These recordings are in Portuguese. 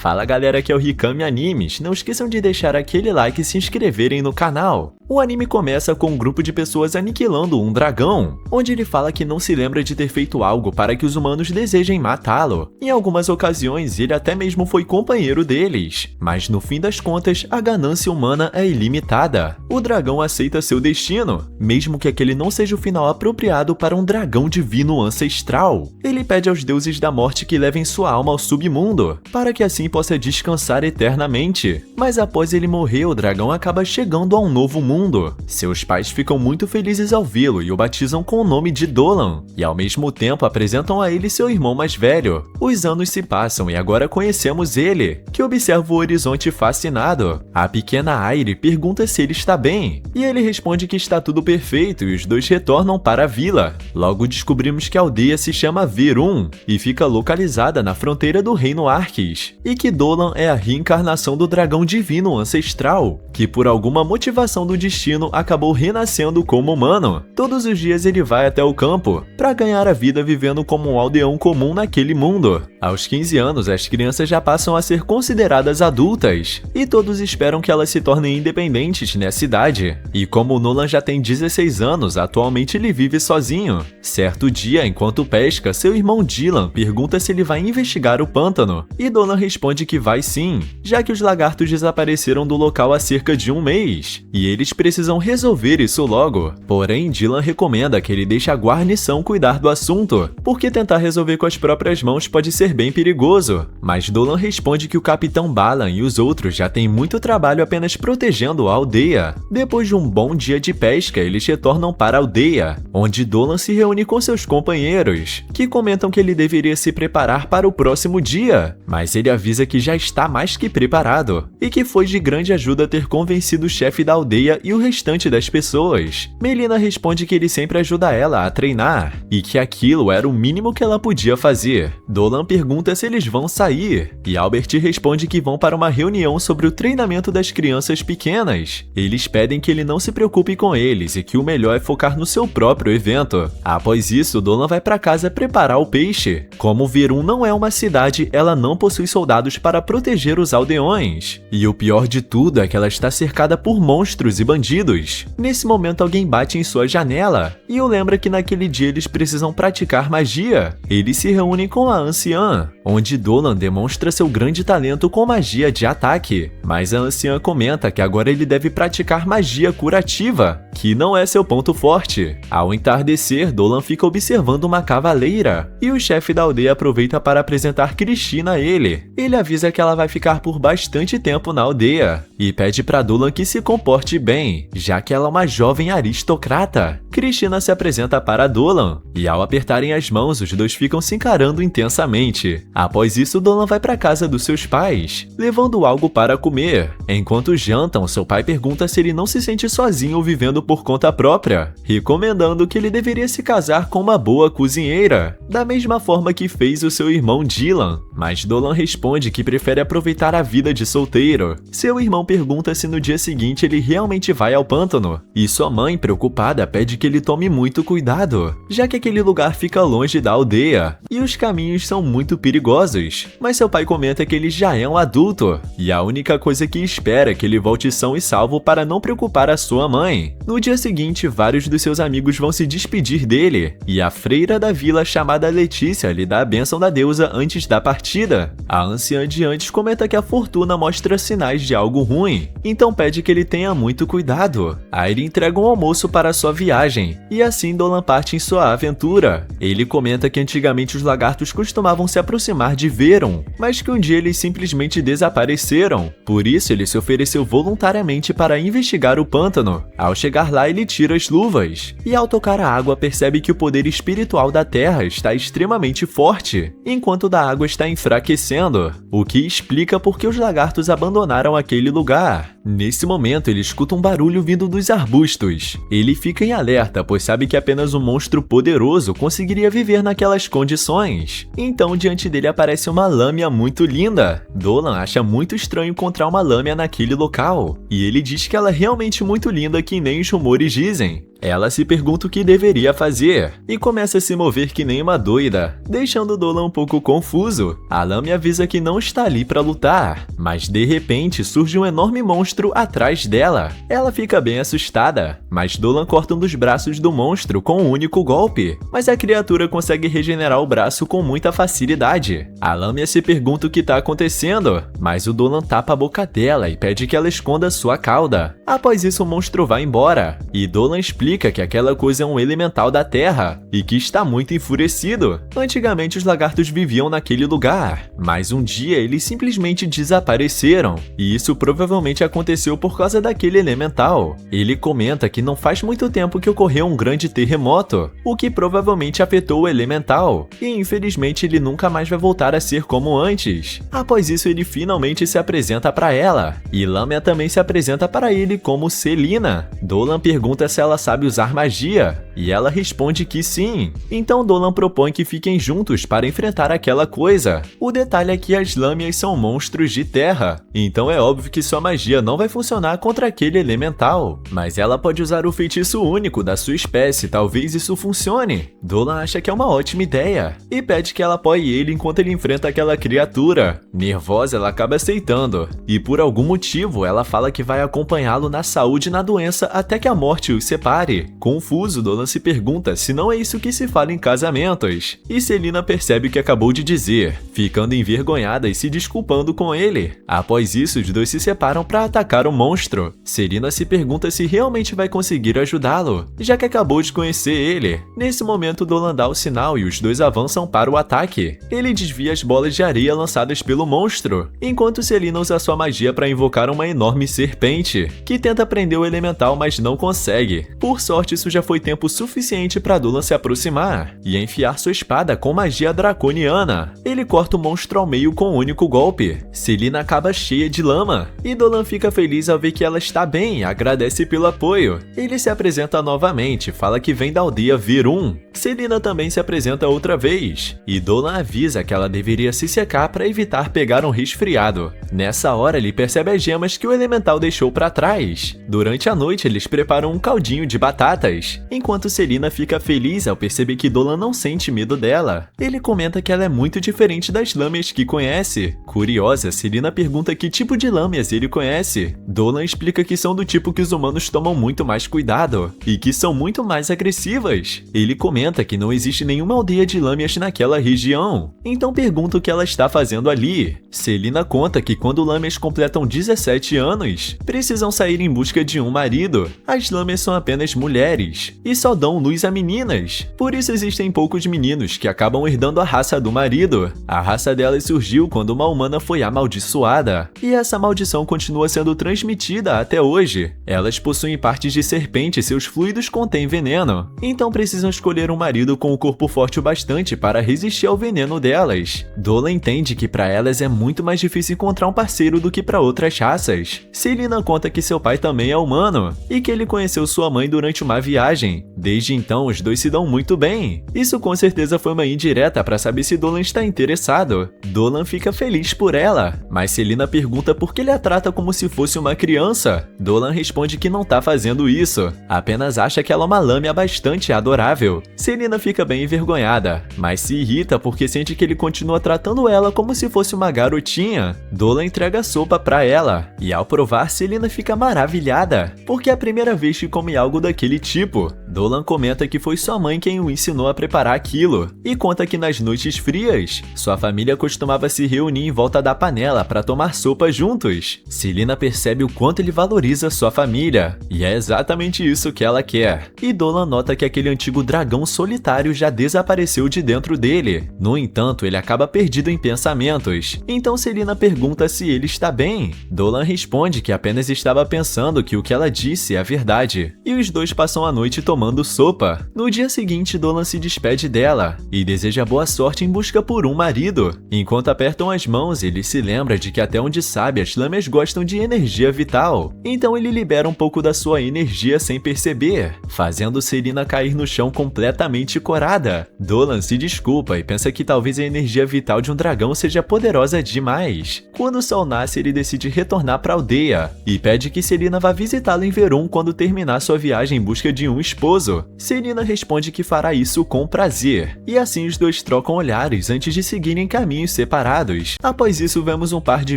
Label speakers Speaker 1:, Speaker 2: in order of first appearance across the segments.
Speaker 1: Fala galera, aqui é o Rikami Animes, não esqueçam de deixar aquele like e se inscreverem no canal. O anime começa com um grupo de pessoas aniquilando um dragão, onde ele fala que não se lembra de ter feito algo para que os humanos desejem matá-lo. Em algumas ocasiões, ele até mesmo foi companheiro deles, mas no fim das contas, a ganância humana é ilimitada. O dragão aceita seu destino, mesmo que aquele não seja o final apropriado para um dragão divino ancestral. Ele pede aos deuses da morte que levem sua alma ao submundo, para que assim possa descansar eternamente. Mas após ele morrer, o dragão acaba chegando a um novo mundo. Seus pais ficam muito felizes ao vê-lo e o batizam com o nome de Dolan, e ao mesmo tempo apresentam a ele seu irmão mais velho. Os anos se passam e agora conhecemos ele, que observa o horizonte fascinado. A pequena Aire pergunta se ele está bem, e ele responde que está tudo perfeito e os dois retornam para a vila. Logo descobrimos que a aldeia se chama Verum e fica localizada na fronteira do reino Arquis, e que Dolan é a reencarnação do dragão divino ancestral, que por alguma motivação do destino acabou renascendo como humano. Todos os dias ele vai até o campo para ganhar a vida vivendo como um aldeão comum naquele mundo. Aos 15 anos, as crianças já passam a ser consideradas adultas, e todos esperam que elas se tornem independentes nessa idade. E como Nolan já tem 16 anos, atualmente ele vive sozinho. Certo dia, enquanto pesca, seu irmão Dylan pergunta se ele vai investigar o pântano, e Nolan responde que vai sim, já que os lagartos desapareceram do local há cerca de um mês, e eles precisam resolver isso logo. Porém, Dylan recomenda que ele deixe a guarnição cuidar do assunto, porque tentar resolver com as próprias mãos pode ser bem perigoso. Mas Dolan responde que o Capitão Balan e os outros já têm muito trabalho apenas protegendo a aldeia. Depois de um bom dia de pesca, eles retornam para a aldeia, onde Dolan se reúne com seus companheiros, que comentam que ele deveria se preparar para o próximo dia, mas ele avisa que já está mais que preparado, e que foi de grande ajuda ter convencido o chefe da aldeia e o restante das pessoas. Melina responde que ele sempre ajuda ela a treinar, e que aquilo era o mínimo que ela podia fazer. Dolan pergunta se eles vão sair, e Albert responde que vão para uma reunião sobre o treinamento das crianças pequenas. Eles pedem que ele não se preocupe com eles e que o melhor é focar no seu próprio evento. Após isso, Dolan vai para casa preparar o peixe. Como Verum não é uma cidade, ela não possui soldados para proteger os aldeões. E o pior de tudo é que ela está cercada por monstros e bandidos. Nesse momento, alguém bate em sua janela, e o lembra que naquele dia eles precisam praticar magia. Eles se reúnem com a anciã, onde Dolan demonstra seu grande talento com magia de ataque, mas a anciã comenta que agora ele deve praticar magia curativa, que não é seu ponto forte. Ao entardecer, Dolan fica observando uma cavaleira, e o chefe da aldeia aproveita para apresentar Cristina a ele. Ele avisa que ela vai ficar por bastante tempo na aldeia, e pede para Dolan que se comporte bem, já que ela é uma jovem aristocrata. Cristina se apresenta para Dolan, e ao apertarem as mãos, os dois ficam se encarando intensamente. Após isso, Dolan vai para casa dos seus pais, levando algo para comer. Enquanto jantam, seu pai pergunta se ele não se sente sozinho vivendo por conta própria, recomendando que ele deveria se casar com uma boa cozinheira, da mesma forma que fez o seu irmão Dylan. Mas Dolan responde que prefere aproveitar a vida de solteiro. Seu irmão pergunta se no dia seguinte ele realmente vai ao pântano, e sua mãe, preocupada, pede que ele tome muito cuidado, já que aquele lugar fica longe da aldeia, e os caminhos são muito perigosos. Mas seu pai comenta que ele já é um adulto, e a única coisa que espera é que ele volte são e salvo para não preocupar a sua mãe. No dia seguinte, vários dos seus amigos vão se despedir dele, e a freira da vila chamada Letícia lhe dá a bênção da deusa antes da partida. A anciã de antes comenta que a fortuna mostra sinais de algo ruim, então pede que ele tenha muito cuidado. Aire entrega um almoço para sua viagem, e assim Dolan parte em sua aventura. Ele comenta que antigamente os lagartos costumavam se aproximar de Verum, mas que um dia eles simplesmente desapareceram. Por isso ele se ofereceu voluntariamente para investigar o pântano. Ao chegar lá, ele tira as luvas, e ao tocar a água percebe que o poder espiritual da terra está extremamente forte, enquanto o da água está enfraquecendo, o que explica por que os lagartos abandonaram aquele lugar. Nesse momento, ele escuta um barulho vindo dos arbustos. Ele fica em alerta, pois sabe que apenas um monstro poderoso conseguiria viver naquelas condições. Então, diante dele aparece uma lâmina muito linda. Dolan acha muito estranho encontrar uma lâmina naquele local, e ele diz que ela é realmente muito linda, que nem os rumores dizem. Ela se pergunta o que deveria fazer e começa a se mover que nem uma doida, deixando Dolan um pouco confuso. A Lâmia avisa que não está ali para lutar, mas de repente surge um enorme monstro atrás dela. Ela fica bem assustada, mas Dolan corta um dos braços do monstro com um único golpe, mas a criatura consegue regenerar o braço com muita facilidade. A Lâmia se pergunta o que está acontecendo, mas o Dolan tapa a boca dela e pede que ela esconda sua cauda. Após isso, o monstro vai embora, e Dolan explica que aquela coisa é um elemental da Terra, e que está muito enfurecido. Antigamente os lagartos viviam naquele lugar, mas um dia eles simplesmente desapareceram, e isso provavelmente aconteceu por causa daquele elemental. Ele comenta que não faz muito tempo que ocorreu um grande terremoto, o que provavelmente afetou o elemental, e infelizmente ele nunca mais vai voltar a ser como antes. Após isso, ele finalmente se apresenta para ela, e Lâmia também se apresenta para ele como Selina. Dolan pergunta se ela sabe usar magia, e ela responde que sim. Então Dolan propõe que fiquem juntos para enfrentar aquela coisa. O detalhe é que as Lâmias são monstros de terra, então é óbvio que sua magia não vai funcionar contra aquele elemental, mas ela pode usar o feitiço único da sua espécie, talvez isso funcione. Dolan acha que é uma ótima ideia, e pede que ela apoie ele enquanto ele enfrenta aquela criatura. Nervosa, ela acaba aceitando, e por algum motivo ela fala que vai acompanhá-lo na saúde e na doença até que a morte os separe. Confuso, Dolan se pergunta se não é isso que se fala em casamentos, e Selina percebe o que acabou de dizer, ficando envergonhada e se desculpando com ele. Após isso, os dois se separam para atacar o monstro. Selina se pergunta se realmente vai conseguir ajudá-lo, já que acabou de conhecer ele. Nesse momento, Dolan dá o sinal e os dois avançam para o ataque. Ele desvia as bolas de areia lançadas pelo monstro, enquanto Selina usa sua magia para invocar uma enorme serpente, que tenta prender o elemental, mas não consegue. Por sorte, isso já foi tempo suficiente para Dolan se aproximar e enfiar sua espada com magia draconiana. Ele corta o monstro ao meio com um único golpe. Selina acaba cheia de lama, e Dolan fica feliz ao ver que ela está bem e agradece pelo apoio. Ele se apresenta novamente, fala que vem da aldeia Virun. Selina também se apresenta outra vez, e Dolan avisa que ela deveria se secar para evitar pegar um resfriado. Nessa hora, ele percebe as gemas que o elemental deixou para trás. Durante a noite, eles preparam um caldinho de batatas, enquanto Selina fica feliz ao perceber que Dolan não sente medo dela. Ele comenta que ela é muito diferente das lâmias que conhece. Curiosa, Selina pergunta que tipo de lâmias ele conhece. Dolan explica que são do tipo que os humanos tomam muito mais cuidado, e que são muito mais agressivas. Ele comenta que não existe nenhuma aldeia de lâmias naquela região, então pergunta o que ela está fazendo ali. Selina conta que quando lâmias completam 17 anos, precisam sair em busca de um marido. As lâmias são apenas mulheres, e só dão luz a meninas. Por isso existem poucos meninos que acabam herdando a raça do marido. A raça delas surgiu quando uma humana foi amaldiçoada, e essa maldição continua sendo transmitida até hoje. Elas possuem partes de serpente e seus fluidos contêm veneno, então precisam escolher um marido com o corpo forte o bastante para resistir ao veneno delas. Dolan entende que para elas é muito mais difícil encontrar um parceiro do que para outras raças. Selina conta que seu pai também é humano, e que ele conheceu sua mãe durante uma viagem. Desde então, os dois se dão muito bem. Isso com certeza foi uma indireta para saber se Dolan está interessado. Dolan fica feliz por ela, mas Selina pergunta por que ele a trata como se fosse uma criança. Dolan responde que não tá fazendo isso, apenas acha que ela é uma lâmia bastante adorável. Selina fica bem envergonhada, mas se irrita porque sente que ele continua tratando ela como se fosse uma garotinha. Dolan entrega sopa pra ela, e ao provar, Selina fica maravilhada, porque é a primeira vez que come algo daquele tipo. Dolan comenta que foi sua mãe quem o ensinou a preparar aquilo, e conta que nas noites frias, sua família costumava se reunir em volta da panela para tomar sopa juntos. Selina percebe o quanto ele valoriza sua família, e é exatamente isso que ela quer. E Dolan nota que aquele antigo dragão solitário já desapareceu de dentro dele. No entanto, ele acaba perdido em pensamentos, então Selina pergunta se ele está bem. Dolan responde que apenas estava pensando que o que ela disse é a verdade, e os dois passam a noite tomando sopa. No dia seguinte, Dolan se despede dela e deseja boa sorte em busca por um marido. Enquanto apertam as mãos, ele se lembra de que até onde sabe, as lâmias gostam de energia vital, então ele libera um pouco da sua energia sem perceber, fazendo Selina cair no chão completamente corada. Dolan se desculpa e pensa que talvez a energia vital de um dragão seja poderosa demais. Quando o sol nasce, ele decide retornar para a aldeia e pede que Selina vá visitá-lo em Verum quando terminar sua viagem em busca de um esposo. gostoso. Selina responde que fará isso com prazer, e assim os dois trocam olhares antes de seguirem caminhos separados. Após isso, vemos um par de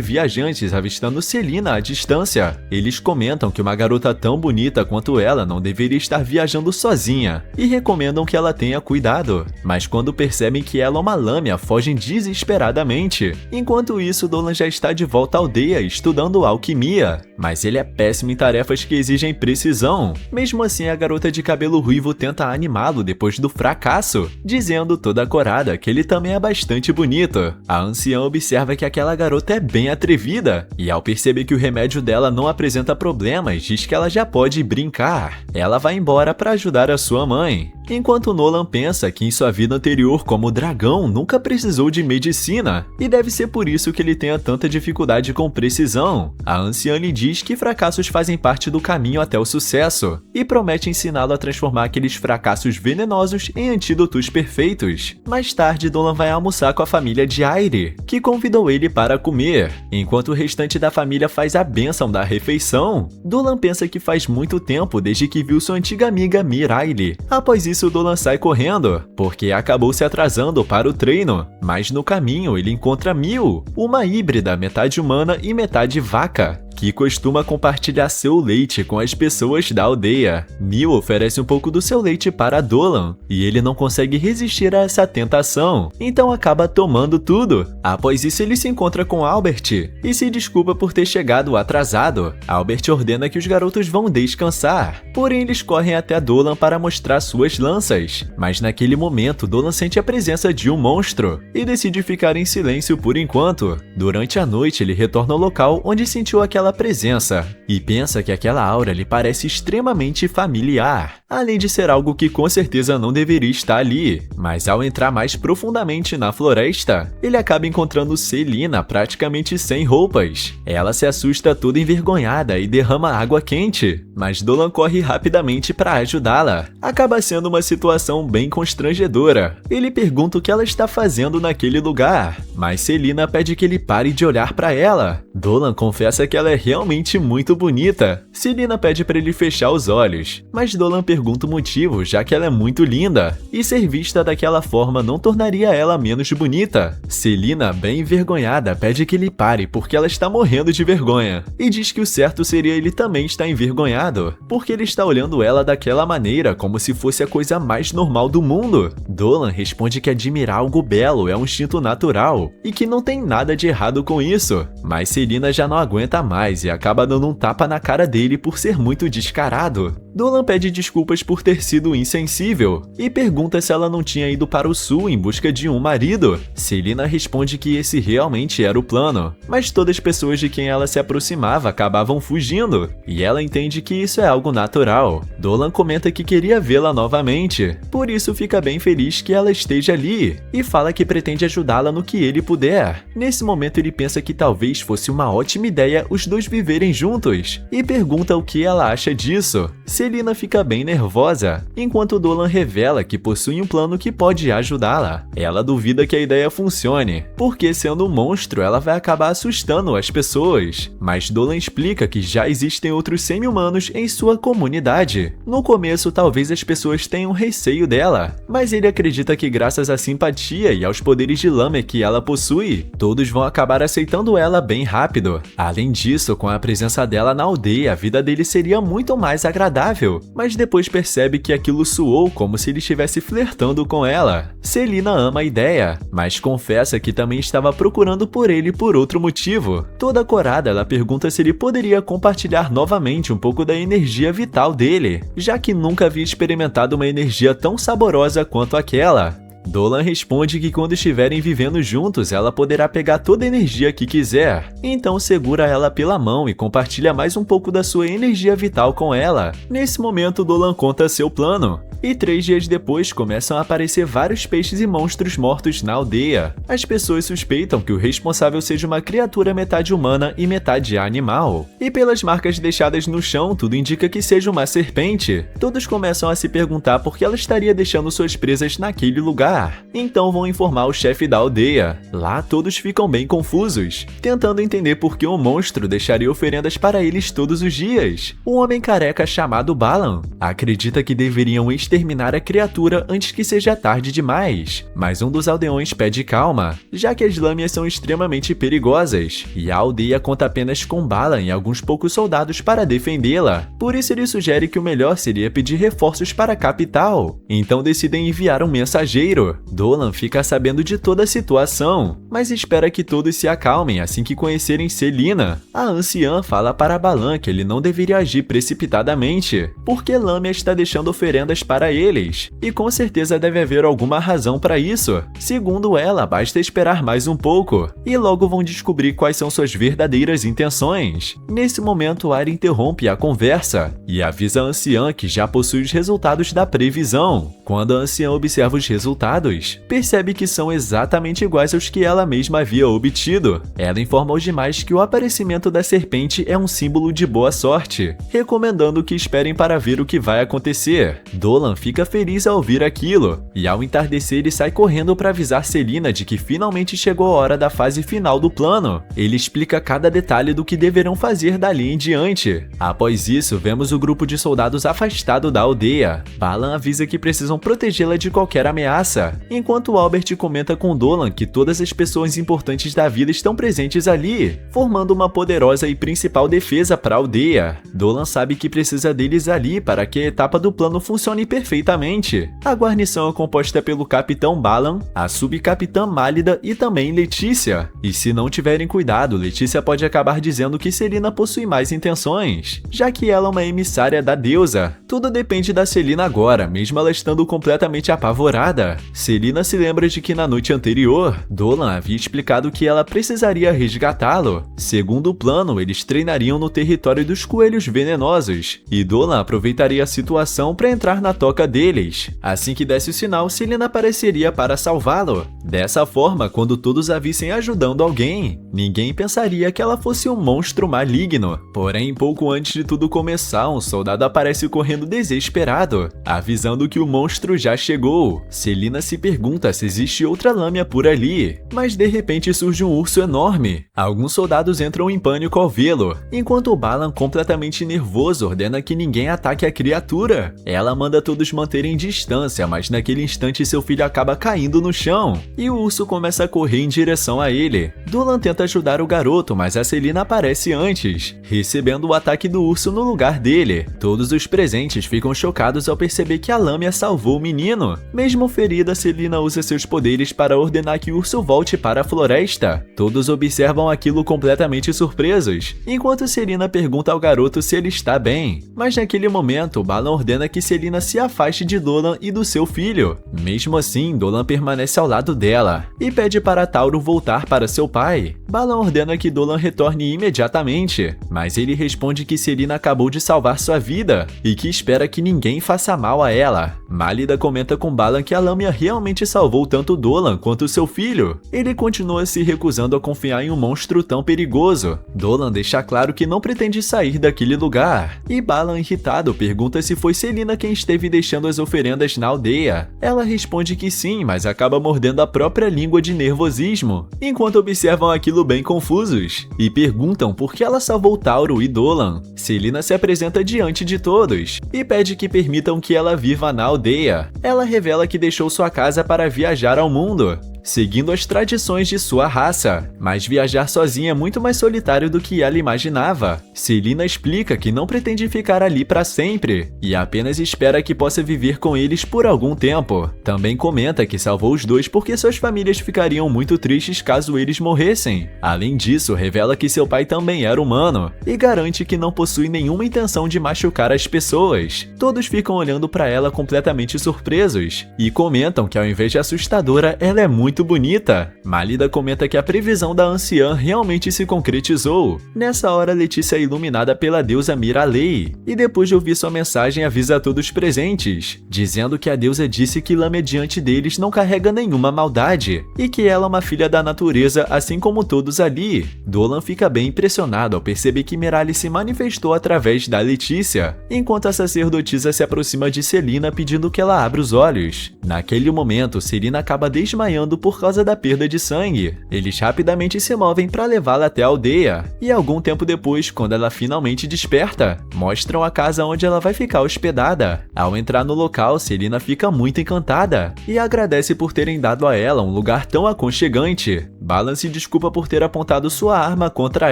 Speaker 1: viajantes avistando Selina à distância. Eles comentam que uma garota tão bonita quanto ela não deveria estar viajando sozinha, e recomendam que ela tenha cuidado. Mas quando percebem que ela é uma lâmina, fogem desesperadamente. Enquanto isso, Dolan já está de volta à aldeia estudando alquimia, mas ele é péssimo em tarefas que exigem precisão. Mesmo assim, a garota de cabelo ruivo tenta animá-lo depois do fracasso, dizendo toda corada que ele também é bastante bonito. A anciã observa que aquela garota é bem atrevida, e ao perceber que o remédio dela não apresenta problemas, diz que ela já pode brincar. Ela vai embora para ajudar a sua mãe. Enquanto Nolan pensa que em sua vida anterior como dragão nunca precisou de medicina, e deve ser por isso que ele tenha tanta dificuldade com precisão. A anciã lhe diz que fracassos fazem parte do caminho até o sucesso, e promete ensiná-lo a transformar aqueles fracassos venenosos em antídotos perfeitos. Mais tarde, Dolan vai almoçar com a família de Aire, que convidou ele para comer. Enquanto o restante da família faz a bênção da refeição, Dolan pensa que faz muito tempo desde que viu sua antiga amiga Miraile. Após isso, Dolan sai correndo, porque acabou se atrasando para o treino. Mas no caminho, ele encontra Mil, uma híbrida metade humana e metade vaca, que costuma compartilhar seu leite com as pessoas da aldeia. Mil oferece um pouco do seu leite para Dolan, e ele não consegue resistir a essa tentação, então acaba tomando tudo. Após isso, ele se encontra com Albert e se desculpa por ter chegado atrasado. Albert ordena que os garotos vão descansar, porém eles correm até Dolan para mostrar suas lanças. Mas naquele momento, Dolan sente a presença de um monstro e decide ficar em silêncio por enquanto. Durante a noite, ele retorna ao local onde sentiu aquela presença e pensa que aquela aura lhe parece extremamente familiar, além de ser algo que com certeza não deveria estar ali. Mas ao entrar mais profundamente na floresta, ele acaba encontrando Selina praticamente sem roupas. Ela se assusta toda envergonhada e derrama água quente, mas Dolan corre rapidamente para ajudá-la. Acaba sendo uma situação bem constrangedora. Ele pergunta o que ela está fazendo naquele lugar, mas Selina pede que ele pare de olhar para ela. Dolan confessa que ela é realmente muito bonita. Selina pede para ele fechar os olhos, mas Dolan pergunta o motivo, já que ela é muito linda, e ser vista daquela forma não tornaria ela menos bonita. Selina, bem envergonhada, pede que ele pare porque ela está morrendo de vergonha, e diz que o certo seria ele também estar envergonhado, porque ele está olhando ela daquela maneira como se fosse a coisa mais normal do mundo. Dolan responde que admirar algo belo é um instinto natural, e que não tem nada de errado com isso, mas Selina já não aguenta mais e acaba dando um tapa na cara dele por ser muito descarado. Dolan pede desculpas por ter sido insensível e pergunta se ela não tinha ido para o sul em busca de um marido. Selina responde que esse realmente era o plano, mas todas as pessoas de quem ela se aproximava acabavam fugindo, e ela entende que isso é algo natural. Dolan comenta que queria vê-la novamente, por isso fica bem feliz que ela esteja ali, e fala que pretende ajudá-la no que ele puder. Nesse momento ele pensa que talvez fosse uma ótima ideia os dois viverem juntos, e pergunta o que ela acha disso. Selina fica bem nervosa, enquanto Dolan revela que possui um plano que pode ajudá-la. Ela duvida que a ideia funcione, porque sendo um monstro ela vai acabar assustando as pessoas, mas Dolan explica que já existem outros semi-humanos em sua comunidade. No começo talvez as pessoas tenham receio dela, mas ele acredita que graças à simpatia e aos poderes de Lame que ela possui, todos vão acabar aceitando ela bem rápido. Além disso, com a presença dela na aldeia, a vida dele seria muito mais agradável, mas depois percebe que aquilo soou como se ele estivesse flertando com ela. Selina ama a ideia, mas confessa que também estava procurando por ele por outro motivo. Toda corada, ela pergunta se ele poderia compartilhar novamente um pouco da energia vital dele, já que nunca havia experimentado uma energia tão saborosa quanto aquela. Dolan responde que quando estiverem vivendo juntos, ela poderá pegar toda a energia que quiser. Então segura ela pela mão e compartilha mais um pouco da sua energia vital com ela. Nesse momento, Dolan conta seu plano. e 3 dias depois começam a aparecer vários peixes e monstros mortos na aldeia. As pessoas suspeitam que o responsável seja uma criatura metade humana e metade animal. E pelas marcas deixadas no chão, tudo indica que seja uma serpente. Todos começam a se perguntar por que ela estaria deixando suas presas naquele lugar. Então vão informar o chefe da aldeia. Lá todos ficam bem confusos, tentando entender por que o monstro deixaria oferendas para eles todos os dias. Um homem careca chamado Balan acredita que deveriam exterminar a criatura antes que seja tarde demais, mas um dos aldeões pede calma, já que as lâmias são extremamente perigosas, e a aldeia conta apenas com Balan e alguns poucos soldados para defendê-la. Por isso ele sugere que o melhor seria pedir reforços para a capital. Então decidem enviar um mensageiro. Dolan fica sabendo de toda a situação, mas espera que todos se acalmem assim que conhecerem Selina. A anciã fala para Balan que ele não deveria agir precipitadamente, porque Lamia está deixando oferendas para eles, e com certeza deve haver alguma razão para isso. Segundo ela, basta esperar mais um pouco, e logo vão descobrir quais são suas verdadeiras intenções. Nesse momento, Arya interrompe a conversa e avisa a anciã que já possui os resultados da previsão. Quando a anciã observa os resultados, percebe que são exatamente iguais aos que ela mesma havia obtido. Ela informa aos demais que o aparecimento da serpente é um símbolo de boa sorte, recomendando que esperem para ver o que vai acontecer. Dolan fica feliz ao ouvir aquilo, e ao entardecer ele sai correndo para avisar Selina de que finalmente chegou a hora da fase final do plano. Ele explica cada detalhe do que deverão fazer dali em diante. Após isso, vemos o grupo de soldados afastado da aldeia. Balan avisa que precisam protegê-la de qualquer ameaça, enquanto Albert comenta com Dolan que todas as pessoas importantes da vila estão presentes ali, formando uma poderosa e principal defesa para a aldeia. Dolan sabe que precisa deles ali para que a etapa do plano funcione perfeitamente. A guarnição é composta pelo Capitão Balan, a Subcapitã Málida e também Letícia. E se não tiverem cuidado, Letícia pode acabar dizendo que Selina possui mais intenções, já que ela é uma emissária da deusa. Tudo depende da Selina agora, mesmo ela estando completamente apavorada. Selina se lembra de que na noite anterior, Dolan havia explicado que ela precisaria resgatá-lo. Segundo o plano, eles treinariam no território dos coelhos venenosos, e Dolan aproveitaria a situação para entrar na toca deles. Assim que desse o sinal, Selina apareceria para salvá-lo. Dessa forma, quando todos a vissem ajudando alguém, ninguém pensaria que ela fosse um monstro maligno. Porém, pouco antes de tudo começar, um soldado aparece correndo desesperado, avisando que o monstro já chegou. Selina se pergunta se existe outra lâmia por ali, mas de repente surge um urso enorme. Alguns soldados entram em pânico ao vê-lo, enquanto Balan, completamente nervoso, ordena que ninguém ataque a criatura. Ela manda todos manterem distância, mas naquele instante seu filho acaba caindo no chão, e o urso começa a correr em direção a ele. Dolan tenta ajudar o garoto, mas a Selina aparece antes, recebendo o ataque do urso no lugar dele. Todos os presentes ficam chocados ao perceber que a lâmia salvou o menino. Mesmo ferida, Selina usa seus poderes para ordenar que o urso volte para a floresta. Todos observam aquilo completamente surpresos, enquanto Selina pergunta ao garoto se ele está bem. Mas naquele momento, Balan ordena que Selina se afaste de Dolan e do seu filho. Mesmo assim, Dolan permanece ao lado dela e pede para Tauro voltar para seu pai. Balan ordena que Dolan retorne imediatamente, mas ele responde que Selina acabou de salvar sua vida e que espera que ninguém faça mal a ela. Málida comenta com Balan que a lâmina realmente salvou tanto Dolan quanto seu filho. Ele continua se recusando a confiar em um monstro tão perigoso. Dolan deixa claro que não pretende sair daquele lugar, e Balan, irritado, pergunta se foi Selina quem esteve deixando as oferendas na aldeia. Ela responde que sim, mas acaba mordendo a própria língua de nervosismo, enquanto observam aquilo bem confusos, e perguntam por que ela salvou Tauro e Dolan. Selina se apresenta diante de todos, e pede que permitam que ela viva na aldeia. Ela revela que deixou sua casa para viajar ao mundo, seguindo as tradições de sua raça, mas viajar sozinha é muito mais solitário do que ela imaginava. Selina explica que não pretende ficar ali para sempre, e apenas espera que possa viver com eles por algum tempo. Também comenta que salvou os dois porque suas famílias ficariam muito tristes caso eles morressem. Além disso, revela que seu pai também era humano, e garante que não possui nenhuma intenção de machucar as pessoas. Todos ficam olhando para ela completamente surpresos, e comentam que ao invés de assustadora, ela é muito muito bonita. Málida comenta que a previsão da anciã realmente se concretizou. Nessa hora, Letícia é iluminada pela deusa Miralei, e depois de ouvir sua mensagem avisa a todos presentes, dizendo que a deusa disse que Lâmia diante deles não carrega nenhuma maldade, e que ela é uma filha da natureza assim como todos ali. Dolan fica bem impressionado ao perceber que Miralei se manifestou através da Letícia, enquanto a sacerdotisa se aproxima de Selina pedindo que ela abra os olhos. Naquele momento, Selina acaba desmaiando por causa da perda de sangue. Eles rapidamente se movem para levá-la até a aldeia, e algum tempo depois, quando ela finalmente desperta, mostram a casa onde ela vai ficar hospedada. Ao entrar no local, Selina fica muito encantada e agradece por terem dado a ela um lugar tão aconchegante. Balan se desculpa por ter apontado sua arma contra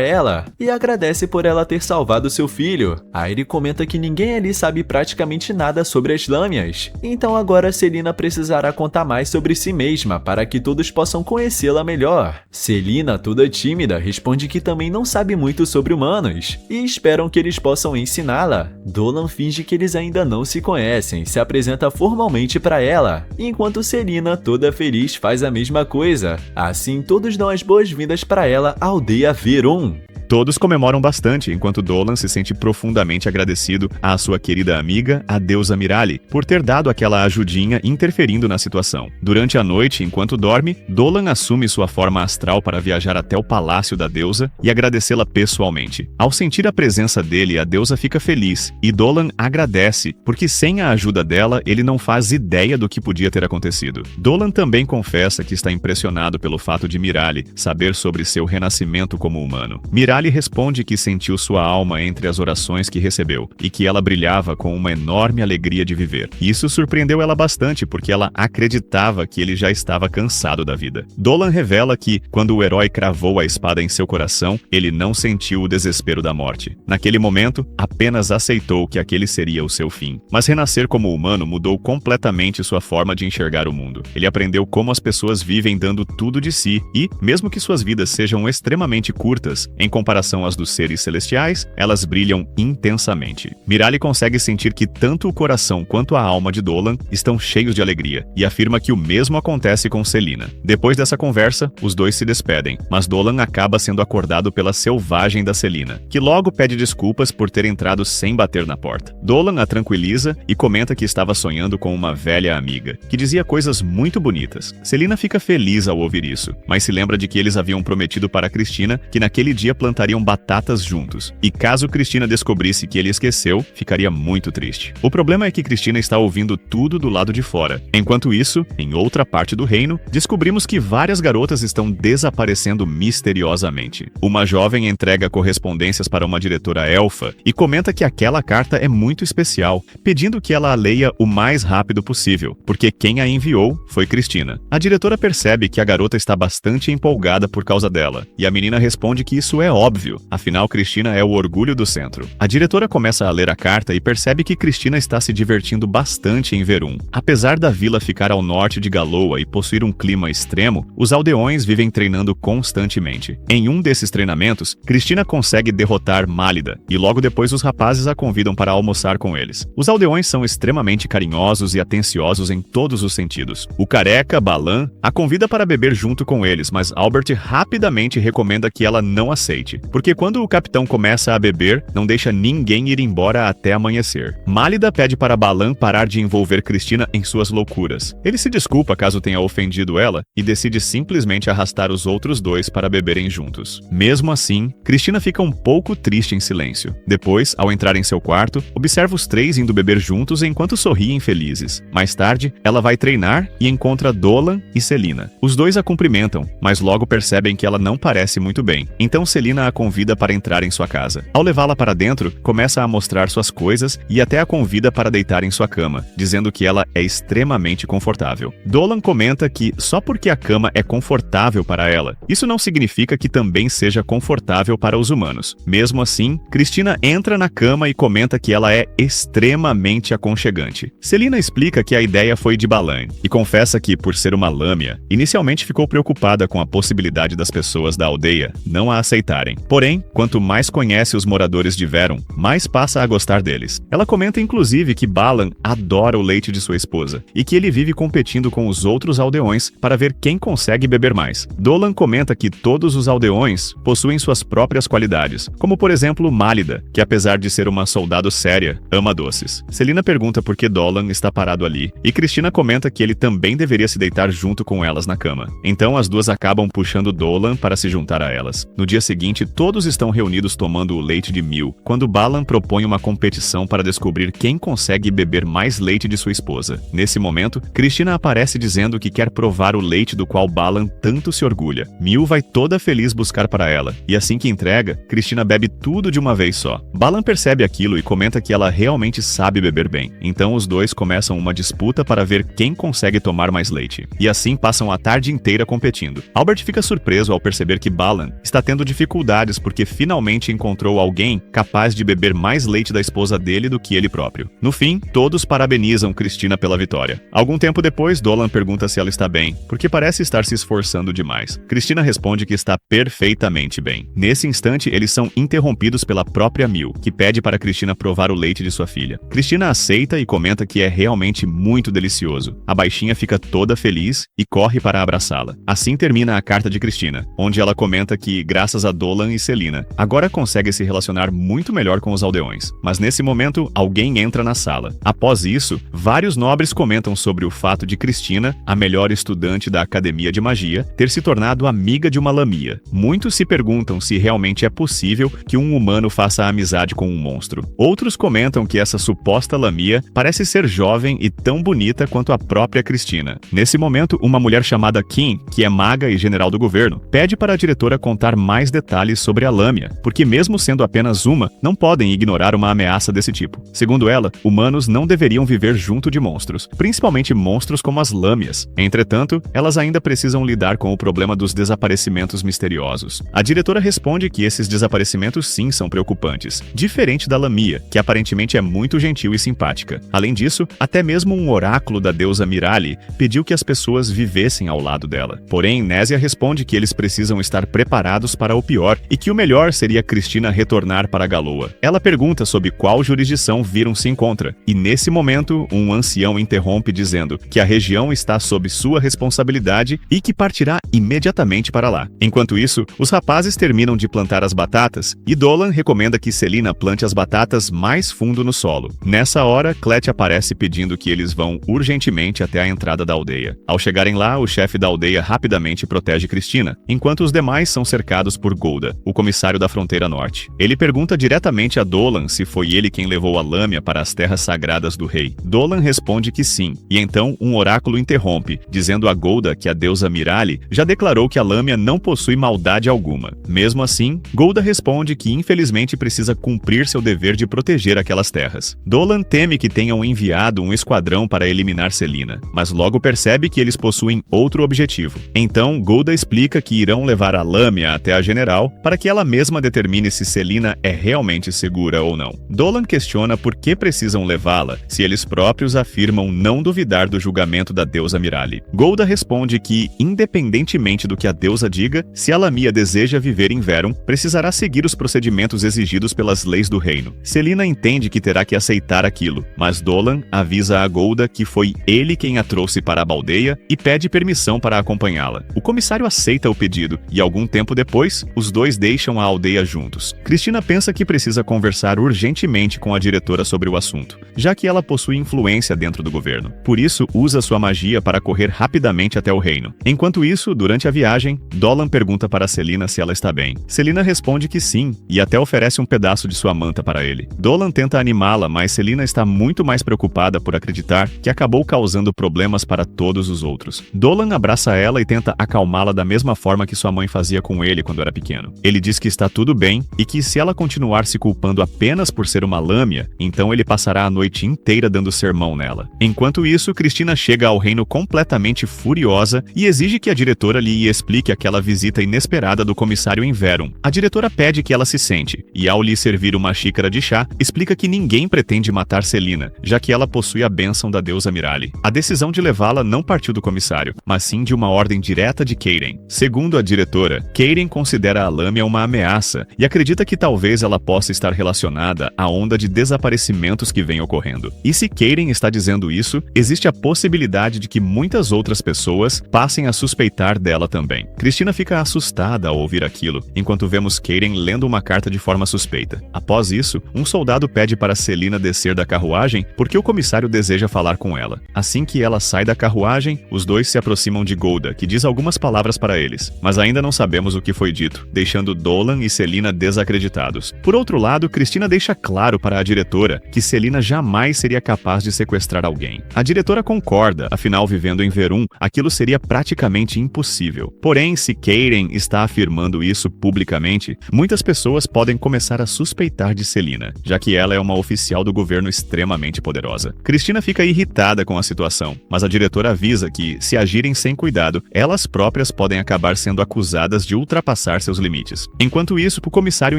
Speaker 1: ela e agradece por ela ter salvado seu filho. Aire comenta que ninguém ali sabe praticamente nada sobre as lâmias, então agora Selina precisará contar mais sobre si mesma para que todos possam conhecê-la melhor. Selina, toda tímida, responde que também não sabe muito sobre humanos e esperam que eles possam ensiná-la. Dolan finge que eles ainda não se conhecem e se apresenta formalmente para ela, enquanto Selina, toda feliz, faz a mesma coisa. Assim, todos dão as boas-vindas para ela à aldeia Verum.
Speaker 2: Todos comemoram bastante, enquanto Dolan se sente profundamente agradecido à sua querida amiga, a deusa Miralei, por ter dado aquela ajudinha interferindo na situação. Durante a noite, enquanto dorme, Dolan assume sua forma astral para viajar até o palácio da deusa e agradecê-la pessoalmente. Ao sentir a presença dele, a deusa fica feliz, e Dolan agradece, porque sem a ajuda dela, ele não faz ideia do que podia ter acontecido. Dolan também confessa que está impressionado pelo fato de Miralei saber sobre seu renascimento como humano. Miralei responde que sentiu sua alma entre as orações que recebeu e que ela brilhava com uma enorme alegria de viver. Isso surpreendeu ela bastante porque ela acreditava que ele já estava cansado da vida. Dolan revela que, quando o herói cravou a espada em seu coração, ele não sentiu o desespero da morte. Naquele momento, apenas aceitou que aquele seria o seu fim. Mas renascer como humano mudou completamente sua forma de enxergar o mundo. Ele aprendeu como as pessoas vivem dando tudo de si e, mesmo que suas vidas sejam extremamente curtas, em comparação às dos seres celestiais, elas brilham intensamente. Miralei consegue sentir que tanto o coração quanto a alma de Dolan estão cheios de alegria, e afirma que o mesmo acontece com Selina. Depois dessa conversa, os dois se despedem, mas Dolan acaba sendo acordado pela selvagem da Selina, que logo pede desculpas por ter entrado sem bater na porta. Dolan a tranquiliza e comenta que estava sonhando com uma velha amiga, que dizia coisas muito bonitas. Selina fica feliz ao ouvir isso, mas se lembra de que eles haviam prometido para Cristina que naquele dia plantariam batatas juntos, e caso Cristina descobrisse que ele esqueceu, ficaria muito triste. O problema é que Cristina está ouvindo tudo do lado de fora. Enquanto isso, em outra parte do reino, descobrimos que várias garotas estão desaparecendo misteriosamente. Uma jovem entrega correspondências para uma diretora elfa e comenta que aquela carta é muito especial, pedindo que ela a leia o mais rápido possível, porque quem a enviou foi Cristina. A diretora percebe que a garota está bastante empolgada por causa dela, e a menina responde que isso é óbvio, afinal Cristina é o orgulho do centro. A diretora começa a ler a carta e percebe que Cristina está se divertindo bastante em Verum. Apesar da vila ficar ao norte de Galoa e possuir um clima extremo, os aldeões vivem treinando constantemente. Em um desses treinamentos, Cristina consegue derrotar Málida, e logo depois os rapazes a convidam para almoçar com eles. Os aldeões são extremamente carinhosos e atenciosos em todos os sentidos. O careca, Balan, a convida para beber junto com eles, mas Albert rapidamente recomenda que ela não aceite, porque quando o capitão começa a beber, não deixa ninguém ir embora até amanhecer. Málida pede para Balan parar de envolver Cristina em suas loucuras. Ele se desculpa caso tenha ofendido ela e decide simplesmente arrastar os outros dois para beberem juntos. Mesmo assim, Cristina fica um pouco triste em silêncio. Depois, ao entrar em seu quarto, observa os três indo beber juntos enquanto sorriem felizes. Mais tarde, ela vai treinar e encontra Dolan e Selina. Os dois a cumprimentam, mas logo percebem que ela não parece muito bem. Então Selina a convida para entrar em sua casa. Ao levá-la para dentro, começa a mostrar suas coisas e até a convida para deitar em sua cama, dizendo que ela é extremamente confortável. Dolan comenta que só porque a cama é confortável para ela, isso não significa que também seja confortável para os humanos. Mesmo assim, Cristina entra na cama e comenta que ela é extremamente aconchegante. Selina explica que a ideia foi de Balan e confessa que, por ser uma lâmia, inicialmente ficou preocupada com a possibilidade das pessoas da aldeia não a aceitarem. casarem. Porém, quanto mais conhece os moradores de Verum, mais passa a gostar deles. Ela comenta inclusive que Balan adora o leite de sua esposa e que ele vive competindo com os outros aldeões para ver quem consegue beber mais. Dolan comenta que todos os aldeões possuem suas próprias qualidades, como por exemplo Málida, que apesar de ser uma soldado séria, ama doces. Selina pergunta por que Dolan está parado ali, e Cristina comenta que ele também deveria se deitar junto com elas na cama. Então as duas acabam puxando Dolan para se juntar a elas. No dia seguinte, todos estão reunidos tomando o leite de Mil, quando Balan propõe uma competição para descobrir quem consegue beber mais leite de sua esposa. Nesse momento, Cristina aparece dizendo que quer provar o leite do qual Balan tanto se orgulha. Mil vai toda feliz buscar para ela, e assim que entrega, Cristina bebe tudo de uma vez só. Balan percebe aquilo e comenta que ela realmente sabe beber bem. Então os dois começam uma disputa para ver quem consegue tomar mais leite. E assim passam a tarde inteira competindo. Albert fica surpreso ao perceber que Balan está tendo dificuldades porque finalmente encontrou alguém capaz de beber mais leite da esposa dele do que ele próprio. No fim, todos parabenizam Cristina pela vitória. Algum tempo depois, Dolan pergunta se ela está bem, porque parece estar se esforçando demais. Cristina responde que está perfeitamente bem. Nesse instante, eles são interrompidos pela própria Mil, que pede para Cristina provar o leite de sua filha. Cristina aceita e comenta que é realmente muito delicioso. A baixinha fica toda feliz e corre para abraçá-la. Assim termina a carta de Cristina, onde ela comenta que, graças a Dolan e Selina, agora consegue se relacionar muito melhor com os aldeões. Mas nesse momento, alguém entra na sala. Após isso, vários nobres comentam sobre o fato de Cristina, a melhor estudante da Academia de Magia, ter se tornado amiga de uma lamia. Muitos se perguntam se realmente é possível que um humano faça amizade com um monstro. Outros comentam que essa suposta lamia parece ser jovem e tão bonita quanto a própria Cristina. Nesse momento, uma mulher chamada Kim, que é maga e general do governo, pede para a diretora contar mais detalhes sobre a lâmia, porque mesmo sendo apenas uma, não podem ignorar uma ameaça desse tipo. Segundo ela, humanos não deveriam viver junto de monstros, principalmente monstros como as lâmias. Entretanto, elas ainda precisam lidar com o problema dos desaparecimentos misteriosos. A diretora responde que esses desaparecimentos sim são preocupantes, diferente da lamia, que aparentemente é muito gentil e simpática. Além disso, até mesmo um oráculo da deusa Mirali pediu que as pessoas vivessem ao lado dela. Porém, Nésia responde que eles precisam estar preparados para o pior e que o melhor seria Cristina retornar para Galoa. Ela pergunta sobre qual jurisdição Virum se encontra, e nesse momento, um ancião interrompe dizendo que a região está sob sua responsabilidade e que partirá imediatamente para lá. Enquanto isso, os rapazes terminam de plantar as batatas e Dolan recomenda que Selina plante as batatas mais fundo no solo. Nessa hora, Clet aparece pedindo que eles vão urgentemente até a entrada da aldeia. Ao chegarem lá, o chefe da aldeia rapidamente protege Cristina, enquanto os demais são cercados por Golda, o comissário da fronteira norte. Ele pergunta diretamente a Dolan se foi ele quem levou a lâmia para as terras sagradas do rei. Dolan responde que sim, e então um oráculo interrompe, dizendo a Golda que a deusa Mirali já declarou que a lâmia não possui maldade alguma. Mesmo assim, Golda responde que infelizmente precisa cumprir seu dever de proteger aquelas terras. Dolan teme que tenham enviado um esquadrão para eliminar Selina, mas logo percebe que eles possuem outro objetivo. Então, Golda explica que irão levar a lâmia até a general para que ela mesma determine se Selina é realmente segura ou não. Dolan questiona por que precisam levá-la, se eles próprios afirmam não duvidar do julgamento da deusa Mirali. Golda responde que, independentemente do que a deusa diga, se a lamia deseja viver em Verum, precisará seguir os procedimentos exigidos pelas leis do reino. Selina entende que terá que aceitar aquilo, mas Dolan avisa a Golda que foi ele quem a trouxe para a baldeia e pede permissão para acompanhá-la. O comissário aceita o pedido e algum tempo depois, os dois deixam a aldeia juntos. Cristina pensa que precisa conversar urgentemente com a diretora sobre o assunto, já que ela possui influência dentro do governo. Por isso, usa sua magia para correr rapidamente até o reino. Enquanto isso, durante a viagem, Dolan pergunta para Selina se ela está bem. Selina responde que sim, e até oferece um pedaço de sua manta para ele. Dolan tenta animá-la, mas Selina está muito mais preocupada por acreditar que acabou causando problemas para todos os outros. Dolan abraça ela e tenta acalmá-la da mesma forma que sua mãe fazia com ele quando era pequeno. Ele diz que está tudo bem e que se ela continuar se culpando apenas por ser uma lâmia, então ele passará a noite inteira dando sermão nela. Enquanto isso, Cristina chega ao reino completamente furiosa e exige que a diretora lhe explique aquela visita inesperada do comissário em Verum. A diretora pede que ela se sente, e ao lhe servir uma xícara de chá, explica que ninguém pretende matar Selina, já que ela possui a bênção da deusa Mirali. A decisão de levá-la não partiu do comissário, mas sim de uma ordem direta de Keiren. Segundo a diretora, Keiren considera a Lamia uma ameaça e acredita que talvez ela possa estar relacionada à onda de desaparecimentos que vem ocorrendo. E se Karen está dizendo isso, existe a possibilidade de que muitas outras pessoas passem a suspeitar dela também. Cristina fica assustada ao ouvir aquilo, enquanto vemos Karen lendo uma carta de forma suspeita. Após isso, um soldado pede para Selina descer da carruagem porque o comissário deseja falar com ela. Assim que ela sai da carruagem, os dois se aproximam de Golda, que diz algumas palavras para eles, mas ainda não sabemos o que foi dito, deixando Dolan e Selina desacreditados. Por outro lado, Cristina deixa claro para a diretora que Selina jamais seria capaz de sequestrar alguém. A diretora concorda, afinal, vivendo em Verum, aquilo seria praticamente impossível. Porém, se Karen está afirmando isso publicamente, muitas pessoas podem começar a suspeitar de Selina, já que ela é uma oficial do governo extremamente poderosa. Cristina fica irritada com a situação, mas a diretora avisa que, se agirem sem cuidado, elas próprias podem acabar sendo acusadas de ultrapassar seus limites. Enquanto isso, o comissário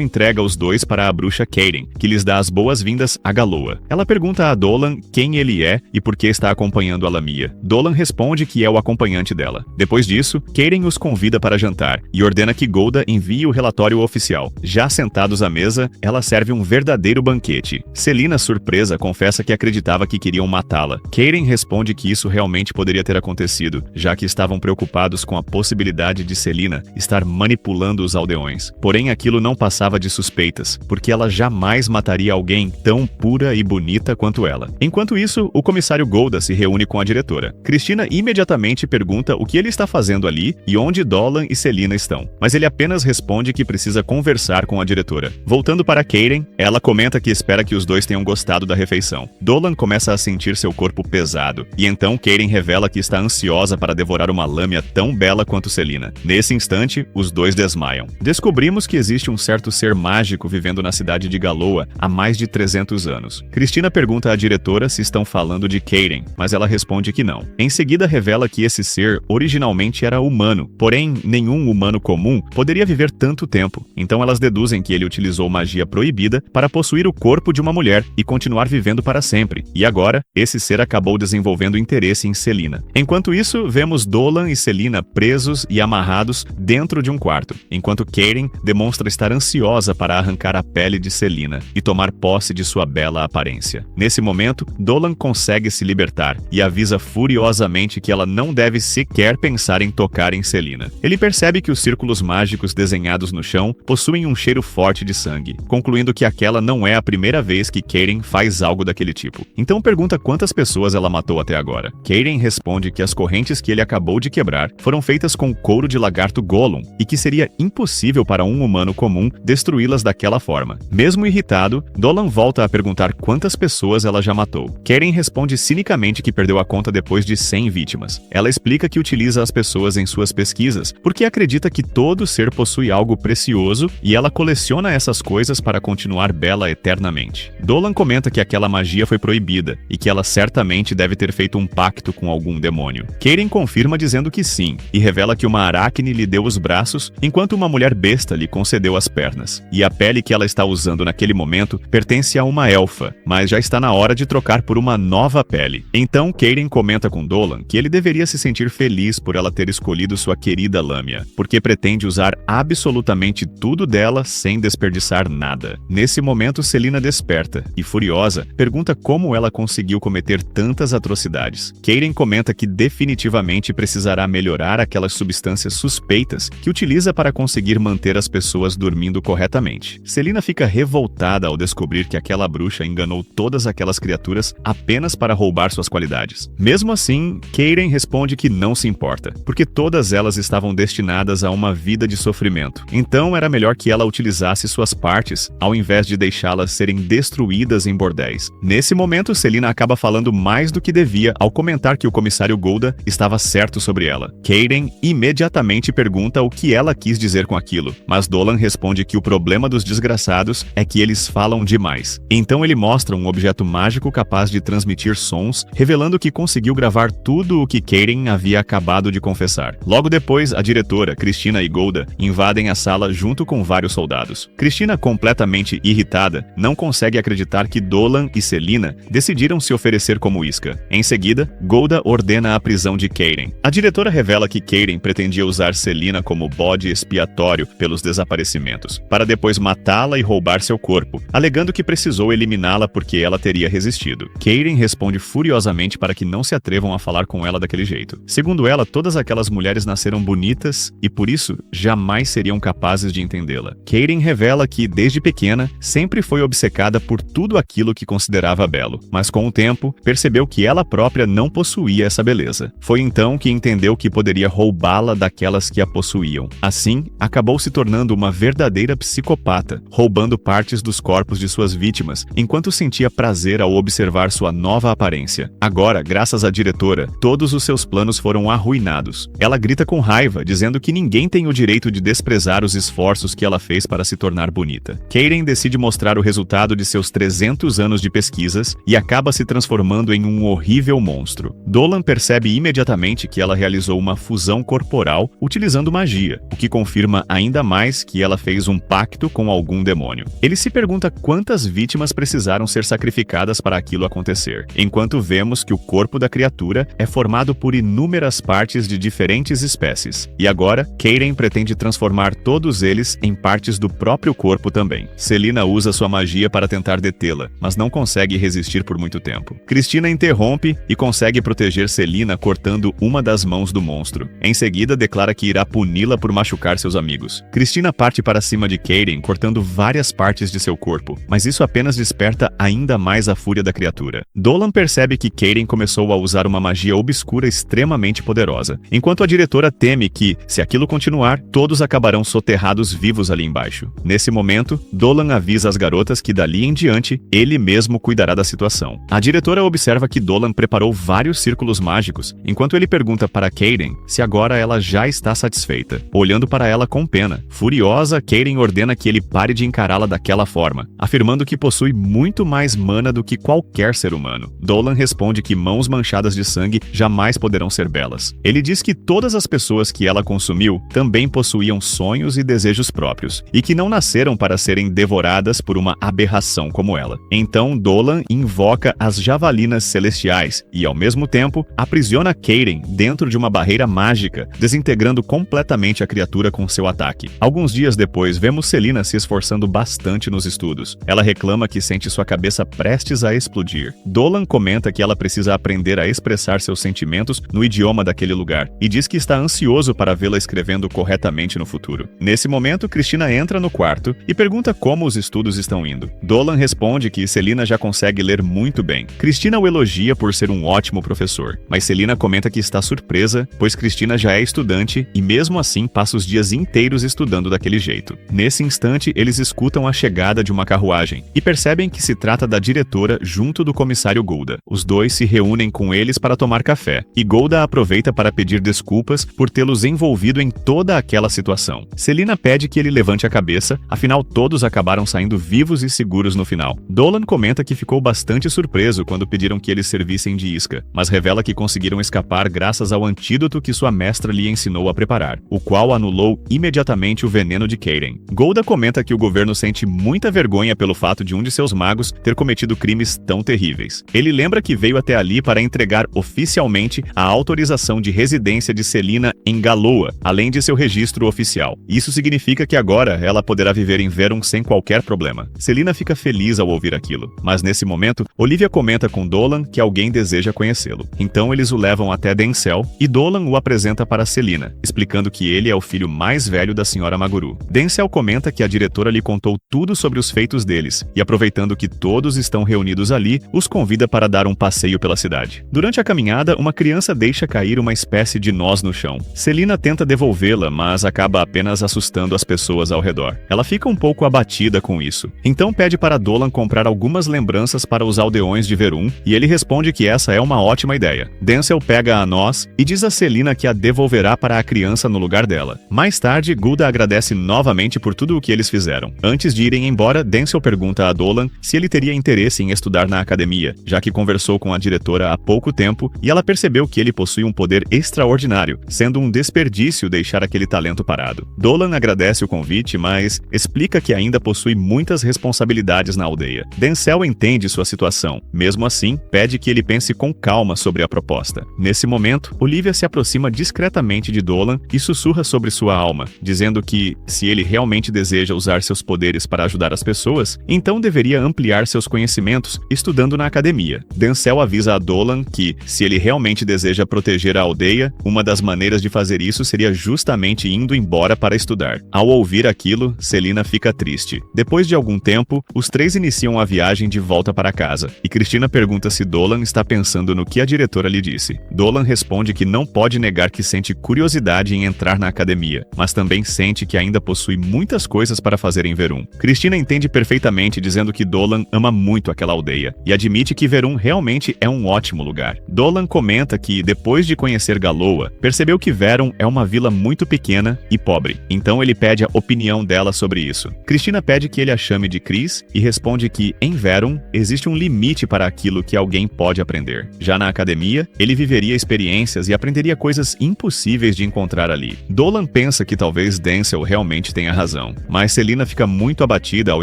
Speaker 2: entrega os dois para a bruxa Karen, que lhes dá as boas-vindas a Galoa. Ela pergunta a Dolan quem ele é e por que está acompanhando a Lamia. Dolan responde que é o acompanhante dela. Depois disso, Karen os convida para jantar e ordena que Golda envie o relatório oficial. Já sentados à mesa, ela serve um verdadeiro banquete. Selina, surpresa, confessa que acreditava que queriam matá-la. Karen responde que isso realmente poderia ter acontecido, já que estavam preocupados com a possibilidade de Selina estar manipulando os aldeões. Porém, aquilo não passava de suspeitas, porque ela jamais mataria alguém tão pura e bonita quanto ela. Enquanto isso, o comissário Golda se reúne com a diretora. Cristina imediatamente pergunta o que ele está fazendo ali e onde Dolan e Selina estão, mas ele apenas responde que precisa conversar com a diretora. Voltando para Karen, ela comenta que espera que os dois tenham gostado da refeição. Dolan começa a sentir seu corpo pesado, e então Karen revela que está ansiosa para devorar uma lâmina tão bela quanto Selina. Nesse instante, os dois desmaiam. Descobrimos que existe um certo ser mágico vivendo na cidade de Galoa há mais de 300 anos. Cristina pergunta à diretora se estão falando de Karen, mas ela responde que não. Em seguida, revela que esse ser originalmente era humano, porém, nenhum humano comum poderia viver tanto tempo. Então elas deduzem que ele utilizou magia proibida para possuir o corpo de uma mulher e continuar vivendo para sempre. E agora, esse ser acabou desenvolvendo interesse em Selina. Enquanto isso, vemos Dolan e Selina presos e amarrados dentro de um quarto, enquanto Karen demonstra estar ansiosa para arrancar a pele de Selina e tomar posse de sua bela aparência. Nesse momento, Dolan consegue se libertar e avisa furiosamente que ela não deve sequer pensar em tocar em Selina. Ele percebe que os círculos mágicos desenhados no chão possuem um cheiro forte de sangue, concluindo que aquela não é a primeira vez que Karen faz algo daquele tipo. Então pergunta quantas pessoas ela matou até agora. Karen responde que as correntes que ele acabou de quebrar foram feitas com couro de lagarto Gollum e que seria impossível para um humano comum destruí-las daquela forma. Mesmo irritado, Dolan volta a perguntar quantas pessoas ela já matou. Karen responde cinicamente que perdeu a conta depois de 100 vítimas. Ela explica que utiliza as pessoas em suas pesquisas porque acredita que todo ser possui algo precioso e ela coleciona essas coisas para continuar bela eternamente. Dolan comenta que aquela magia foi proibida e que ela certamente deve ter feito um pacto com algum demônio. Karen confirma dizendo que sim e revela que uma aracne lhe deu os braços enquanto uma mulher besta lhe concedeu as pernas. E a pele que ela está usando naquele momento pertence a uma elfa, mas já está na hora de trocar por uma nova pele. Então Karen comenta com Dolan que ele deveria se sentir feliz por ela ter escolhido sua querida Lamia, porque pretende usar absolutamente tudo dela sem desperdiçar nada. Nesse momento, Selina desperta e, furiosa, pergunta como ela conseguiu cometer tantas atrocidades. Karen comenta que definitivamente precisará melhorar aquelas substâncias suspeitas que utiliza para conseguir manter as pessoas dormindo corretamente. Selina fica revoltada ao descobrir que aquela bruxa enganou todas aquelas criaturas apenas para roubar suas qualidades. Mesmo assim, Karen responde que não se importa, porque todas elas estavam destinadas a uma vida de sofrimento. Então era melhor que ela utilizasse suas partes, ao invés de deixá-las serem destruídas em bordéis. Nesse momento, Selina acaba falando mais do que devia ao comentar que o comissário Golda estava certo sobre ela. Karen imediatamente pergunta o que ela quis dizer com aquilo, mas Dolan responde que o problema dos desgraçados é que eles falam demais. Então ele mostra um objeto mágico capaz de transmitir sons, revelando que conseguiu gravar tudo o que Karen havia acabado de confessar. Logo depois, a diretora, Cristina e Golda invadem a sala junto com vários soldados. Cristina, completamente irritada, não consegue acreditar que Dolan e Selina decidiram se oferecer como isca. Em seguida, Golda ordena a prisão de Karen. A diretora revela que Karen pretendia usar Selina como bode expiatório expiatório pelos desaparecimentos, para depois matá-la e roubar seu corpo, alegando que precisou eliminá-la porque ela teria resistido. Karen responde furiosamente para que não se atrevam a falar com ela daquele jeito. Segundo ela, todas aquelas mulheres nasceram bonitas e por isso jamais seriam capazes de entendê-la. Karen revela que, desde pequena, sempre foi obcecada por tudo aquilo que considerava belo, mas com o tempo, percebeu que ela própria não possuía essa beleza. Foi então que entendeu que poderia roubá-la daquelas que a possuíam. Assim, acabou se tornando uma verdadeira psicopata, roubando partes dos corpos de suas vítimas, enquanto sentia prazer ao observar sua nova aparência. Agora, graças à diretora, todos os seus planos foram arruinados. Ela grita com raiva, dizendo que ninguém tem o direito de desprezar os esforços que ela fez para se tornar bonita. Karen decide mostrar o resultado de seus 300 anos de pesquisas e acaba se transformando em um horrível monstro. Dolan percebe imediatamente que ela realizou uma fusão corporal utilizando magia, o que confirma ainda mais que ela fez um pacto com algum demônio. Ele se pergunta quantas vítimas precisaram ser sacrificadas para aquilo acontecer, enquanto vemos que o corpo da criatura é formado por inúmeras partes de diferentes espécies. E agora, Karen pretende transformar todos eles em partes do próprio corpo também. Selina usa sua magia para tentar detê-la, mas não consegue resistir por muito tempo. Cristina interrompe e consegue proteger Selina cortando uma das mãos do monstro. Em seguida, declara que irá puni-la por machucar seus amigos. Cristina parte para cima de Karen, cortando várias partes de seu corpo, mas isso apenas desperta ainda mais a fúria da criatura. Dolan percebe que Karen começou a usar uma magia obscura extremamente poderosa, enquanto a diretora teme que, se aquilo continuar, todos acabarão soterrados vivos ali embaixo. Nesse momento, Dolan avisa as garotas que dali em diante, ele mesmo cuidará da situação. A diretora observa que Dolan preparou vários círculos mágicos, enquanto ele pergunta para Karen se agora ela já está satisfeita. Olhando para ela com pena, furiosa, Karen ordena que ele pare de encará-la daquela forma, afirmando que possui muito mais mana do que qualquer ser humano. Dolan responde que mãos manchadas de sangue jamais poderão ser belas. Ele diz que todas as pessoas que ela consumiu também possuíam sonhos e desejos próprios, e que não nasceram para serem devoradas por uma aberração como ela. Então Dolan invoca as javalinas celestiais e, ao mesmo tempo, aprisiona Karen dentro de uma barreira mágica, desintegrando completamente a criatura com seu ataque. Alguns dias depois, vemos Selina se esforçando bastante nos estudos. Ela reclama que sente sua cabeça prestes a explodir. Dolan comenta que ela precisa aprender a expressar seus sentimentos no idioma daquele lugar e diz que está ansioso para vê-la escrevendo corretamente no futuro. Nesse momento, Cristina entra no quarto e pergunta como os estudos estão indo. Dolan responde que Selina já consegue ler muito bem. Cristina o elogia por ser um ótimo professor, mas Selina comenta que está surpresa, pois Cristina já é estudante e mesmo assim passa os dias inteiros estudando daquele jeito. Nesse instante, eles escutam a chegada de uma carruagem e percebem que se trata da diretora junto do comissário Golda. Os dois se reúnem com eles para tomar café, e Golda aproveita para pedir desculpas por tê-los envolvido em toda aquela situação. Selina pede que ele levante a cabeça, afinal todos acabaram saindo vivos e seguros no final. Dolan comenta que ficou bastante surpreso quando pediram que eles servissem de isca, mas revela que conseguiram escapar graças ao antídoto que sua mestra lhe ensinou a preparar, o qual anulou imediatamente o veneno de Karen. Golda comenta que o governo sente muita vergonha pelo fato de um de seus magos ter cometido crimes tão terríveis. Ele lembra que veio até ali para entregar oficialmente a autorização de residência de Selina em Galoa, além de seu registro oficial. Isso significa que agora ela poderá viver em Verum sem qualquer problema. Selina fica feliz ao ouvir aquilo, mas nesse momento, Olivia comenta com Dolan que alguém deseja conhecê-lo. Então eles o levam até Denzel e Dolan o apresenta para Selina, explicando que ele é o filho mais velho da senhora Maguru. Denzel comenta que a diretora lhe contou tudo sobre os feitos deles e, aproveitando que todos estão reunidos ali, os convida para dar um passeio pela cidade. Durante a caminhada, uma criança deixa cair uma espécie de noz no chão. Selina tenta devolvê-la, mas acaba apenas assustando as pessoas ao redor. Ela fica um pouco abatida com isso. Então pede para Dolan comprar algumas lembranças para os aldeões de Verum, e ele responde que essa é uma ótima ideia. Denzel pega a noz e diz a Selina que a devolverá para a criança no lugar dela. Mais tarde, Golda agradece novamente por tudo o que eles fizeram. Antes de irem embora, Denzel pergunta a Dolan se ele teria interesse em estudar na academia, já que conversou com a diretora há pouco tempo e ela percebeu que ele possui um poder extraordinário, sendo um desperdício deixar aquele talento parado. Dolan agradece o convite, mas explica que ainda possui muitas responsabilidades na aldeia. Denzel entende sua situação. Mesmo assim, pede que ele pense com calma sobre a proposta. Nesse momento, Olivia se aproxima discretamente de Dolan e sussurra sobre sua alma, dizendo que, se ele realmente deseja usar seus poderes para ajudar as pessoas, então deveria ampliar seus conhecimentos estudando na academia. Denzel avisa a Dolan que, se ele realmente deseja proteger a aldeia, uma das maneiras de fazer isso seria justamente indo embora para estudar. Ao ouvir aquilo, Selina fica triste. Depois de algum tempo, os três iniciam a viagem de volta para casa, e Cristina pergunta se Dolan está pensando no que a diretora lhe disse. Dolan responde que não pode negar que sente curiosidade em entrar na academia, mas também sente que ainda possui muitas coisas para fazer em Verum. Cristina entende perfeitamente, dizendo que Dolan ama muito aquela aldeia, e admite que Verum realmente é um ótimo lugar. Dolan comenta que, depois de conhecer Galoa, percebeu que Verum é uma vila muito pequena e pobre, então ele pede a opinião dela sobre isso. Cristina pede que ele a chame de Cris e responde que, em Verum, existe um limite para aquilo que alguém pode aprender. Já na academia, ele viveria experiências e aprenderia coisas impossíveis de encontrar ali. Dolan pensa que talvez Denzel realmente tenha razão, mas Selina fica muito abatida ao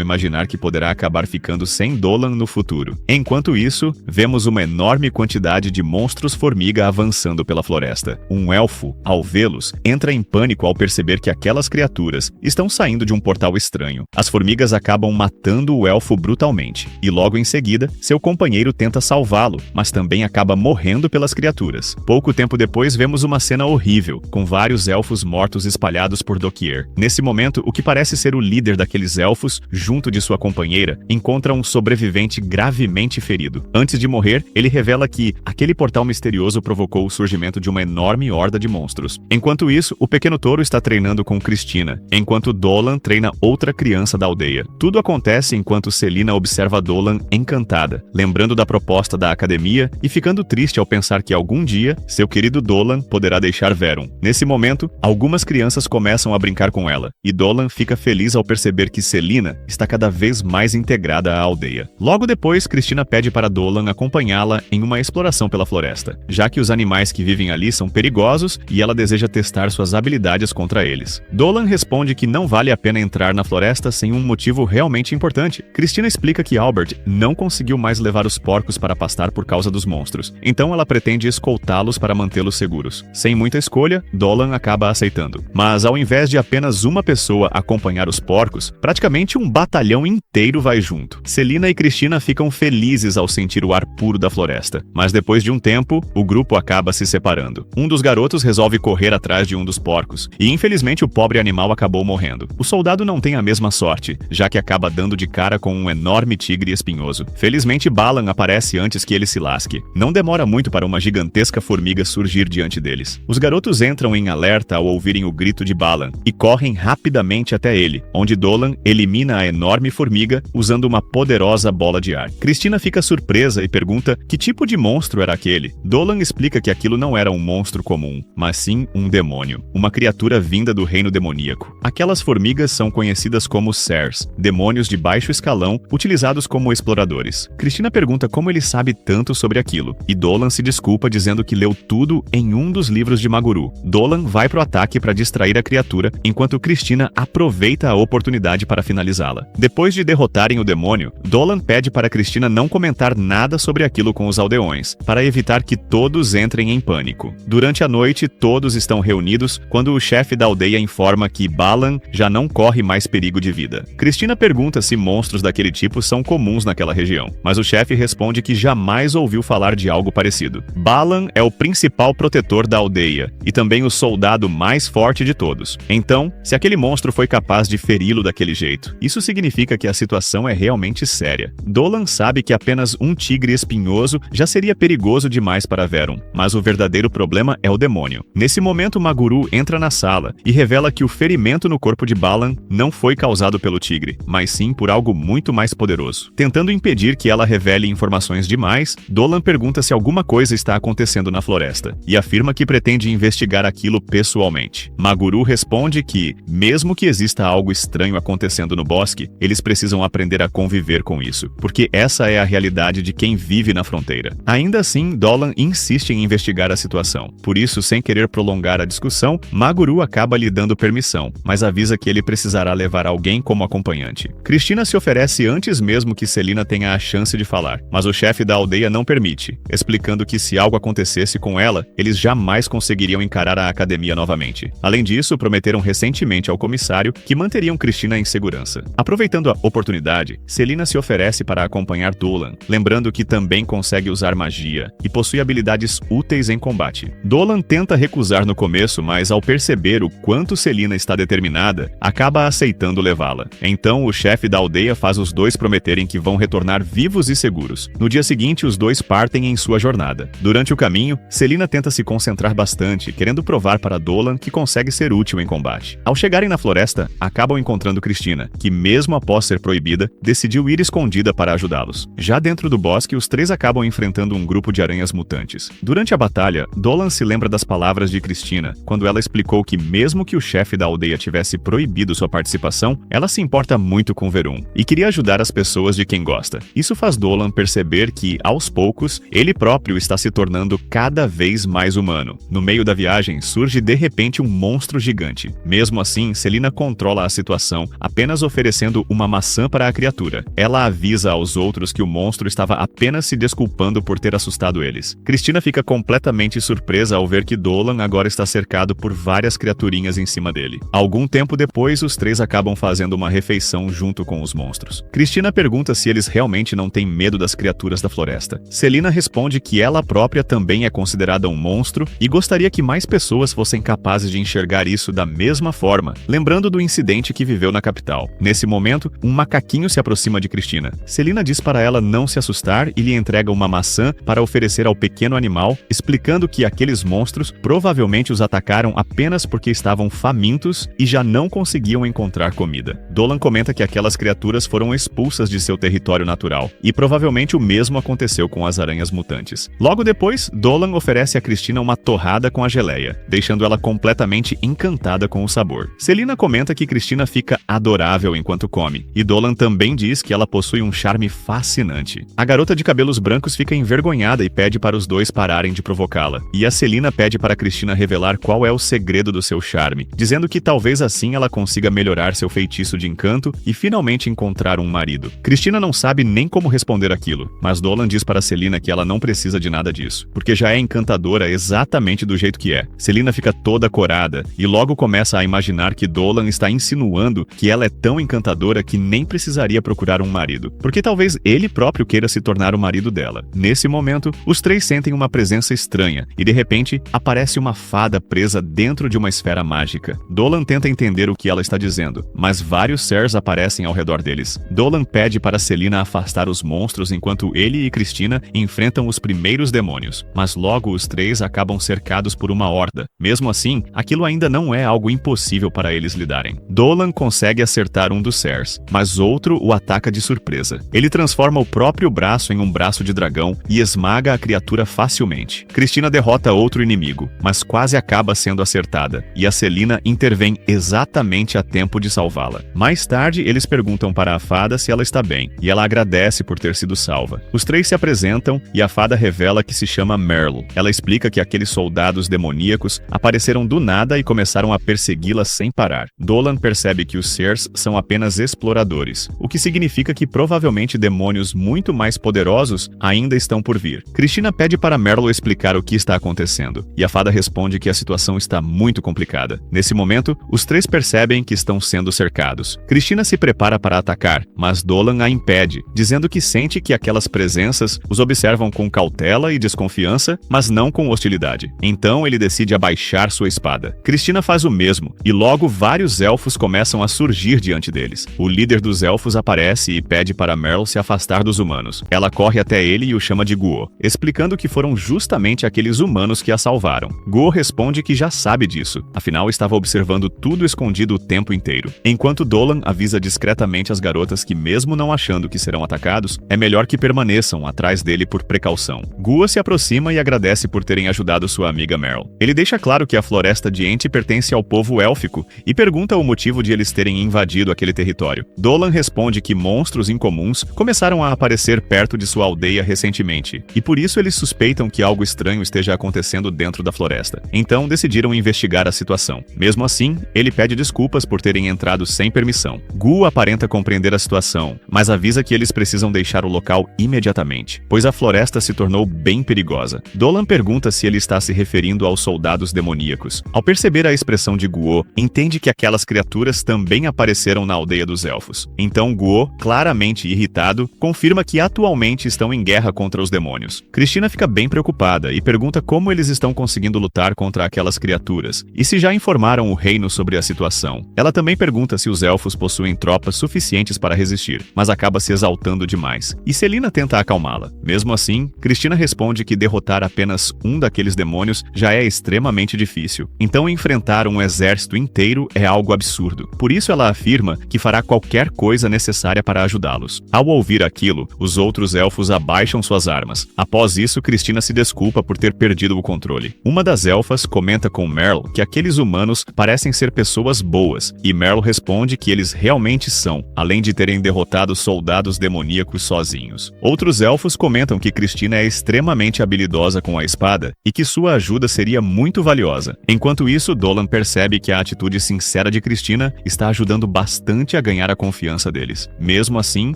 Speaker 2: imaginar que poderá acabar ficando sem Dolan no futuro. Enquanto isso, vemos uma enorme quantidade de monstros-formiga avançando pela floresta. Um elfo, ao vê-los, entra em pânico ao perceber que aquelas criaturas estão saindo de um portal estranho. As formigas acabam matando o elfo brutalmente, e logo em seguida, seu companheiro tenta salvá-lo, mas também acaba morrendo pelas criaturas. Pouco tempo depois, vemos uma cena horrível, com vários elfos mortos espalhados por doquier. Nesse momento, o que parece ser o líder daqueles elfos, junto de sua companheira, encontra um sobrevivente gravemente ferido. Antes de morrer, ele revela que aquele portal misterioso provocou o surgimento de uma enorme horda de monstros. Enquanto isso, o pequeno touro está treinando com Cristina, enquanto Dolan treina outra criança da aldeia. Tudo acontece enquanto Selina observa Dolan encantada, lembrando da proposta da academia e ficando triste ao pensar que algum dia, seu querido Dolan poderá deixar Verum. Nesse momento, algumas crianças começam a brincar com ela, e Dolan fica feliz ao perceber que Selina está cada vez mais integrada à aldeia. Logo depois, Cristina pede para Dolan acompanhá-la em uma exploração pela floresta, já que os animais que vivem ali são perigosos e ela deseja testar suas habilidades contra eles. Dolan responde que não vale a pena entrar na floresta sem um motivo realmente importante. Cristina explica que Albert não conseguiu mais levar os porcos para pastar por causa dos monstros, então ela pretende escoltá-los para mantê-los seguros. Sem muita escolha, Dolan acaba aceitando. Mas ao invés de apenas uma pessoa acompanhar os porcos, praticamente um batalhão inteiro vai junto. Selina e Cristina ficam felizes ao sentir o ar puro da floresta, mas depois de um tempo, o grupo acaba se separando. Um dos garotos resolve correr atrás de um dos porcos, e infelizmente o pobre animal acabou morrendo. O soldado não tem a mesma sorte, já que acaba dando de cara com um enorme tigre espinhoso. Felizmente, Balan aparece antes que ele se lasque. Não demora muito para uma gigantesca formiga surgir diante deles. Os garotos entram em alerta ao ouvirem o grito de Balan e correm rapidamente até ele, onde Dolan elimina a enorme formiga usando uma poderosa bola de ar. Cristina fica surpresa e pergunta que tipo de monstro era aquele. Dolan explica que aquilo não era um monstro comum, mas sim um demônio, uma criatura vinda do reino demoníaco. Aquelas formigas são conhecidas como Sers, demônios de baixo escalão utilizados como exploradores. Cristina pergunta como ele sabe tanto sobre aquilo, e Dolan se desculpa dizendo que leu tudo em um dos livros de Maguru. Dolan vai pro ataque para distrair a criatura, enquanto Cristina aproveita a oportunidade para finalizá-la. Depois de derrotarem o demônio, Dolan pede para Cristina não comentar nada sobre aquilo com os aldeões, para evitar que todos entrem em pânico. Durante a noite, todos estão reunidos quando o chefe da aldeia informa que Balan já não corre mais perigo de vida. Cristina pergunta se monstros daquele tipo são comuns naquela região, mas o chefe responde que jamais ouviu falar de algo parecido. Balan é o principal protetor da aldeia e também o soldado mais forte de todos. Então, se aquele monstro foi capaz de feri-lo daquele jeito, isso significa que a situação é realmente séria. Dolan sabe que apenas um tigre espinhoso já seria perigoso demais para Verum, mas o verdadeiro problema é o demônio. Nesse momento, Maguru entra na sala e revela que o ferimento no corpo de Balan não foi causado pelo tigre, mas sim por algo muito mais poderoso. Tentando impedir que ela revele informações demais, Dolan pergunta se alguma coisa está acontecendo na floresta e afirma que pretende investigar aquilo pessoalmente. Maguru responde que, mesmo que exista algo estranho acontecendo no bosque, eles precisam aprender a conviver com isso, porque essa é a realidade de quem vive na fronteira. Ainda assim, Dolan insiste em investigar a situação. Por isso, sem querer prolongar a discussão, Maguru acaba lhe dando permissão, mas avisa que ele precisará levar alguém como acompanhante. Cristina se oferece antes mesmo que Selina tenha a chance de falar, mas o chefe da aldeia não permite, explicando que se algo acontecesse com ela, eles jamais conseguiriam encarar a academia novamente. Além disso, prometeram recentemente ao comissário que manteriam Cristina em segurança. Aproveitando a oportunidade, Selina se oferece para acompanhar Dolan, lembrando que também consegue usar magia e possui habilidades úteis em combate. Dolan tenta recusar no começo, mas ao perceber o quanto Selina está determinada, acaba aceitando levá-la. Então, o chefe da aldeia faz os dois prometerem que vão retornar vivos e seguros. No dia seguinte, os dois partem em sua jornada. Durante o caminho, Selina tenta se concentrar bastante, querendo provar para Dolan que consegue ser útil em combate. Ao chegarem na floresta, acabam encontrando Cristina, que mesmo após ser proibida, decidiu ir escondida para ajudá-los. Já dentro do bosque, os três acabam enfrentando um grupo de aranhas mutantes. Durante a batalha, Dolan se lembra das palavras de Cristina, quando ela explicou que mesmo que o chefe da aldeia tivesse proibido sua participação, ela se importa muito com Verum e queria ajudar as pessoas de quem gosta. Isso faz Dolan perceber que, aos poucos, ele próprio está se tornando cada vez mais humano. No meio da viagem, surge de repente um monstro gigante. Mesmo assim, Selina controla a situação, apenas oferecendo uma maçã para a criatura. Ela avisa aos outros que o monstro estava apenas se desculpando por ter assustado eles. Cristina fica completamente surpresa ao ver que Dolan agora está cercado por várias criaturinhas em cima dele. Algum tempo depois, os três acabam fazendo uma refeição junto com os monstros. Cristina pergunta se eles realmente não têm medo das criaturas da floresta. Selina responde que ela própria também é considerada um monstro e gostaria que mais pessoas fossem capazes de enxergar isso da mesma forma, lembrando do incidente que viveu na capital. Nesse momento, um macaquinho se aproxima de Cristina. Selina diz para ela não se assustar e lhe entrega uma maçã para oferecer ao pequeno animal, explicando que aqueles monstros provavelmente os atacaram apenas porque estavam famintos e já não conseguiam encontrar comida. Dolan comenta que aquelas criaturas foram expulsas de seu território natural, e provavelmente o mesmo aconteceu com as aranhas mutantes. Logo depois, Dolan oferece a Cristina uma torrada com a geleia, deixando ela completamente encantada com o sabor. Selina comenta que Cristina fica adorável enquanto come, e Dolan também diz que ela possui um charme fascinante. A garota de cabelos brancos fica envergonhada e pede para os dois pararem de provocá-la, e a Selina pede para Cristina revelar qual é o segredo do seu charme, dizendo que talvez assim ela consiga melhorar seu feitiço de encanto e finalmente encontrar um marido. Cristina não sabe nem como responder aquilo, mas Dolan diz para Selina que ela não precisa de nada disso, porque já é encantadora exatamente do jeito que é. Selina fica toda corada e logo começa a imaginar que Dolan está insinuando que ela é tão encantadora que nem precisaria procurar um marido, porque talvez ele próprio queira se tornar o marido dela. Nesse momento, os três sentem uma presença estranha e de repente aparece uma fada presa dentro de uma esfera mágica. Dolan tenta entender o que ela está dizendo, mas vários seres aparecem ao redor deles. Dolan pede para Selina afastar os monstros enquanto ele e Cristina enfrentam os primeiros demônios, mas logo os três acabam cercados por uma horda. Mesmo assim, aquilo ainda não é algo impossível para eles lidarem. Dolan consegue acertar um dos seres, mas outro o ataca de surpresa. Ele transforma o próprio braço em um braço de dragão e esmaga a criatura facilmente. Cristina derrota outro inimigo, mas quase acaba sendo acertada, e a Selina intervém exatamente a tempo de salvá-la. Mais tarde, eles perguntam para a fada se ela está bem, e ela agradece por ter sido salva. Os três se apresentam e a fada revela que se chama Merle. Ela explica que aqueles soldados demoníacos apareceram do nada e começaram a persegui-la sem parar. Dolan percebe que os seres são apenas exploradores, o que significa que provavelmente demônios muito mais poderosos ainda estão por vir. Cristina pede para Merle explicar o que está acontecendo, e a fada responde que a situação está muito complicada. Nesse momento, os três percebem que estão sendo cercados. Cristina se prepara para atacar, mas Dolan a impede, dizendo que sente que aquelas presenças os observam com cautela e desconfiança, mas não com hostilidade. Então ele decide abaixar sua espada. Cristina faz o mesmo, e logo vários elfos começam a surgir diante deles. O líder dos elfos aparece e pede para Merle se afastar dos humanos. Ela corre até ele e o chama de Guo, explicando que foram justamente aqueles humanos que a salvaram. Guo responde que já sabe disso, afinal estava observando tudo escondido o tempo inteiro. Enquanto Dolan avisa discretamente as garotas que, mesmo não achando que serão atacados, é melhor que permaneçam atrás dele por precaução. Guo se aproxima e agradece por terem ajudado sua amiga Merle. Ele deixa claro que a floresta de Enti pertence ao povo élfico e pergunta o motivo de eles terem invadido aquele território. Dolan responde que monstros incomuns começaram a aparecer perto de sua aldeia recentemente, e por isso eles suspeitam que algo estranho esteja acontecendo dentro da floresta. Então decidiram investigar a situação. Mesmo assim, ele pede desculpas por terem entrado sem permissão. Guo aparenta compreender a situação, mas avisa que eles precisam deixar o local imediatamente, pois a floresta se tornou bem perigosa. Dolan pergunta se ele está se referindo aos soldados demoníacos. Ao perceber a expressão expressão de Guo, entende que aquelas criaturas também apareceram na aldeia dos elfos. Então Guo, claramente irritado, confirma que atualmente estão em guerra contra os demônios. Cristina fica bem preocupada e pergunta como eles estão conseguindo lutar contra aquelas criaturas e se já informaram o reino sobre a situação. Ela também pergunta se os elfos possuem tropas suficientes para resistir, mas acaba se exaltando demais. E Selina tenta acalmá-la. Mesmo assim, Cristina responde que derrotar apenas um daqueles demônios já é extremamente difícil. Então enfrentar um exército inteiro é algo absurdo. Por isso ela afirma que fará qualquer coisa necessária para ajudá-los. Ao ouvir aquilo, os outros elfos abaixam suas armas. Após isso, Cristina se desculpa por ter perdido o controle. Uma das elfas comenta com Merle que aqueles humanos parecem ser pessoas boas, e Merle responde que eles realmente são, além de terem derrotado soldados demoníacos sozinhos. Outros elfos comentam que Cristina é extremamente habilidosa com a espada e que sua ajuda seria muito valiosa. Enquanto isso, Dolan percebe que a atitude sincera de Cristina está ajudando bastante a ganhar a confiança deles. Mesmo assim,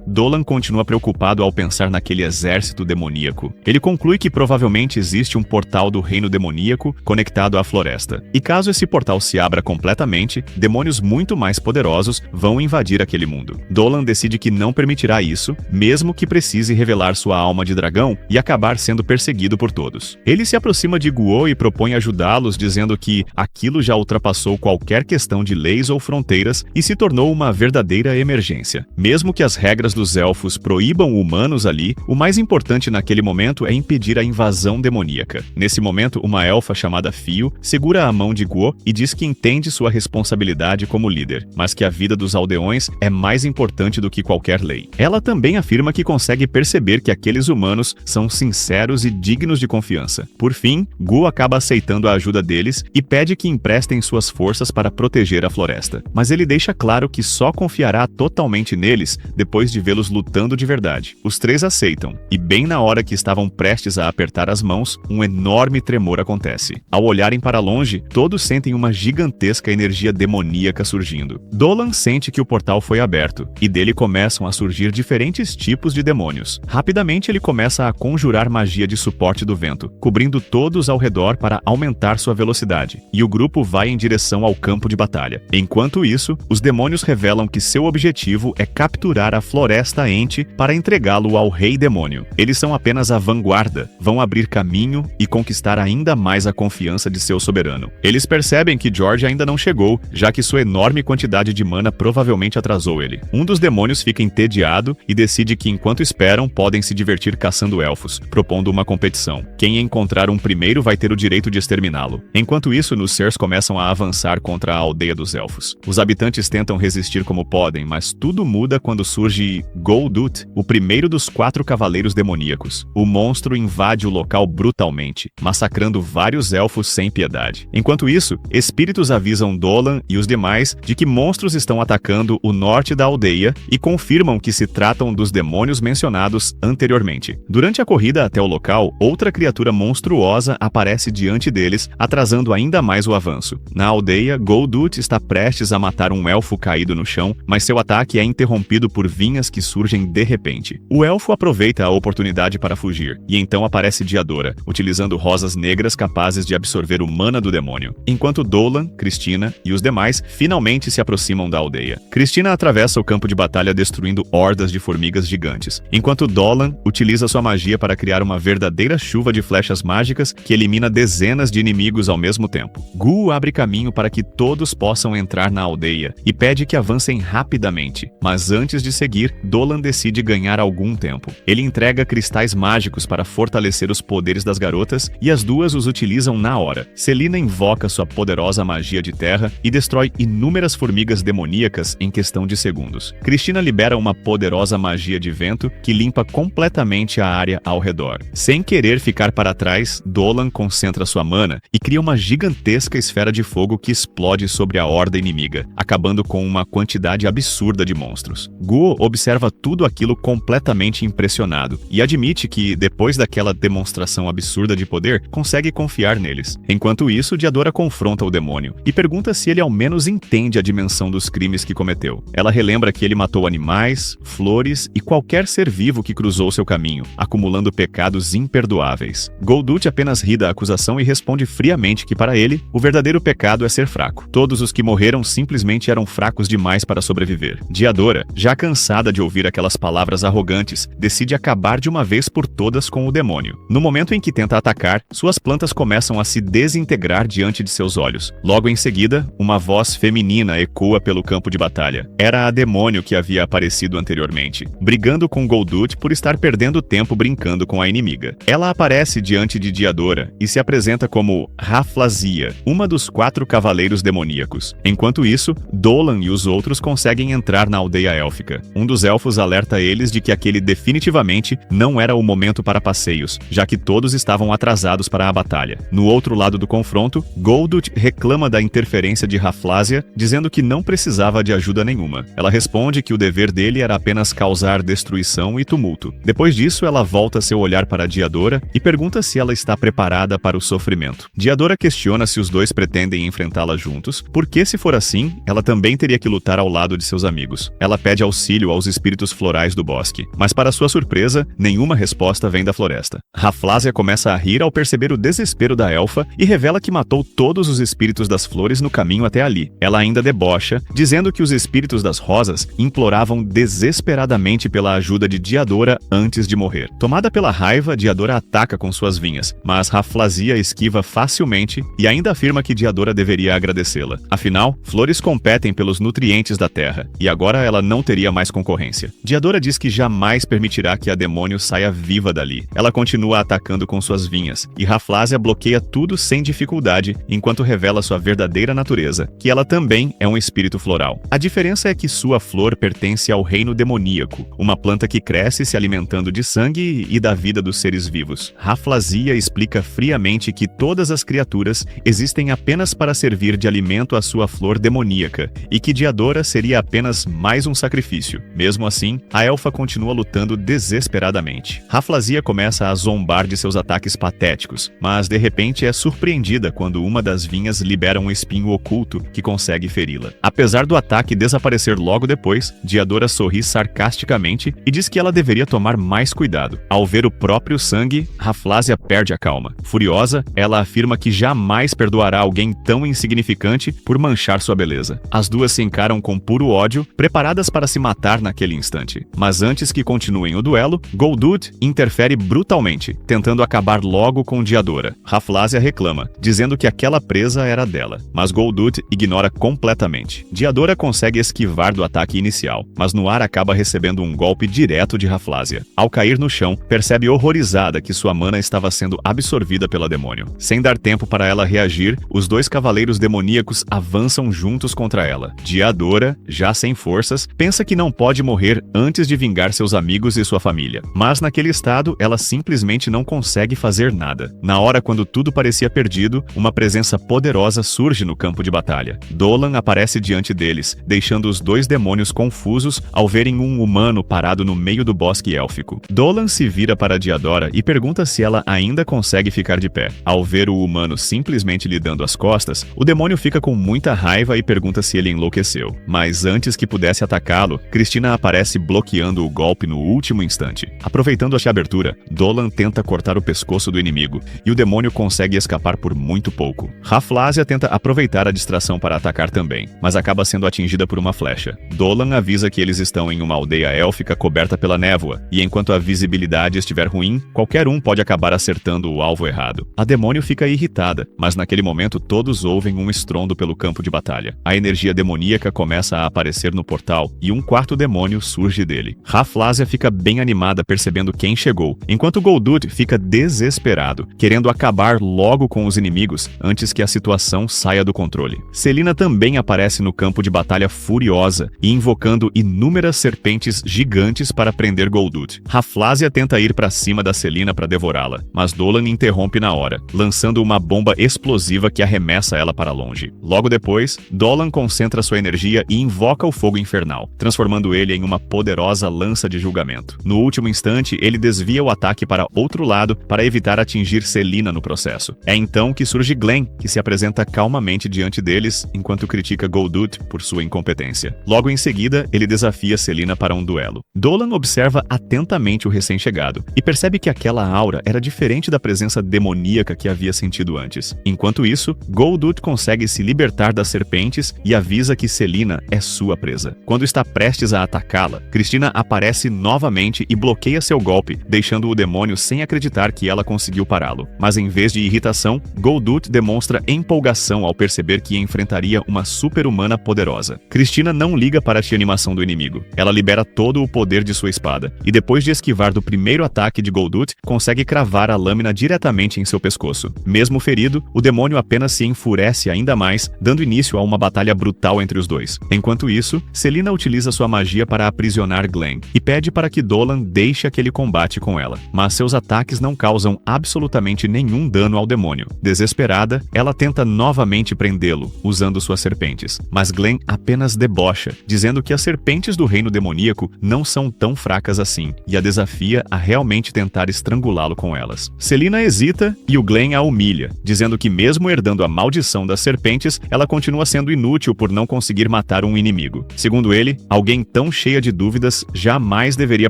Speaker 2: Dolan continua preocupado ao pensar naquele exército demoníaco. Ele conclui que provavelmente existe um portal do reino demoníaco conectado à floresta. E caso esse portal se abra completamente, demônios muito mais poderosos vão invadir aquele mundo. Dolan decide que não permitirá isso, mesmo que precise revelar sua alma de dragão e acabar sendo perseguido por todos. Ele se aproxima de Guo e propõe ajudá-los, dizendo que aquilo já ultrapassou qualquer questão de leis ou fronteiras e se tornou uma verdadeira emergência. Mesmo que as regras dos elfos proíbam humanos ali, o mais importante naquele momento é impedir a invasão demoníaca. Nesse momento, uma elfa chamada Fio segura a mão de Guo e diz que entende sua responsabilidade como líder, mas que a vida dos aldeões é mais importante do que qualquer lei. Ela também afirma que consegue perceber que aqueles humanos são sinceros e dignos de confiança. Por fim, Guo acaba aceitando a ajuda deles e pede que emprestem suas forças para proteger a floresta. Mas ele deixa claro que só confiará totalmente neles depois de vê-los lutando de verdade. Os três aceitam, e bem na hora que estavam prestes a apertar as mãos, um enorme tremor acontece. Ao olharem para longe, todos sentem uma gigantesca energia demoníaca surgindo. Dolan sente que o portal foi aberto, e dele começam a surgir diferentes tipos de demônios. Rapidamente ele começa a conjurar magia de suporte do vento, cobrindo todos ao redor para aumentar sua velocidade, e o grupo vai em direção ao campo de batalha. Enquanto isso, os demônios revelam que seu objetivo é capturar a Floresta Ente para entregá-lo ao Rei Demônio. Eles são apenas a vanguarda, vão abrir caminho e conquistar ainda mais a confiança de seu soberano. Eles percebem que George ainda não chegou, já que sua enorme quantidade de mana provavelmente atrasou ele. Um dos demônios fica entediado e decide que enquanto esperam, podem se divertir caçando elfos, propondo uma competição. Quem encontrar um primeiro vai ter o direito de exterminá-lo. Enquanto isso, os Sers começam a avançar contra a aldeia dos elfos. Os habitantes tentam resistir como podem, mas tudo muda quando surge Goldut, o primeiro dos 4 cavaleiros demoníacos. O monstro invade o local brutalmente, massacrando vários elfos sem piedade. Enquanto isso, espíritos avisam Dolan e os demais de que monstros estão atacando o norte da aldeia e confirmam que se tratam dos demônios mencionados anteriormente. Durante a corrida até o local, outra criatura monstruosa aparece diante deles, atrasando ainda mais o avanço. Na aldeia, Goldut está prestes a matar um elfo caído no chão, mas seu ataque é interrompido por vinhas que surgem de repente. O elfo aproveita a oportunidade para fugir, e então aparece Diadora, utilizando rosas negras capazes de absorver o mana do demônio. Enquanto Dolan, Cristina e os demais finalmente se aproximam da aldeia. Cristina atravessa o campo de batalha destruindo hordas de formigas gigantes, enquanto Dolan utiliza sua magia para criar uma verdadeira chuva de flechas mágicas que elimina dezenas de inimigos ao mesmo tempo. Guo abre caminho para que todos possam entrar na aldeia e pede que avancem rapidamente, mas antes de seguir, Dolan decide ganhar algum tempo. Ele entrega cristais mágicos para fortalecer os poderes das garotas e as duas os utilizam na hora. Selina invoca sua poderosa magia de terra e destrói inúmeras formigas demoníacas em questão de segundos. Cristina libera uma poderosa magia de vento que limpa completamente a área ao redor. Sem querer ficar para trás, Dolan concentra sua mana e cria uma gigantesca esfera de fogo que explode sobre a horda inimiga, acabando com uma quantidade absurda de monstros. Guo observa tudo aquilo completamente impressionado e admite que, depois daquela demonstração absurda de poder, consegue confiar neles. Enquanto isso, Diadora confronta o demônio e pergunta se ele ao menos entende a dimensão dos crimes que cometeu. Ela relembra que ele matou animais, flores e qualquer ser vivo que cruzou seu caminho, acumulando pecados imperdoáveis. Goldut apenas ri da acusação e responde friamente que, para ele, o verdadeiro primeiro pecado é ser fraco. Todos os que morreram simplesmente eram fracos demais para sobreviver. Diadora, já cansada de ouvir aquelas palavras arrogantes, decide acabar de uma vez por todas com o demônio. No momento em que tenta atacar, suas plantas começam a se desintegrar diante de seus olhos. Logo em seguida, uma voz feminina ecoa pelo campo de batalha. Era a demônio que havia aparecido anteriormente, brigando com Goldut por estar perdendo tempo brincando com a inimiga. Ela aparece diante de Diadora e se apresenta como Rafflesia, uma dos 4 cavaleiros demoníacos. Enquanto isso, Dolan e os outros conseguem entrar na aldeia élfica. Um dos elfos alerta eles de que aquele definitivamente não era o momento para passeios, já que todos estavam atrasados para a batalha. No outro lado do confronto, Goldut reclama da interferência de Rafflesia, dizendo que não precisava de ajuda nenhuma. Ela responde que o dever dele era apenas causar destruição e tumulto. Depois disso, ela volta seu olhar para Diadora e pergunta se ela está preparada para o sofrimento. Diadora questiona se os dois pretendem enfrentá-la juntos, porque se for assim, ela também teria que lutar ao lado de seus amigos. Ela pede auxílio aos espíritos florais do bosque, mas para sua surpresa, nenhuma resposta vem da floresta. Rafflesia começa a rir ao perceber o desespero da elfa e revela que matou todos os espíritos das flores no caminho até ali. Ela ainda debocha, dizendo que os espíritos das rosas imploravam desesperadamente pela ajuda de Diadora antes de morrer. Tomada pela raiva, Diadora ataca com suas vinhas, mas Rafflesia esquiva facilmente e ainda afirma que Diadora deveria agradecê-la. Afinal, flores competem pelos nutrientes da terra, e agora ela não teria mais concorrência. Diadora diz que jamais permitirá que a demônio saia viva dali. Ela continua atacando com suas vinhas, e Rafflesia bloqueia tudo sem dificuldade, enquanto revela sua verdadeira natureza, que ela também é um espírito floral. A diferença é que sua flor pertence ao reino demoníaco, uma planta que cresce se alimentando de sangue e da vida dos seres vivos. Rafflesia explica friamente que todas as criaturas existem apenas para servir de alimento à sua flor demoníaca, e que Diadora seria apenas mais um sacrifício. Mesmo assim, a elfa continua lutando desesperadamente. Rafflesia começa a zombar de seus ataques patéticos, mas de repente é surpreendida quando uma das vinhas libera um espinho oculto que consegue feri-la. Apesar do ataque desaparecer logo depois, Diadora sorri sarcasticamente e diz que ela deveria tomar mais cuidado. Ao ver o próprio sangue, Rafflesia perde a calma. Furiosa, ela afirma que jamais perdoará alguém tão insignificante por manchar sua beleza. As duas se encaram com puro ódio, preparadas para se matar naquele instante. Mas antes que continuem o duelo, Goldut interfere brutalmente, tentando acabar logo com Diadora. Rafflesia reclama, dizendo que aquela presa era dela, mas Goldut ignora completamente. Diadora consegue esquivar do ataque inicial, mas no ar acaba recebendo um golpe direto de Rafflesia. Ao cair no chão, percebe horrorizada que sua mana estava sendo absorvida pela demônio. Sem dar tempo para ela reagir, os 2 cavaleiros demoníacos avançam juntos contra ela. Diadora, já sem forças, pensa que não pode morrer antes de vingar seus amigos e sua família. Mas naquele estado, ela simplesmente não consegue fazer nada. Na hora quando tudo parecia perdido, uma presença poderosa surge no campo de batalha. Dolan aparece diante deles, deixando os 2 demônios confusos ao verem um humano parado no meio do bosque élfico. Dolan se vira para Diadora e pergunta se ela ainda consegue ficar de pé. Ao ver o humano simplesmente lhe dando as costas, o demônio fica com muita raiva e pergunta se ele enlouqueceu. Mas antes que pudesse atacá-lo, Cristina aparece bloqueando o golpe no último instante. Aproveitando a abertura, Dolan tenta cortar o pescoço do inimigo, e o demônio consegue escapar por muito pouco. Rafflesia tenta aproveitar a distração para atacar também, mas acaba sendo atingida por uma flecha. Dolan avisa que eles estão em uma aldeia élfica coberta pela névoa, e enquanto a visibilidade estiver ruim, qualquer um pode acabar acertando o alvo errado. A demônio fica irritada, mas naquele momento todos ouvem um estrondo pelo campo de batalha. A energia demoníaca começa a aparecer no portal, e um 4º demônio surge dele. Rafflesia fica bem animada percebendo quem chegou, enquanto Goldut fica desesperado, querendo acabar logo com os inimigos antes que a situação saia do controle. Selina também aparece no campo de batalha furiosa e invocando inúmeras serpentes gigantes para prender Goldut. Rafflesia tenta ir para cima da Selina para devorá-la, mas Dolan interrompe na hora, lançando uma bomba explosiva que arremessa ela para longe. Logo depois, Dolan concentra sua energia e invoca o fogo infernal, transformando ele em uma poderosa lança de julgamento. No último instante, ele desvia o ataque para outro lado para evitar atingir Selina no processo. É então que surge Glenn, que se apresenta calmamente diante deles, enquanto critica Goldut por sua incompetência. Logo em seguida, ele desafia Selina para um duelo. Dolan observa atentamente o recém-chegado e percebe que aquela aura era diferente da presença demoníaca que havia sentido antes. Enquanto isso, Goldut consegue se libertar das serpentes e avisa que Selina é sua presa. Quando está prestes a atacá-la, Cristina aparece novamente e bloqueia seu golpe, deixando o demônio sem acreditar que ela conseguiu pará-lo. Mas em vez de irritação, Goldut demonstra empolgação ao perceber que enfrentaria uma super-humana poderosa. Cristina não liga para a animação do inimigo. Ela libera todo o poder de sua espada, e depois de esquivar do primeiro ataque de Goldut, consegue cravar a lâmina diretamente em seu pescoço. Mesmo ferido, o demônio apenas se enfurece ainda mais, dando início a uma batalha brutal entre os dois. Enquanto isso, Selina utiliza sua magia para aprisionar Glenn, e pede para que Dolan deixe aquele combate com ela. Mas seus ataques não causam absolutamente nenhum dano ao demônio. Desesperada, ela tenta novamente prendê-lo, usando suas serpentes. Mas Glenn apenas debocha, dizendo que as serpentes do reino demoníaco não são tão fracas assim, e a desafia a realmente tentar estrangulá-lo com elas. Selina hesita e o Glenn a humilha, dizendo que mesmo herdando a maldição das serpentes, ela continua sendo inútil por não conseguir matar um inimigo. Segundo ele, alguém tão cheia de dúvidas jamais deveria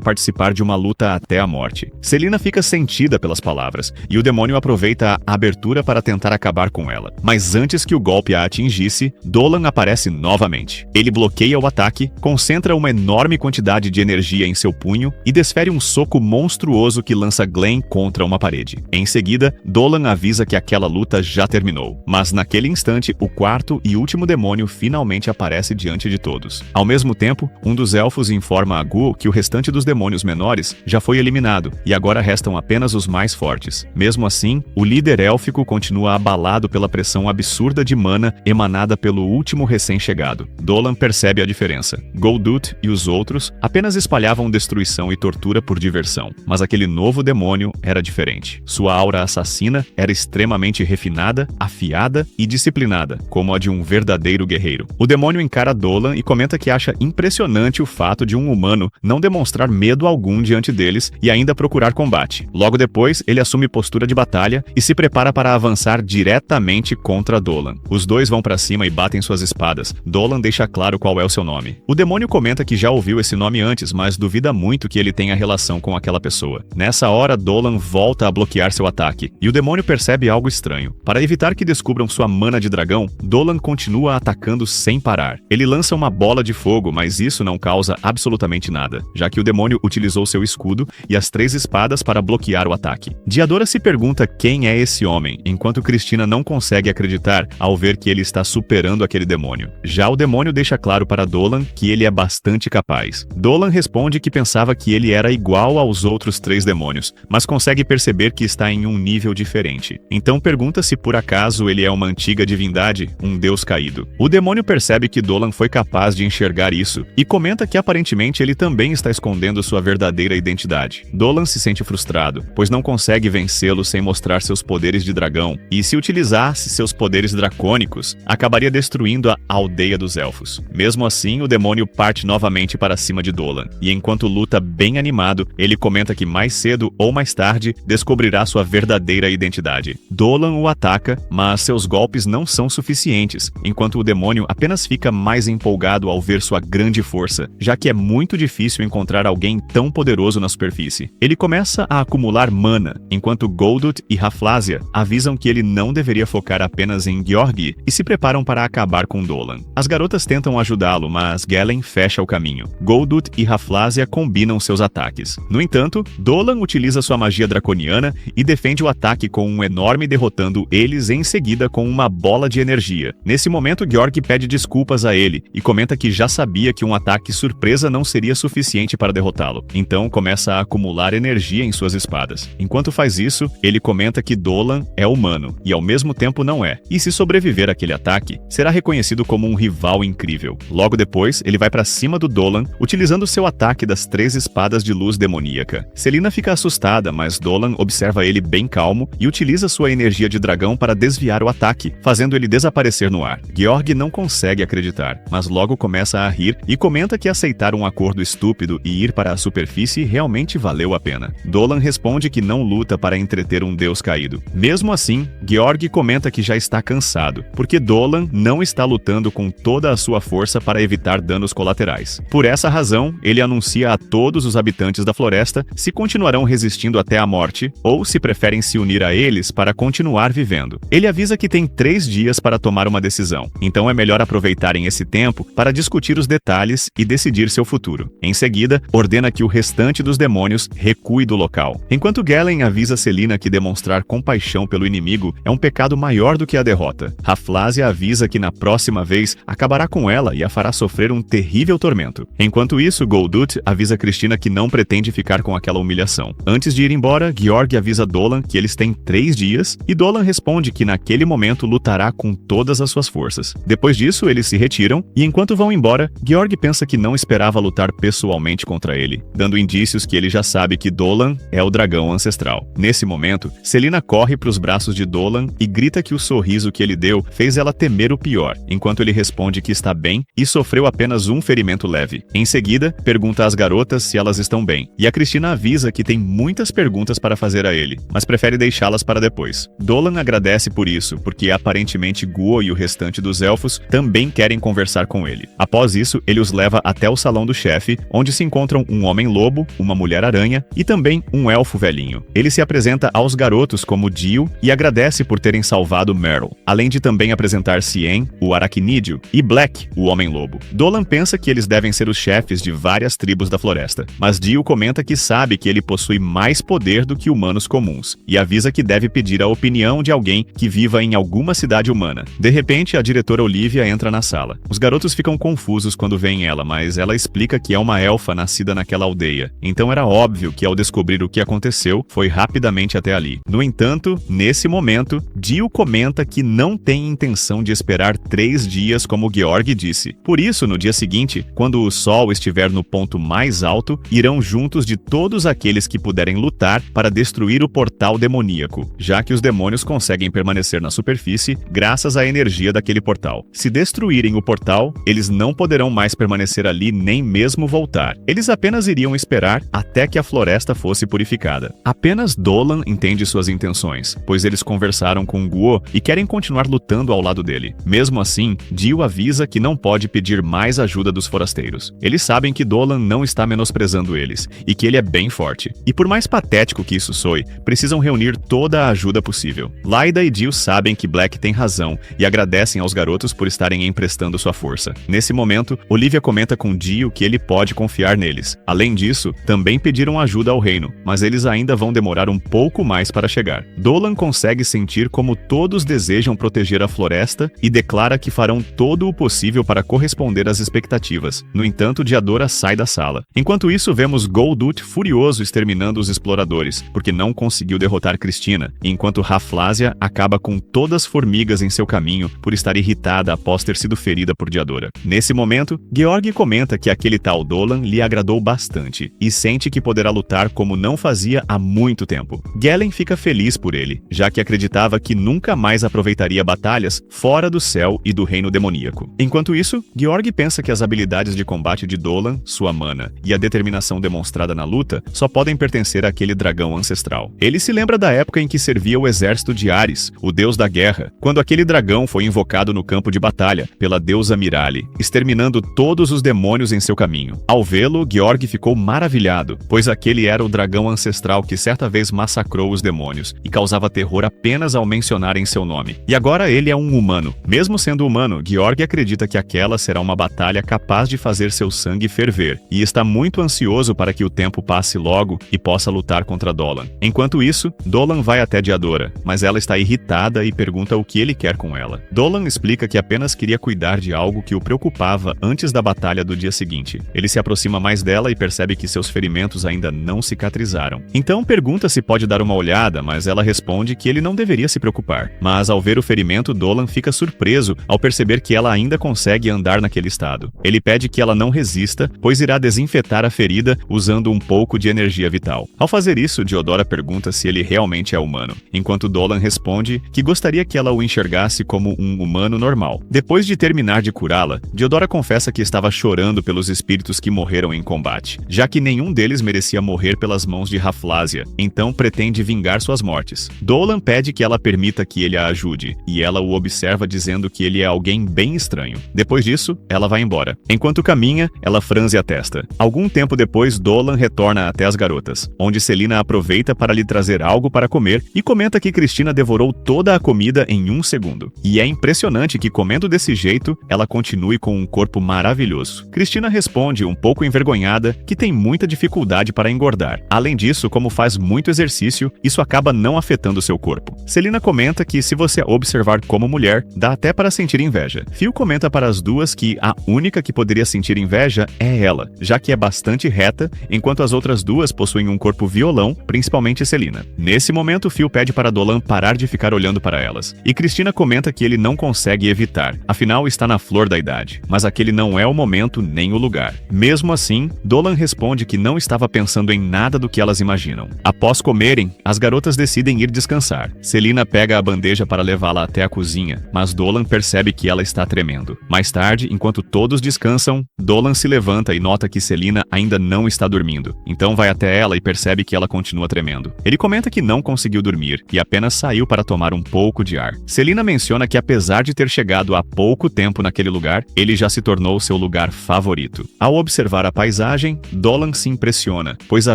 Speaker 2: participar de uma luta até a morte. Selina fica sentida pelas palavras, e o demônio aproveita a abertura para tentar acabar com ela. Mas antes que o golpe a atingisse, Dolan aparece novamente. Ele bloqueia o ataque, concentra uma enorme quantidade de energia em seu punho e desfere um soco monstruoso que lança Glenn contra uma parede. Em seguida, Dolan avisa que aquela luta já terminou. Mas naquele instante, o quarto e último demônio finalmente aparece diante de todos. Ao mesmo tempo, um dos elfos informa a Gu que o restante dos demônios menores já foi eliminado e agora restam apenas os mais fortes. Mesmo assim, o líder élfico continua abalado pela pressão absurda de mana emanada pelo último recém-chegado. Dolan percebe a diferença. Goldut e os outros apenas espalhavam destruição e tortura por diversão, mas aquele novo demônio era diferente. Sua aura assassina era extremamente refinada, afiada e disciplinada, como a de um verdadeiro guerreiro. O demônio encara Dolan e comenta que acha impressionante o fato de um humano não demonstrar medo algum diante deles e ainda procurar combate. Logo depois, ele assume postura de batalha e se prepara para avançar diretamente contra Dolan. Os dois vão para cima e batem suas espadas. Dolan deixa claro qual é o seu nome. O demônio comenta que já ouviu esse nome antes, mas duvida muito que ele tenha relação com aquela pessoa. Nessa hora, Dolan volta a bloquear seu ataque, e o demônio percebe algo estranho. Para evitar que descubram sua mana de dragão, Dolan continua atacando sem parar. Ele lança uma bola de fogo, mas isso não causa absolutamente nada, já que o demônio utilizou seu escudo e as 3 espadas para bloquear o ataque. Diadora se pergunta quem é esse homem, enquanto Cristina não consegue acreditar ao ver que ele está superando aquele demônio. Já o demônio deixa claro para Dolan que ele é bastante capaz. Dolan responde que pensava que ele era igual aos outros 3 demônios, mas consegue perceber que está em um nível diferente. Então pergunta se por acaso ele é uma antiga divindade, um deus caído. O demônio percebe que Dolan foi capaz de enxergar isso e comenta que aparentemente ele também está escondendo sua verdadeira identidade. Dolan se sente frustrado, pois não consegue vencê-lo sem mostrar seus poderes de dragão, e se utilizasse seus poderes dracônicos, acabaria destruindo a aldeia dos elfos. Mesmo assim, o demônio parte novamente para cima de Dolan, e enquanto luta bem animado, ele comenta que mais cedo ou mais tarde descobrirá sua verdadeira identidade. Dolan o ataca, mas seus golpes não são suficientes, enquanto o demônio apenas fica mais empolgado ao ver sua grande força, já que é muito difícil encontrar alguém tão poderoso na superfície. Ele começa a acumular mana, enquanto Goldut e Rafflesia avisam que ele não deveria focar apenas em Georgi e se preparam para acabar com Dolan. As garotas tentam ajudá-lo, mas Galen fecha o caminho. Goldut e Rafflesia combinam seus ataques. No entanto, Dolan utiliza sua magia draconiana e defende o ataque com um enorme, derrotando eles em seguida com uma bola de energia. Nesse momento, Georg pede desculpas a ele e comenta que já sabia que um ataque surpresa não seria suficiente para derrotá-lo. Então começa a acumular energia em suas espadas. Enquanto faz isso, ele comenta que Dolan é humano e ao mesmo tempo não é. E se sobreviver àquele ataque, será reconhecido como um rival incrível. Logo depois, ele vai para cima do Dolan, utilizando seu ataque das 3 espadas de luz demoníaca. Selina fica assustada, mas Dolan observa ele bem calmo e utiliza sua energia de dragão para desviar o ataque, fazendo ele desaparecer no ar. Georg não consegue acreditar, mas logo começa a rir e comenta que aceitar um acordo estúpido e ir para a superfície realmente valeu a pena. Dolan responde que não luta para entreter um deus caído. Mesmo assim, Georg comenta que já está cansado, porque Dolan não está lutando com toda a sua força para evitar danos colaterais. Por essa razão, ele anuncia a todos os habitantes da floresta se continuarão resistindo até a morte ou se preferem se unir a eles para continuar vivendo. Ele avisa avisa que tem 3 dias para tomar uma decisão, então é melhor aproveitarem esse tempo para discutir os detalhes e decidir seu futuro. Em seguida, ordena que o restante dos demônios recue do local. Enquanto Galen avisa Selina que demonstrar compaixão pelo inimigo é um pecado maior do que a derrota, Rafflesia avisa que na próxima vez acabará com ela e a fará sofrer um terrível tormento. Enquanto isso, Goldut avisa Cristina que não pretende ficar com aquela humilhação. Antes de ir embora, Georg avisa Dolan que eles têm 3 dias e Dolan responde que naquele momento lutará com todas as suas forças. Depois disso, eles se retiram e enquanto vão embora, Georg pensa que não esperava lutar pessoalmente contra ele, dando indícios que ele já sabe que Dolan é o dragão ancestral. Nesse momento, Selina corre para os braços de Dolan e grita que o sorriso que ele deu fez ela temer o pior, enquanto ele responde que está bem e sofreu apenas um ferimento leve. Em seguida, pergunta às garotas se elas estão bem, e a Cristina avisa que tem muitas perguntas para fazer a ele, mas prefere deixá-las para depois. Dolan agradece por isso, porque aparentemente Guo e o restante dos elfos também querem conversar com ele. Após isso, ele os leva até o salão do chefe, onde se encontram um homem-lobo, uma mulher-aranha e também um elfo velhinho. Ele se apresenta aos garotos como Dio e agradece por terem salvado Meryl, além de também apresentar Cien, o aracnídeo, e Black, o homem-lobo. Dolan pensa que eles devem ser os chefes de várias tribos da floresta, mas Dio comenta que sabe que ele possui mais poder do que humanos comuns, e avisa que deve pedir a opinião de alguém que viva em alguma cidade humana. De repente, a diretora Olivia entra na sala. Os garotos ficam confusos quando veem ela, mas ela explica que é uma elfa nascida naquela aldeia, então era óbvio que ao descobrir o que aconteceu, foi rapidamente até ali. No entanto, nesse momento, Dio comenta que não tem intenção de esperar 3 dias como Georg disse. Por isso, no dia seguinte, quando o sol estiver no ponto mais alto, irão juntos de todos aqueles que puderem lutar para destruir o portal demoníaco, já que os demônios conseguem permanecer na superfície graças à energia daquele portal. Se destruírem o portal, eles não poderão mais permanecer ali nem mesmo voltar. Eles apenas iriam esperar até que a floresta fosse purificada. Apenas Dolan entende suas intenções, pois eles conversaram com Guo e querem continuar lutando ao lado dele. Mesmo assim, Dio avisa que não pode pedir mais ajuda dos forasteiros. Eles sabem que Dolan não está menosprezando eles e que ele é bem forte. E por mais patético que isso soe, precisam reunir toda a ajuda possível. Lyda e Dio sabem que Black tem razão e agradecem aos garotos por estarem emprestando sua força. Nesse momento, Olivia comenta com Dio que ele pode confiar neles. Além disso, também pediram ajuda ao reino, mas eles ainda vão demorar um pouco mais para chegar. Dolan consegue sentir como todos desejam proteger a floresta e declara que farão todo o possível para corresponder às expectativas. No entanto, Diadora sai da sala. Enquanto isso, vemos Goldut furioso exterminando os exploradores, porque não conseguiu derrotar Cristina, enquanto Rafflesia acaba com todas as formigas em seu caminho por estar irritada após ter sido ferida por Diadora. Nesse momento, Georg comenta que aquele tal Dolan lhe agradou bastante e sente que poderá lutar como não fazia há muito tempo. Galen fica feliz por ele, já que acreditava que nunca mais aproveitaria batalhas fora do céu e do reino demoníaco. Enquanto isso, Georg pensa que as habilidades de combate de Dolan, sua mana e a determinação demonstrada na luta só podem pertencer àquele dragão ancestral. Ele se lembra da época em que servia o exército de Ares, o deus da guerra, quando aquele dragão foi invocado no campo de batalha pela deusa Mirali, exterminando todos os demônios em seu caminho. Ao vê-lo, Georg ficou maravilhado, pois aquele era o dragão ancestral que certa vez massacrou os demônios e causava terror apenas ao mencionarem seu nome. E agora ele é um humano. Mesmo sendo humano, Georg acredita que aquela será uma batalha capaz de fazer seu sangue ferver, e está muito ansioso para que o tempo passe logo e possa lutar contra Dolan. Enquanto isso, Dolan vai até Diadora, mas ela está irritada e pergunta o que ele quer com ela. Dolan explica que apenas queria cuidar de algo que o preocupava antes da batalha do dia seguinte. Ele se aproxima mais dela e percebe que seus ferimentos ainda não cicatrizaram. Então pergunta se pode dar uma olhada, mas ela responde que ele não deveria se preocupar. Mas ao ver o ferimento, Dolan fica surpreso ao perceber que ela ainda consegue andar naquele estado. Ele pede que ela não resista, pois irá desinfetar a ferida usando um pouco de energia vital. Ao fazer isso, Diodora pergunta se ele realmente é humano, enquanto Dolan responde que gostaria que ela o enxergasse como um humano normal. Depois de terminar de curá-la, Diodora confessa que estava chorando pelos espíritos que morreram em combate, já que nenhum deles merecia morrer pelas mãos de Rafflesia, então pretende vingar suas mortes. Dolan pede que ela permita que ele a ajude, e ela o observa dizendo que ele é alguém bem estranho. Depois disso, ela vai embora. Enquanto caminha, ela franze a testa. Algum tempo depois, Dolan retorna até as garotas, onde Selina aproveita para lhe trazer algo para comer e comenta que Cristina devorou toda toda a comida em 1 segundo. E é impressionante que, comendo desse jeito, ela continue com um corpo maravilhoso. Cristina responde, um pouco envergonhada, que tem muita dificuldade para engordar. Além disso, como faz muito exercício, isso acaba não afetando seu corpo. Celina comenta que, se você observar como mulher, dá até para sentir inveja. Phil comenta para as duas que a única que poderia sentir inveja é ela, já que é bastante reta, enquanto as outras duas possuem um corpo violão, principalmente Celina. Nesse momento, Phil pede para Dolan parar de ficar olhando para elas. E Cristina comenta que ele não consegue evitar, afinal está na flor da idade. Mas aquele não é o momento nem o lugar. Mesmo assim, Dolan responde que não estava pensando em nada do que elas imaginam. Após comerem, as garotas decidem ir descansar. Celina pega a bandeja para levá-la até a cozinha, mas Dolan percebe que ela está tremendo. Mais tarde, enquanto todos descansam, Dolan se levanta e nota que Celina ainda não está dormindo. Então vai até ela e percebe que ela continua tremendo. Ele comenta que não conseguiu dormir e apenas saiu para tomar um pouco de ar. Celina menciona que, apesar de ter chegado há pouco tempo naquele lugar, ele já se tornou seu lugar favorito. Ao observar a paisagem, Dolan se impressiona, pois a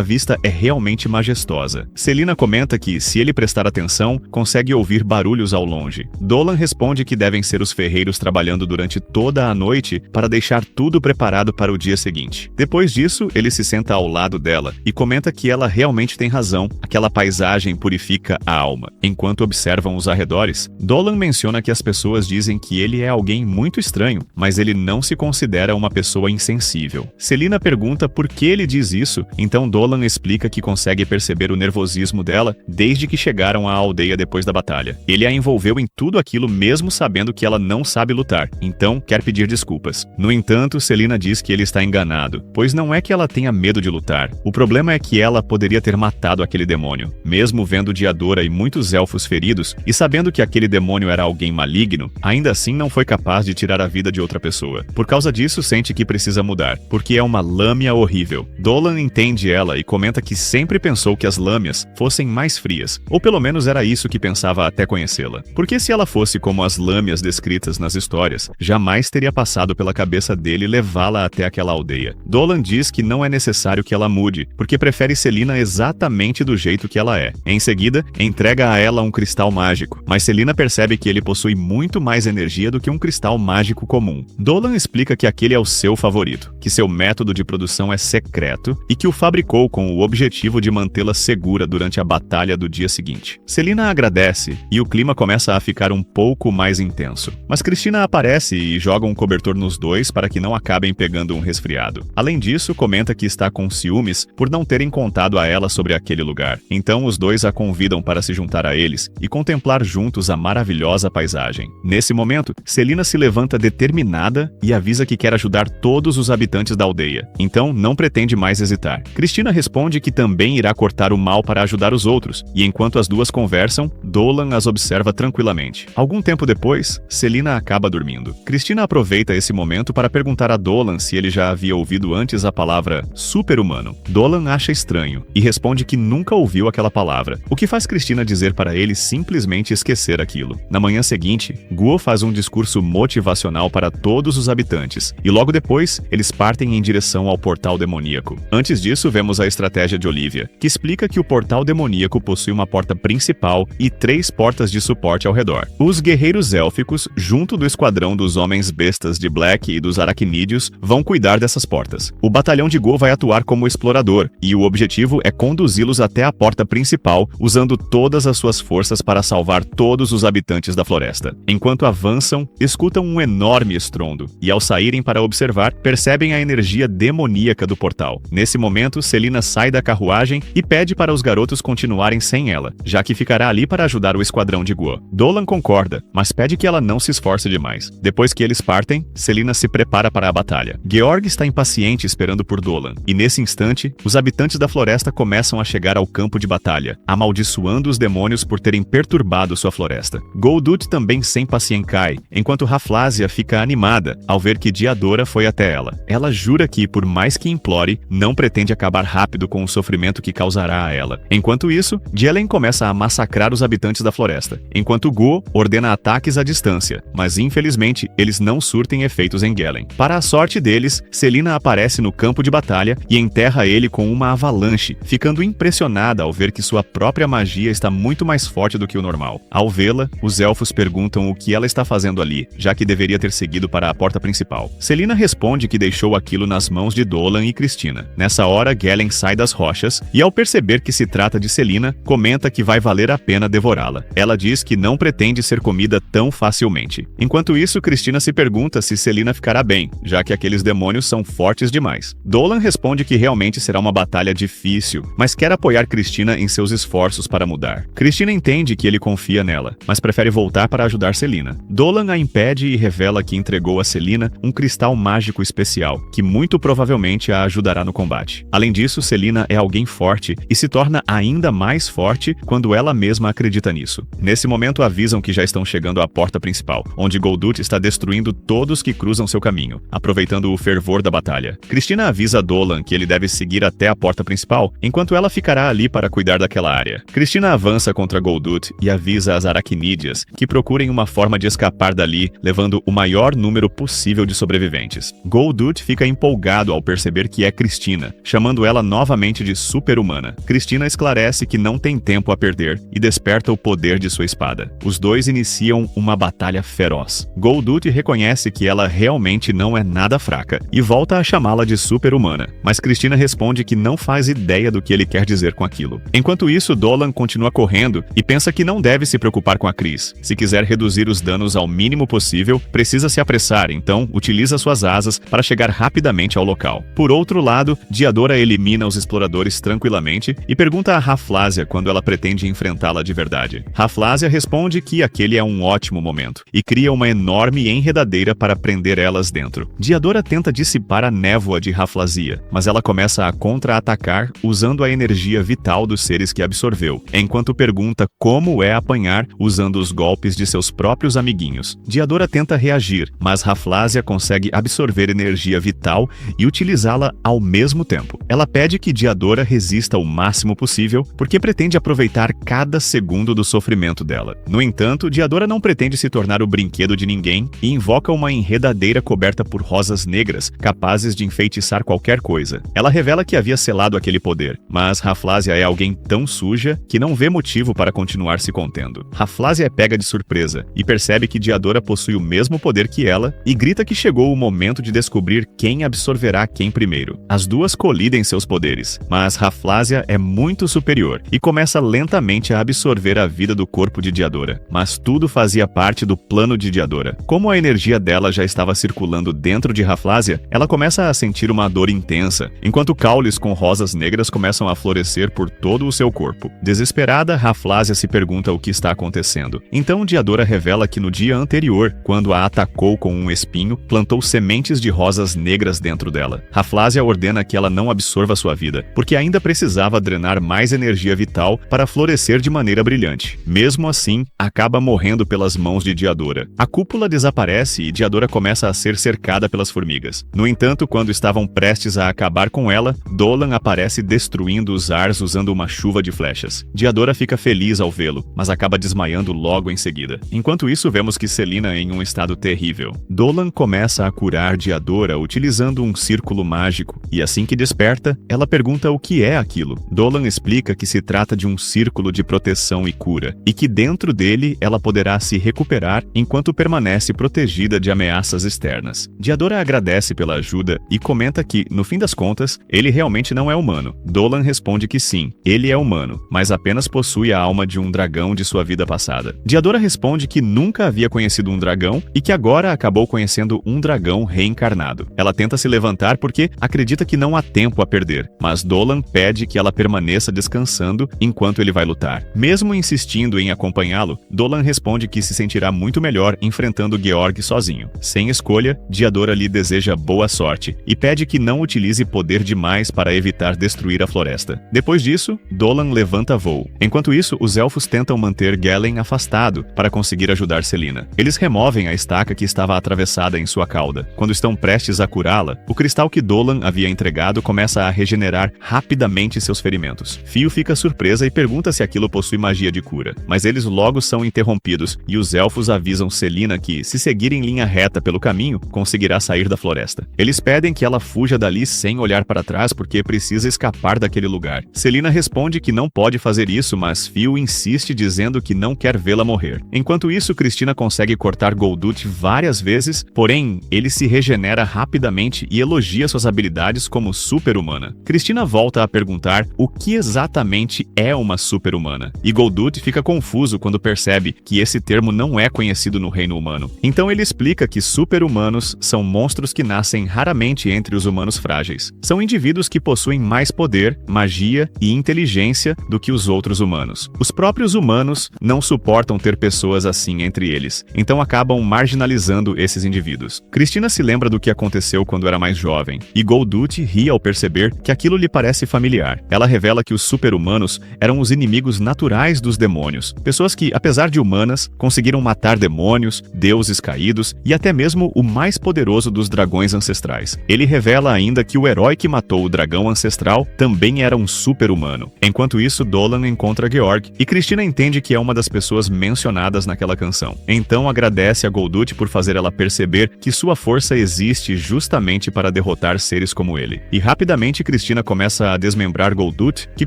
Speaker 2: vista é realmente majestosa. Celina comenta que, se ele prestar atenção, consegue ouvir barulhos ao longe. Dolan responde que devem ser os ferreiros trabalhando durante toda a noite para deixar tudo preparado para o dia seguinte. Depois disso, ele se senta ao lado dela e comenta que ela realmente tem razão, aquela paisagem purifica a alma. Enquanto observam os arredores, Dolan menciona que as pessoas dizem que ele é alguém muito estranho, mas ele não se considera uma pessoa insensível. Celina pergunta por que ele diz isso, então Dolan explica que consegue perceber o nervosismo dela desde que chegaram à aldeia depois da batalha. Ele a envolveu em tudo aquilo mesmo sabendo que ela não sabe lutar, então quer pedir desculpas. No entanto, Celina diz que ele está enganado, pois não é que ela tenha medo de lutar. O problema é que ela poderia ter matado aquele demônio. Mesmo vendo Diadora e muitos elfos feridos, e sabendo que aquele demônio era alguém maligno, ainda assim não foi capaz de tirar a vida de outra pessoa. Por causa disso, sente que precisa mudar, porque é uma lâmina horrível. Dolan entende ela e comenta que sempre pensou que as lâminas fossem mais frias, ou pelo menos era isso que pensava até conhecê-la. Porque se ela fosse como as lâminas descritas nas histórias, jamais teria passado pela cabeça dele levá-la até aquela aldeia. Dolan diz que não é necessário que ela mude, porque prefere Celina exatamente do jeito que ela é. Em seguida, entrega a ela um cristal mágico, mas Celina percebe que ele possui muito mais energia do que um cristal mágico comum. Dolan explica que aquele é o seu favorito, que seu método de produção é secreto e que o fabricou com o objetivo de mantê-la segura durante a batalha do dia seguinte. Celina agradece e o clima começa a ficar um pouco mais intenso. Mas Cristina aparece e joga um cobertor nos dois para que não acabem pegando um resfriado. Além disso, comenta que está com ciúmes por não terem contado a ela sobre aquele lugar. Então os dois a convidam para se juntar a eles e contemplar juntos a maravilhosa paisagem. Nesse momento, Celina se levanta determinada e avisa que quer ajudar todos os habitantes da aldeia. Então não pretende mais hesitar. Cristina responde que também irá cortar o mal para ajudar os outros, e enquanto as duas conversam, Dolan as observa tranquilamente. Algum tempo depois, Celina acaba dormindo. Cristina aproveita esse momento para perguntar a Dolan se ele já havia ouvido antes a palavra super-humano. Dolan acha estranho e responde que nunca ouviu aquela palavra, o que faz Cristina dizer para ele simplesmente esquecer aquilo. Na manhã seguinte, Guo faz um discurso motivacional para todos os habitantes, e logo depois, eles partem em direção ao portal demoníaco. Antes disso, vemos a estratégia de Olivia, que explica que o portal demoníaco possui uma porta principal e 3 portas de suporte ao redor. Os guerreiros élficos, junto do esquadrão dos homens bestas de Black e dos aracnídeos, vão cuidar dessas portas. O batalhão de Guo vai atuar como explorador, e o objetivo é conduzi-los até a porta principal, usando todas as suas forças para salvar todos os habitantes da floresta. Enquanto avançam, escutam um enorme estrondo, e ao saírem para observar, percebem a energia demoníaca do portal. Nesse momento, Celina sai da carruagem e pede para os garotos continuarem sem ela, já que ficará ali para ajudar o esquadrão de Guo. Dolan concorda, mas pede que ela não se esforce demais. Depois que eles partem, Celina se prepara para a batalha. Georg está impaciente esperando por Dolan, e nesse instante, os habitantes da floresta começam a chegar ao campo de batalha, amaldiçoando os demônios por terem perturbado sua floresta. Goldut também se impacientai, enquanto Raflásia fica animada ao ver que Diadora foi até ela. Ela jura que, por mais que implore, não pretende acabar rápido com o sofrimento que causará a ela. Enquanto isso, Jelen começa a massacrar os habitantes da floresta, enquanto Guo ordena ataques à distância, mas infelizmente eles não surtem efeitos em Gelen. Para a sorte deles, Celina aparece no campo de batalha e enterra ele com uma avalanche, ficando impressionada ao ver que sua própria magia está muito mais forte do que o normal. normal. Ao vê-la, os elfos perguntam o que ela está fazendo ali, já que deveria ter seguido para a porta principal. Selina responde que deixou aquilo nas mãos de Dolan e Cristina. Nessa hora, Galen sai das rochas e, ao perceber que se trata de Selina, comenta que vai valer a pena devorá-la. Ela diz que não pretende ser comida tão facilmente. Enquanto isso, Cristina se pergunta se Selina ficará bem, já que aqueles demônios são fortes demais. Dolan responde que realmente será uma batalha difícil, mas quer apoiar Cristina em seus esforços para mudar. Cristina entende que ele confia nela, mas prefere voltar para ajudar Selina. Dolan a impede e revela que entregou a Selina um cristal mágico especial, que muito provavelmente a ajudará no combate. Além disso, Selina é alguém forte e se torna ainda mais forte quando ela mesma acredita nisso. Nesse momento, avisam que já estão chegando à porta principal, onde Goldut está destruindo todos que cruzam seu caminho, aproveitando o fervor da batalha. Cristina avisa Dolan que ele deve seguir até a porta principal, enquanto ela ficará ali para cuidar daquela área. Cristina avança contra Goldut e avisa as aracnídeas que procurem uma forma de escapar dali, levando o maior número possível de sobreviventes. Goldut fica empolgado ao perceber que é Cristina, chamando ela novamente de super-humana. Cristina esclarece que não tem tempo a perder e desperta o poder de sua espada. Os dois iniciam uma batalha feroz. Goldut reconhece que ela realmente não é nada fraca e volta a chamá-la de super-humana, mas Cristina responde que não faz ideia do que ele quer dizer com aquilo. Enquanto isso, Dolan continua correndo e pensa que não deve se preocupar com a Cris. Se quiser reduzir os danos ao mínimo possível, precisa se apressar, então utiliza suas asas para chegar rapidamente ao local. Por outro lado, Diadora elimina os exploradores tranquilamente e pergunta a Rafflesia quando ela pretende enfrentá-la de verdade. Rafflesia responde que aquele é um ótimo momento e cria uma enorme enredadeira para prender elas dentro. Diadora tenta dissipar a névoa de Rafflesia, mas ela começa a contra-atacar usando a energia vital dos seres que absorveu, enquanto pergunta como é apanhar usando os golpes de seus próprios amiguinhos. Diadora tenta reagir, mas Rafflesia consegue absorver energia vital e utilizá-la ao mesmo tempo. Ela pede que Diadora resista o máximo possível, porque pretende aproveitar cada segundo do sofrimento dela. No entanto, Diadora não pretende se tornar o brinquedo de ninguém e invoca uma enredadeira coberta por rosas negras, capazes de enfeitiçar qualquer coisa. Ela revela que havia selado aquele poder, mas Rafflesia é alguém tão suja que não vê motivo para continuar se contendo. Rafflesia é pega de surpresa e percebe que Diadora possui o mesmo poder que ela e grita que chegou o momento de descobrir quem absorverá quem primeiro. As duas colidem seus poderes, mas Rafflesia é muito superior e começa lentamente a absorver a vida do corpo de Diadora. Mas tudo fazia parte do plano de Diadora. Como a energia dela já estava circulando dentro de Rafflesia, ela começa a sentir uma dor intensa, enquanto caules com rosas negras começam a florescer por todo o seu corpo. Desesperada, Rafflesia se pergunta o que está acontecendo. Então Diadora revela que no dia anterior, quando a atacou com um espinho, plantou sementes de rosas negras dentro dela. Rafflesia ordena que ela não absorva sua vida, porque ainda precisava drenar mais energia vital para florescer de maneira brilhante. Mesmo assim, acaba morrendo pelas mãos de Diadora. A cúpula desaparece e Diadora começa a ser cercada pelas formigas. No entanto, quando estavam prestes a acabar com ela, Dolan aparece destruindo os ars usando uma chuva de flechas. Diadora fica feliz ao vê-lo, mas acaba desmaiando logo em seguida. Enquanto isso, vemos que Selina em um estado terrível. Dolan começa a curar Diadora utilizando um círculo mágico, e assim que desperta, ela pergunta o que é aquilo. Dolan explica que se trata de um círculo de proteção e cura, e que dentro dele ela poderá se recuperar enquanto permanece protegida de ameaças externas. Diadora agradece pela ajuda e comenta que, no fim das contas, ele realmente não é humano. Dolan responde que sim, ele é humano, mas apenas possui a alma de um dragão de sua vida passada. Diadora responde que nunca havia conhecido um dragão e que agora acabou conhecendo um dragão reencarnado. Ela tenta se levantar porque acredita que não há tempo a perder, mas Dolan pede que ela permaneça descansando enquanto ele vai lutar. Mesmo insistindo em acompanhá-lo, Dolan responde que se sentirá muito melhor enfrentando Georg sozinho. Sem escolha, Diadora lhe deseja boa sorte e pede que não utilize poder demais para evitar destruir a floresta. Depois disso, Dolan levanta voo. Enquanto isso, os elfos tentam manter Galen afastado para conseguir ajudar Selina. Eles removem a estaca que estava atravessada em sua cauda. Quando estão prestes a curá-la, o cristal que Dolan havia entregado começa a regenerar rapidamente seus ferimentos. Fio fica surpresa e pergunta se aquilo possui magia de cura, mas eles logo são interrompidos e os elfos avisam Selina que, se seguir em linha reta pelo caminho, conseguirá sair da floresta. Eles pedem que ela fuja dali sem olhar para trás porque precisa escapar daquele lugar. Selina responde que não pode fazer isso, mas Fio insiste dizendo dizendo que não quer vê-la morrer. Enquanto isso, Cristina consegue cortar Goldut várias vezes, porém, ele se regenera rapidamente e elogia suas habilidades como super-humana. Cristina volta a perguntar o que exatamente é uma super-humana, e Goldut fica confuso quando percebe que esse termo não é conhecido no reino humano. Então ele explica que super-humanos são monstros que nascem raramente entre os humanos frágeis. São indivíduos que possuem mais poder, magia e inteligência do que os outros humanos. Os próprios humanos não suportam ter pessoas assim entre eles, então acabam marginalizando esses indivíduos. Cristina se lembra do que aconteceu quando era mais jovem, e Goldut ri ao perceber que aquilo lhe parece familiar. Ela revela que os super-humanos eram os inimigos naturais dos demônios, pessoas que, apesar de humanas, conseguiram matar demônios, deuses caídos e até mesmo o mais poderoso dos dragões ancestrais. Ele revela ainda que o herói que matou o dragão ancestral também era um super-humano. Enquanto isso, Dolan encontra Georg e Cristina entende que é uma das pessoas mencionadas naquela canção. Então agradece a Goldut por fazer ela perceber que sua força existe justamente para derrotar seres como ele. E rapidamente Cristina começa a desmembrar Goldut, que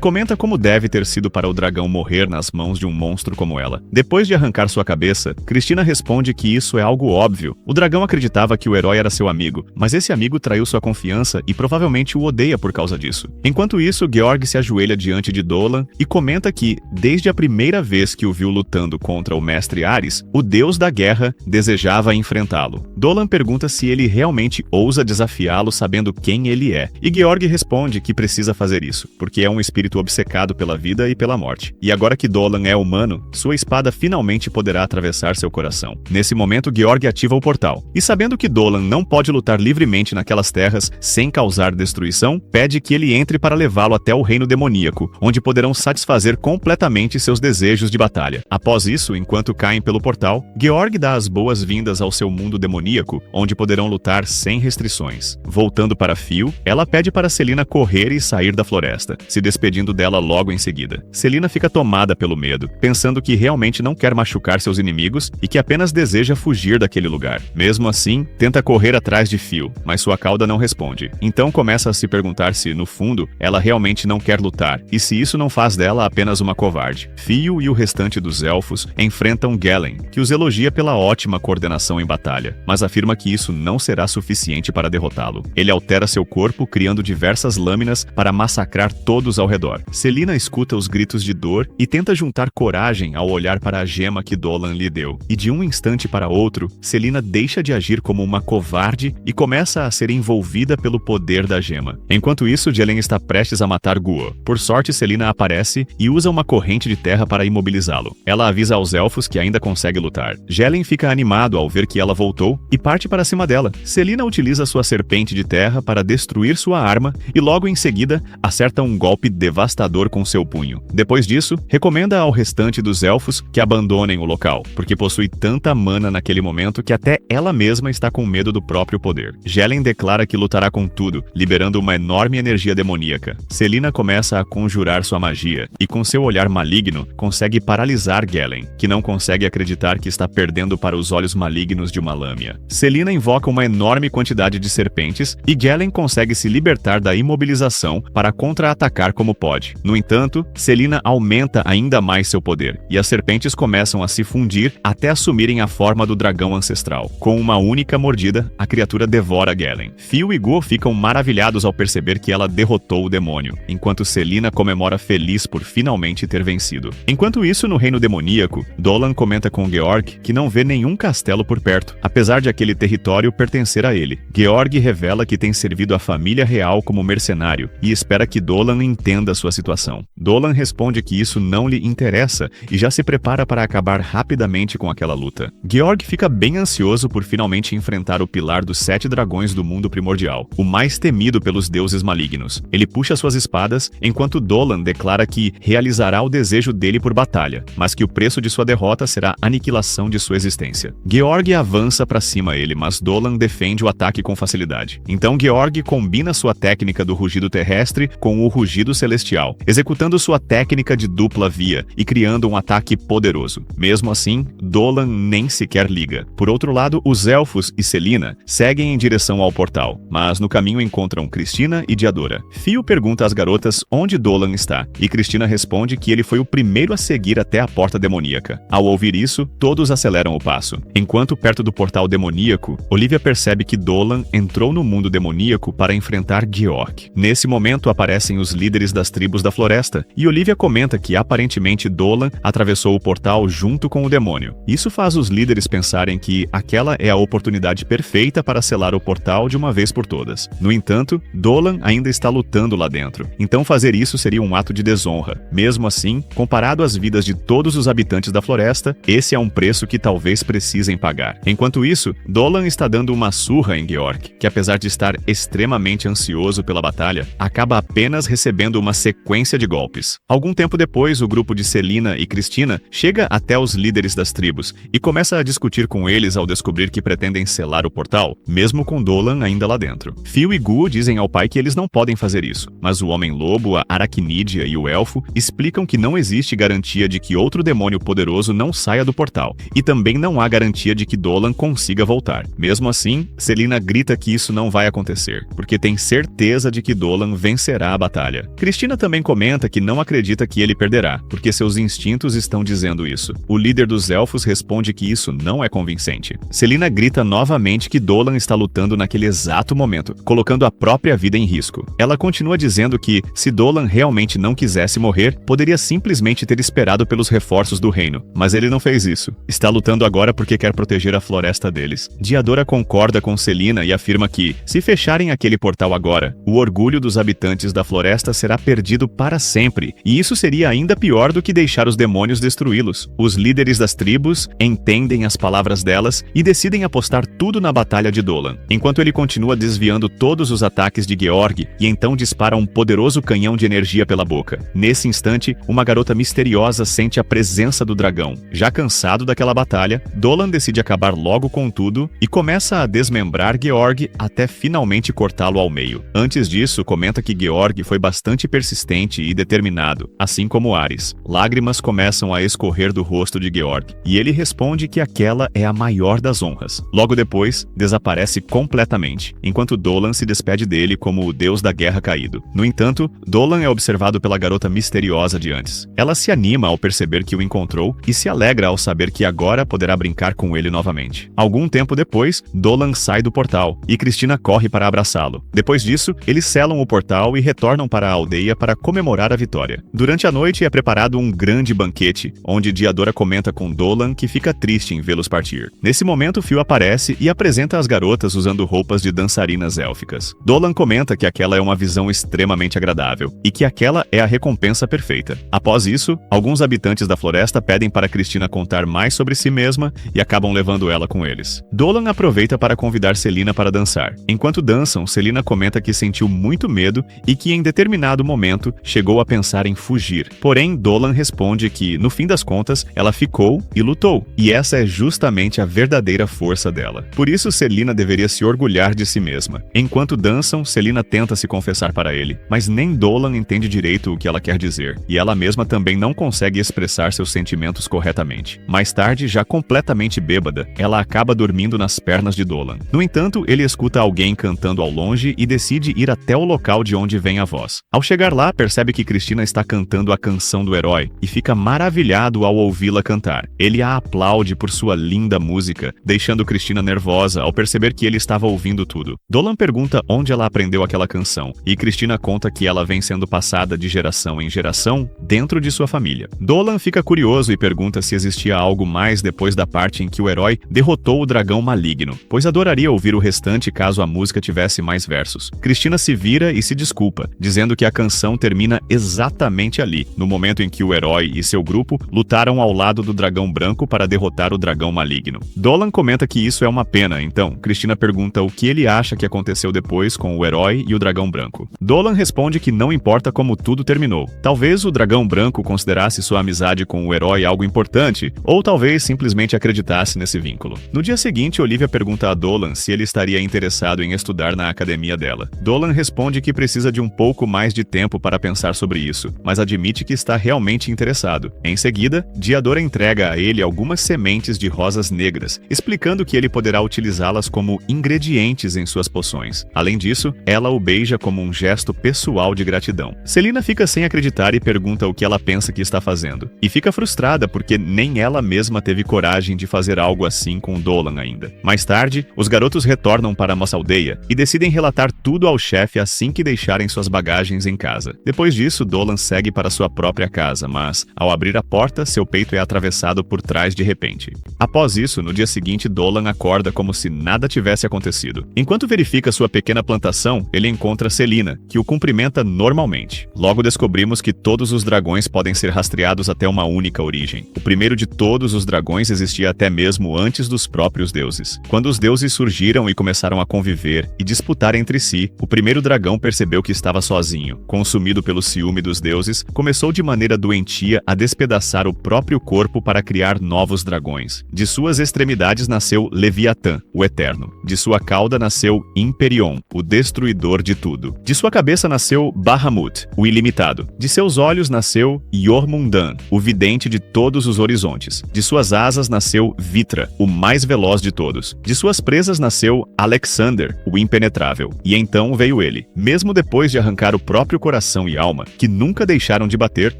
Speaker 2: comenta como deve ter sido para o dragão morrer nas mãos de um monstro como ela. Depois de arrancar sua cabeça, Cristina responde que isso é algo óbvio. O dragão acreditava que o herói era seu amigo, mas esse amigo traiu sua confiança e provavelmente o odeia por causa disso. Enquanto isso, Georg se ajoelha diante de Dolan e comenta que, desde a primeira vez que o viu lutando contra o mestre Ares, o deus da guerra desejava enfrentá-lo. Dolan pergunta se ele realmente ousa desafiá-lo sabendo quem ele é, e Georg responde que precisa fazer isso, porque é um espírito obcecado pela vida e pela morte. E agora que Dolan é humano, sua espada finalmente poderá atravessar seu coração. Nesse momento, Georg ativa o portal, e sabendo que Dolan não pode lutar livremente naquelas terras sem causar destruição, pede que ele entre para levá-lo até o reino demoníaco, onde poderão satisfazer completamente seus desejos de batalha. Após isso, enquanto caem pelo portal, Georg dá as boas-vindas ao seu mundo demoníaco, onde poderão lutar sem restrições. Voltando para Fio, ela pede para Selina correr e sair da floresta, se despedindo dela logo em seguida. Selina fica tomada pelo medo, pensando que realmente não quer machucar seus inimigos e que apenas deseja fugir daquele lugar. Mesmo assim, tenta correr atrás de Fio, mas sua cauda não responde. Então começa a se perguntar se, no fundo, ela realmente não quer lutar, e se isso não faz dela apenas uma covarde. Fio e o restante dos elfos enfrentam Galen, que os elogia pela ótima coordenação em batalha, mas afirma que isso não será suficiente para derrotá-lo. Ele altera seu corpo, criando diversas lâminas para massacrar todos ao redor. Selina escuta os gritos de dor e tenta juntar coragem ao olhar para a gema que Dolan lhe deu. E de um instante para outro, Selina deixa de agir como uma covarde e começa a ser envolvida pelo poder da gema. Enquanto isso, Gelen está prestes a matar Guo. Por sorte, Selina aparece e usa uma corrente de terra para imobilizá-lo. Ela avisa aos elfos que ainda consegue lutar. Gelen fica animado ao ver que ela voltou e parte para cima dela. Selina utiliza sua serpente de terra para destruir sua arma e logo em seguida acerta um golpe devastador com seu punho. Depois disso, recomenda ao restante dos elfos que abandonem o local, porque possui tanta mana naquele momento que até ela mesma está com medo do próprio poder. Gelen declara que lutará com tudo, liberando uma enorme energia demoníaca. Selina começa a conjurar sua magia e com seu olhar maligno consegue paralisar Gelen, que não consegue acreditar que está perdendo para os olhos malignos de uma lâmina. Selina invoca uma enorme quantidade de serpentes e Gelen consegue se libertar da imobilização para contra-atacar como pode. No entanto, Selina aumenta ainda mais seu poder, e as serpentes começam a se fundir até assumirem a forma do dragão ancestral. Com uma única mordida, a criatura devora Gelen. Fio e Guo ficam maravilhados ao perceber que ela derrotou o demônio, enquanto Selina comemora feliz por finalmente ter vencido. Enquanto isso, no reino demoníaco, Dolan comenta com Georg que não vê nenhum castelo por perto, apesar de aquele território pertencer a ele. Georg revela que tem servido a família real como mercenário e espera que Dolan entenda sua situação. Dolan responde que isso não lhe interessa e já se prepara para acabar rapidamente com aquela luta. Georg fica bem ansioso por finalmente enfrentar o pilar dos 7 dragões do mundo primordial, o mais temido pelos deuses malignos. Ele puxa suas espadas, enquanto Dolan declara que realizará o desejo dele por batalha, mas que o preço de sua derrota será a aniquilação de sua existência. Georg avança para cima ele, mas Dolan defende o ataque com facilidade. Então Georg combina sua técnica do rugido terrestre com o rugido celestial, executando sua técnica de dupla via e criando um ataque poderoso. Mesmo assim, Dolan nem sequer liga. Por outro lado, os elfos e Selina seguem em direção ao portal, mas no caminho encontram Cristina e Diadora. Fio pergunta às garotas onde Dolan está, e Cristina responde que ele foi o primeiro a seguir seguir até a porta demoníaca. Ao ouvir isso, todos aceleram o passo. Enquanto perto do portal demoníaco, Olivia percebe que Dolan entrou no mundo demoníaco para enfrentar Georg. Nesse momento aparecem os líderes das tribos da floresta, e Olivia comenta que aparentemente Dolan atravessou o portal junto com o demônio. Isso faz os líderes pensarem que aquela é a oportunidade perfeita para selar o portal de uma vez por todas. No entanto, Dolan ainda está lutando lá dentro, então fazer isso seria um ato de desonra. Mesmo assim, comparado às vidas de todos os habitantes da floresta, esse é um preço que talvez precisem pagar. Enquanto isso, Dolan está dando uma surra em Georg, que apesar de estar extremamente ansioso pela batalha, acaba apenas recebendo uma sequência de golpes. Algum tempo depois, o grupo de Selina e Cristina chega até os líderes das tribos e começa a discutir com eles ao descobrir que pretendem selar o portal, mesmo com Dolan ainda lá dentro. Phil e Gu dizem ao pai que eles não podem fazer isso, mas o Homem-Lobo, a Aracnídea e o Elfo explicam que não existe garantia de que outro demônio poderoso não saia do portal, e também não há garantia de que Dolan consiga voltar. Mesmo assim, Selina grita que isso não vai acontecer, porque tem certeza de que Dolan vencerá a batalha. Cristina também comenta que não acredita que ele perderá, porque seus instintos estão dizendo isso. O líder dos elfos responde que isso não é convincente. Selina grita novamente que Dolan está lutando naquele exato momento, colocando a própria vida em risco. Ela continua dizendo que, se Dolan realmente não quisesse morrer, poderia simplesmente ter esperado pelos reforços do reino, mas ele não fez isso. Está lutando agora porque quer proteger a floresta deles. Diadora concorda com Selina e afirma que, se fecharem aquele portal agora, o orgulho dos habitantes da floresta será perdido para sempre, e isso seria ainda pior do que deixar os demônios destruí-los. Os líderes das tribos entendem as palavras delas e decidem apostar tudo na batalha de Dolan, enquanto ele continua desviando todos os ataques de Georg e então dispara um poderoso canhão de energia pela boca. Nesse instante, uma garota misteriosa sente a presença do dragão. Já cansado daquela batalha, Dolan decide acabar logo com tudo e começa a desmembrar Georg até finalmente cortá-lo ao meio. Antes disso, comenta que Georg foi bastante persistente e determinado, assim como Ares. Lágrimas começam a escorrer do rosto de Georg, e ele responde que aquela é a maior das honras. Logo depois, desaparece completamente, enquanto Dolan se despede dele como o deus da guerra caído. No entanto, Dolan é observado pela garota misteriosa de antes. Ela se anima ao perceber que o encontrou e se alegra ao saber que agora poderá brincar com ele novamente. Algum tempo depois, Dolan sai do portal, e Cristina corre para abraçá-lo. Depois disso, eles selam o portal e retornam para a aldeia para comemorar a vitória. Durante a noite é preparado um grande banquete, onde Diadora comenta com Dolan que fica triste em vê-los partir. Nesse momento, Phil aparece e apresenta as garotas usando roupas de dançarinas élficas. Dolan comenta que aquela é uma visão extremamente agradável, e que aquela é a recompensa perfeita. Após isso, alguns habitantes da floresta pedem para Cristina contar mais sobre si mesma e acabam levando ela com eles. Dolan aproveita para convidar Selina para dançar. Enquanto dançam, Selina comenta que sentiu muito medo e que em determinado momento chegou a pensar em fugir. Porém, Dolan responde que, no fim das contas, ela ficou e lutou, e essa é justamente a verdadeira força dela. Por isso, Selina deveria se orgulhar de si mesma. Enquanto dançam, Selina tenta se confessar para ele, mas nem Dolan entende direito o que ela quer dizer, e ela mesma também não consegue expressar seus sentimentos corretamente. Mais tarde, já completamente bêbada, ela acaba dormindo nas pernas de Dolan. No entanto, ele escuta alguém cantando ao longe e decide ir até o local de onde vem a voz. Ao chegar lá, percebe que Cristina está cantando a canção do herói e fica maravilhado ao ouvi-la cantar. Ele a aplaude por sua linda música, deixando Cristina nervosa ao perceber que ele estava ouvindo tudo. Dolan pergunta onde ela aprendeu aquela canção, e Cristina conta que ela vem sendo passada de geração em geração dentro de sua família. Dolan fica curioso e pergunta se existia algo mais depois da parte em que o herói derrotou o dragão maligno, pois adoraria ouvir o restante caso a música tivesse mais versos. Cristina se vira e se desculpa, dizendo que a canção termina exatamente ali, no momento em que o herói e seu grupo lutaram ao lado do dragão branco para derrotar o dragão maligno. Dolan comenta que isso é uma pena, então Cristina pergunta o que ele acha que aconteceu depois com o herói e o dragão branco. Dolan responde que não importa como tudo terminou. Talvez o dragão branco considerasse sua amizade com o herói algo importante, ou talvez simplesmente acreditasse nesse vínculo. No dia seguinte, Olivia pergunta a Dolan se ele estaria interessado em estudar na academia dela. Dolan responde que precisa de um pouco mais de tempo para pensar sobre isso, mas admite que está realmente interessado. Em seguida, Diadora entrega a ele algumas sementes de rosas negras, explicando que ele poderá utilizá-las como ingredientes em suas poções. Além disso, ela o beija como um gesto pessoal de gratidão. Selina fica sem acreditar e pergunta o que ela pensa que está fazendo fazendo. E fica frustrada porque nem ela mesma teve coragem de fazer algo assim com Dolan ainda. Mais tarde, os garotos retornam para a nossa aldeia e decidem relatar tudo ao chefe assim que deixarem suas bagagens em casa. Depois disso, Dolan segue para sua própria casa, mas, ao abrir a porta, seu peito é atravessado por trás de repente. Após isso, no dia seguinte, Dolan acorda como se nada tivesse acontecido. Enquanto verifica sua pequena plantação, ele encontra Selina, que o cumprimenta normalmente. Logo descobrimos que todos os dragões podem ser rastreados até uma única origem. O primeiro de todos os dragões existia até mesmo antes dos próprios deuses. Quando os deuses surgiram e começaram a conviver e disputar entre si, o primeiro dragão percebeu que estava sozinho. Consumido pelo ciúme dos deuses, começou de maneira doentia a despedaçar o próprio corpo para criar novos dragões. De suas extremidades nasceu Leviatã, o Eterno. De sua cauda nasceu Imperion, o Destruidor de tudo. De sua cabeça nasceu Bahamut, o Ilimitado. De seus olhos nasceu Jormundan, o Vidente de todos os horizontes. De suas asas nasceu Vitra, o mais veloz de todos. De suas presas nasceu Alexander, o Impenetrável. E então veio ele. Mesmo depois de arrancar o próprio coração e alma, que nunca deixaram de bater,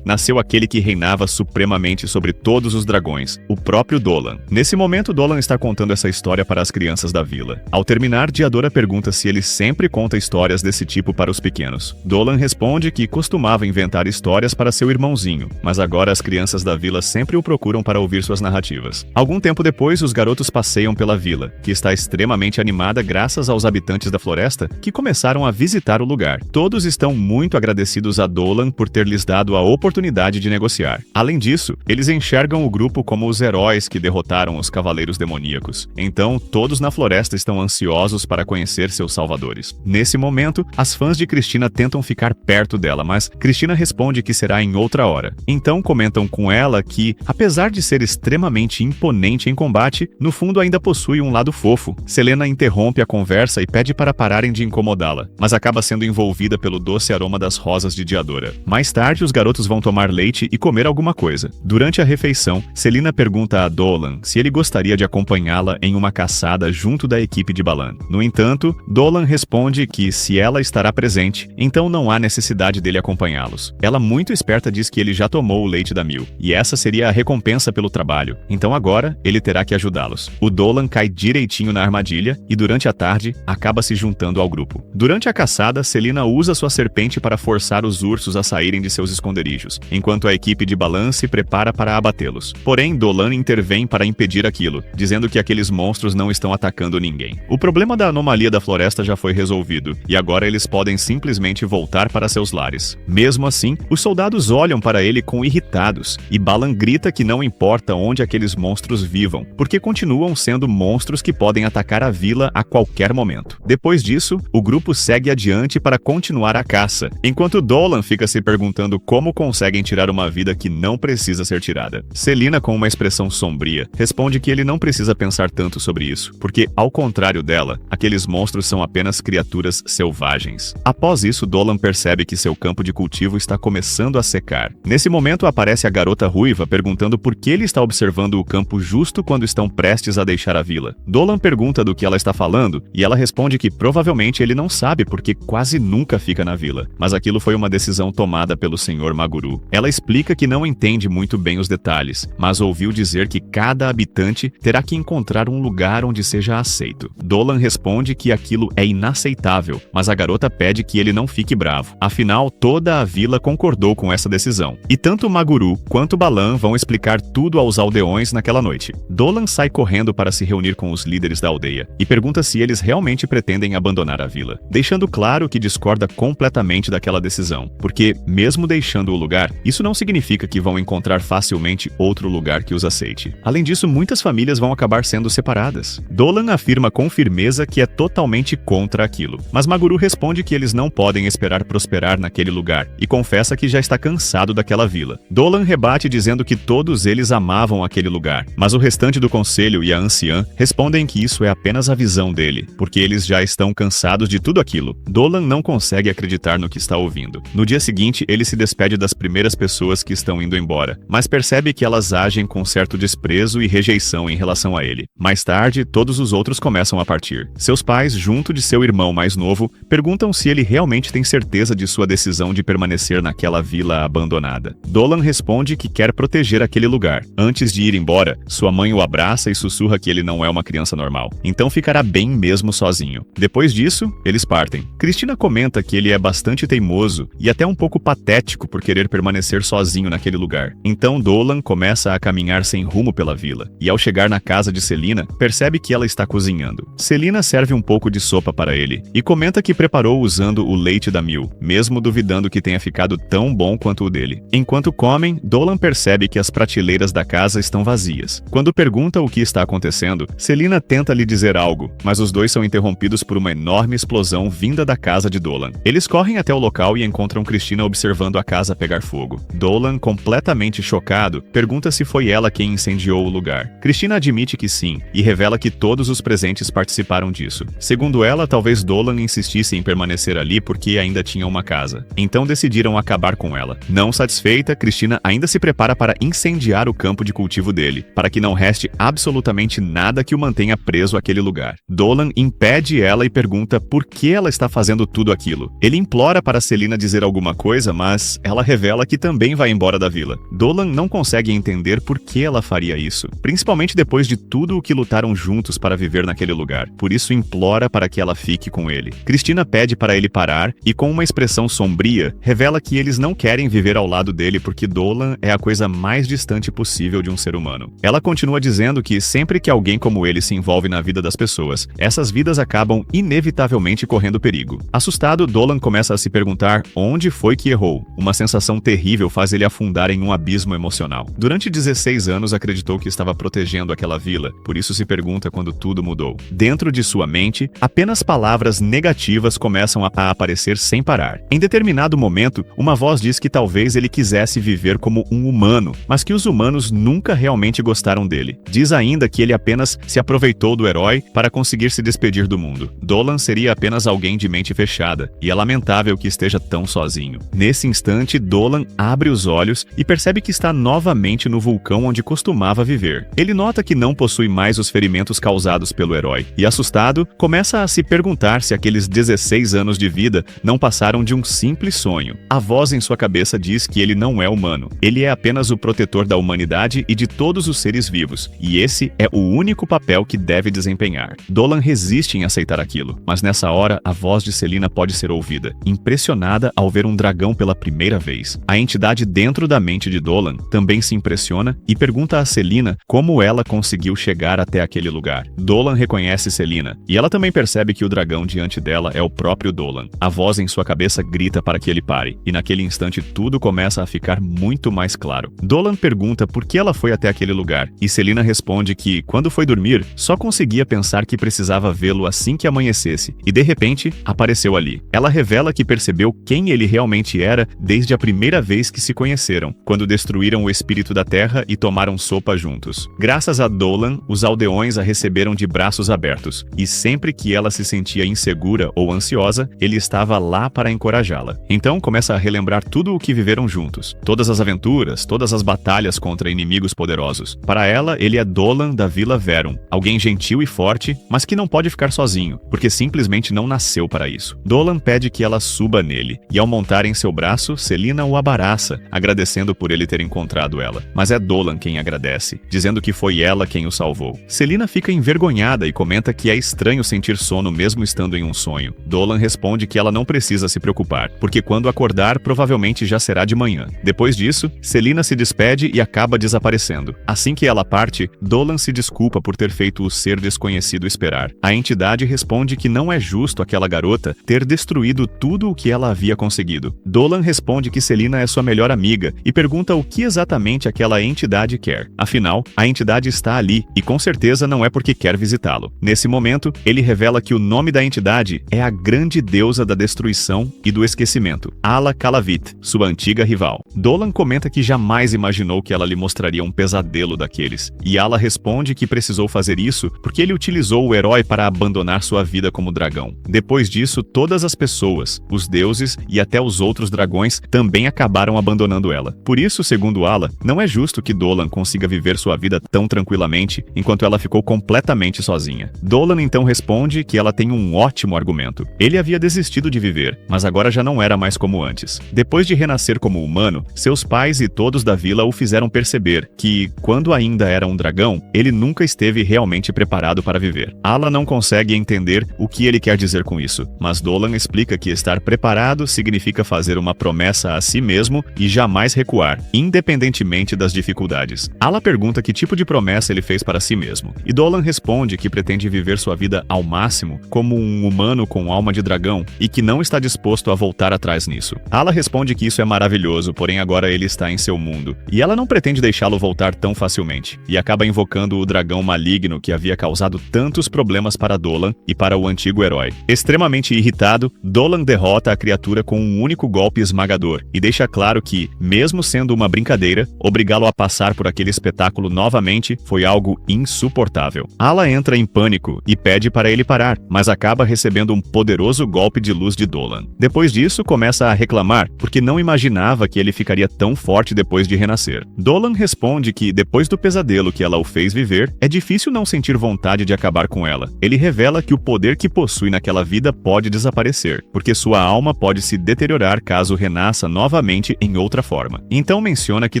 Speaker 2: nasceu aquele que reinava supremamente sobre todos os dragões, o próprio Dolan. Nesse momento, Dolan está contando essa história para as crianças da vila. Ao terminar, Diadora pergunta se ele sempre conta histórias desse tipo para os pequenos. Dolan responde que costumava inventar histórias para seu irmãozinho, mas agora as crianças da vila sempre o procuram para ouvir suas narrativas. Algum tempo depois, os garotos passeiam pela vila, que está extremamente animada graças aos habitantes da floresta que começaram a visitar o lugar. Todos estão muito agradecidos a Dolan por ter lhes dado a oportunidade de negociar. Além disso, eles enxergam o grupo como os heróis que derrotaram os cavaleiros demoníacos. Então, todos na floresta estão ansiosos para conhecer seus salvadores. Nesse momento, as fãs de Cristina tentam ficar perto dela, mas Cristina responde que será em outra hora. Então comentam com ela que, apesar de ser extremamente imponente em combate, no fundo ainda possui um lado fofo. Selena interrompe a conversa e pede para pararem de incomodá-la, mas acaba sendo envolvida pelo doce aroma das rosas de Diadora. Mais tarde, os garotos vão tomar leite e comer alguma coisa. Durante a refeição, Selena pergunta a Dolan se ele gostaria de acompanhá-la em uma caçada junto da equipe de Balan. No entanto, Dolan responde que se ela estará presente, então não há necessidade dele acompanhá-los. Ela, muito esperta, diz que ele já tomou o leite da Mil, e essa seria a recompensa pelo trabalho. Então agora, ele terá que ajudá-los. O Dolan cai direitinho na armadilha e durante a tarde, acaba se juntando ao grupo. Durante a caçada, Selena usa sua serpente para forçar os ursos a saírem de seus esconderijos, enquanto a equipe de Balan se prepara para abatê-los. Porém, Dolan intervém para impedir aquilo, dizendo que aqueles monstros não estão atacando ninguém. O problema da anomalia da floresta já foi resolvido, e agora eles podem simplesmente voltar para seus lares. Mesmo assim, os soldados olham para ele com irritados, e Balan grita que não importa onde aqueles monstros vivam, porque continuam sendo monstros que podem atacar a vila a qualquer momento. Depois disso, o grupo segue adiante para continuar a caça, enquanto Dolan fica se perguntando como conseguem tirar uma vida que não precisa ser tirada. Selena, com uma expressão sombria, responde que ele não precisa pensar tanto sobre isso, porque, ao contrário dela, aqueles monstros são apenas criaturas selvagens. Após isso, Dolan percebe que seu campo de cultivo está começando a secar. Nesse momento, aparece a garota ruiva perguntando por que ele está observando o campo justo quando estão prestes a deixar a vila. Dolan pergunta do que ela está falando, e ela responde que provavelmente ele não sabe porque quase nunca fica na vila, mas aquilo foi uma decisão tomada pelo Sr. Maguru. Ela explica que não entende muito bem os detalhes, mas ouviu dizer que cada habitante terá que encontrar um lugar onde seja aceito. Dolan responde que aquilo é inaceitável, mas a garota pede que ele não fique bravo. Afinal, toda a vila concordou com essa decisão. E tanto Maguru quanto Balan vão explicar tudo aos aldeões naquela noite. Dolan sai correndo para se reunir com os líderes da aldeia e pergunta se eles realmente pretendem abandonar a vila, deixando claro que discorda completamente daquela decisão, porque, mesmo deixando o lugar, isso não significa que vão encontrar facilmente outro lugar que os aceite. Além disso, muitas famílias vão acabar sendo separadas. Dolan afirma com firmeza que é totalmente contra aquilo, mas Maguru responde que eles não podem esperar prosperar naquele lugar e confessa que já está cansado daquela vila. Dolan rebate dizendo que todos eles amavam aquele lugar, mas o restante do conselho e a anciã respondem que isso é apenas a visão dele, porque eles já estão cansados de tudo aquilo. Dolan não consegue acreditar no que está ouvindo. No dia seguinte, ele se despede das primeiras pessoas que estão indo embora, mas percebe que elas agem com certo desprezo e rejeição em relação a ele. Mais tarde, todos os outros começam a partir. Seus pais, junto de seu irmão mais novo, perguntam se ele realmente tem certeza de sua decisão de permanecer naquela vila abandonada. Dolan responde que quer proteger aquele lugar. Antes de ir embora, sua mãe o abraça e sussurra que ele não é uma criança normal, então ficará bem mesmo sozinho. Depois disso, eles partem. Cristina comenta que ele é bastante teimoso e até um pouco patético por querer permanecer sozinho naquele lugar. Então Dolan começa a caminhar sem rumo pela vila, e ao chegar na casa de Selina, percebe que ela está cozinhando. Selina serve um pouco de sopa para ele, e comenta que preparou usando o leite da Mil, mesmo duvidando que tenha ficado tão bom quanto o dele. Enquanto comem, Dolan percebe que as prateleiras da casa estão vazias. Quando pergunta o que está acontecendo, Selina tenta lhe dizer algo, mas os dois são interrompidos por uma enorme explosão vinda da casa de Dolan. Eles correm até o local e encontram Cristina observando a casa pegar fogo. Dolan, completamente chocado, pergunta se foi ela quem incendiou o lugar. Cristina admite que sim, e revela que todos os presentes participaram disso. Segundo ela, talvez Dolan insistisse em permanecer ali porque ainda tinha uma casa. Então decidiram acabar com ela. Não satisfeita, Cristina ainda se prepara para incendiar o campo de cultivo dele, para que não reste absolutamente nada que o mantenha preso àquele lugar. Dolan impede ela e pergunta por que ela está fazendo tudo aquilo. Ele implora para Selina dizer alguma coisa, mas ela revela que também vai embora da vila. Dolan não consegue entender por que ela faria isso, principalmente depois de tudo o que lutaram juntos para viver naquele lugar. Por isso implora para que ela fique com ele. Cristina pede para ele parar e, com uma expressão sombria, revela que eles não querem viver ao lado dele porque Dolan é a coisa mais distante possível de um ser humano. Ela continua dizendo que sempre que alguém como ele se envolve na vida das pessoas, essas vidas acabam inevitavelmente correndo perigo. Assustado, Dolan começa a se perguntar onde foi que errou. Uma sensação terrível faz ele afundar em um abismo emocional. Durante 16 anos acreditou que estava protegendo aquela vila, por isso se pergunta quando tudo mudou. Dentro de sua mente, apenas palavras negativas começam a aparecer sem parar. Em determinado momento, uma voz diz que talvez ele quisesse viver como um humano, mas que os humanos nunca realmente gostaram dele. Diz ainda que ele apenas se aproveitou do herói para conseguir se despedir do mundo. Dolan seria apenas alguém de mente fechada, e é lamentável que esteja tão sozinho. Nesse instante, Dolan abre os olhos e percebe que está novamente no vulcão onde costumava viver. Ele nota que não possui mais os ferimentos causados pelo herói, e assustado, começa a se perguntar se aqueles 16 anos de vida não passaram de um simples sonho. A voz em sua cabeça diz que ele não é humano. Ele é apenas o protetor da humanidade e de todos os seres vivos, e esse é o único papel que deve desempenhar. Dolan resiste em aceitar aquilo, mas nessa hora a voz de Selina pode ser ouvida, impressionada ao ver um dragão pela primeira vez. A entidade dentro da mente de Dolan também se impressiona e pergunta a Selina como ela conseguiu chegar até aquele lugar. Dolan reconhece Selina, e ela também percebe que o dragão diante dela é o próprio Dolan. A voz em sua cabeça grita para que ele pare, e naquele instante tudo começa a ficar muito mais claro. Dolan pergunta por que ela foi até aquele lugar, e Selina responde que, quando foi dormir, só conseguia pensar que precisava vê-lo assim que amanhecesse, e de repente, apareceu ali. Ela revela que percebeu quem ele realmente era desde a primeira vez que se conheceram, quando destruíram o espírito da terra e tomaram sopa juntos. Graças a Dolan, os aldeões a receberam de braços abertos, e sempre que ela se sentia insegura ou ansiosa, ele estava lá para encorajá-la. Então começa a relembrar tudo o que viveram juntos, todas as aventuras, todas as batalhas contra inimigos poderosos. Para ela, ele é Dolan da Vila Verum, alguém gentil e forte, mas que não pode ficar sozinho, porque simplesmente não nasceu para isso. Dolan pede que ela suba nele, e ao montar em seu braço, Selina o abraça, agradecendo por ele ter encontrado ela. Mas é Dolan quem agradece, dizendo que foi ela quem o salvou. Selina fica envergonhada e comenta que é estranho sentir sono mesmo estando em um sonho. Dolan responde que ela não precisa se preocupar, porque quando acordar, provavelmente já será de manhã. Depois disso, Selina se despede e acaba desaparecendo. Assim que ela parte, Dolan se desculpa por ter feito o ser desconhecido esperar. A entidade responde que não é justo aquela garota ter destruído tudo o que ela havia conseguido. Dolan responde que Selina é sua melhor amiga e pergunta o que exatamente aquela entidade quer. Afinal, a entidade está ali e com certeza não é porque quer visitá-lo. Nesse momento, ele revela que o nome da entidade é a grande deusa da destruição e do esquecimento, Ala Kalavit, sua antiga rival. Dolan comenta que jamais imaginou que ela lhe mostraria um pesadelo daqueles, e Ala responde que precisou fazer isso porque ele utilizou o herói para abandonar sua vida como dragão. Depois disso, todas as pessoas, os deuses e até os outros dragões também acabaram abandonando ela. Por isso, segundo Ala, não é justo que Dolan consiga viver sua vida tão tranquilamente enquanto ela ficou completamente sozinha. Dolan então responde que ela tem um ótimo argumento. Ele havia desistido de viver, mas agora já não era mais como antes. Depois de renascer como humano, pequeno, seus pais e todos da vila o fizeram perceber que, quando ainda era um dragão, ele nunca esteve realmente preparado para viver. Ala não consegue entender o que ele quer dizer com isso, mas Dolan explica que estar preparado significa fazer uma promessa a si mesmo e jamais recuar, independentemente das dificuldades. Ala pergunta que tipo de promessa ele fez para si mesmo, e Dolan responde que pretende viver sua vida ao máximo como um humano com alma de dragão e que não está disposto a voltar atrás nisso. Ala responde que isso é maravilhoso, porém agora ele está em seu mundo, e ela não pretende deixá-lo voltar tão facilmente, e acaba invocando o dragão maligno que havia causado tantos problemas para Dolan e para o antigo herói. Extremamente irritado, Dolan derrota a criatura com um único golpe esmagador e deixa claro que, mesmo sendo uma brincadeira, obrigá-lo a passar por aquele espetáculo novamente foi algo insuportável. Ala entra em pânico e pede para ele parar, mas acaba recebendo um poderoso golpe de luz de Dolan. Depois disso, começa a reclamar porque não imaginava que ele ficaria tão forte depois de renascer. Dolan responde que, depois do pesadelo que ela o fez viver, é difícil não sentir vontade de acabar com ela. Ele revela que o poder que possui naquela vida pode desaparecer, porque sua alma pode se deteriorar caso renasça novamente em outra forma. Então menciona que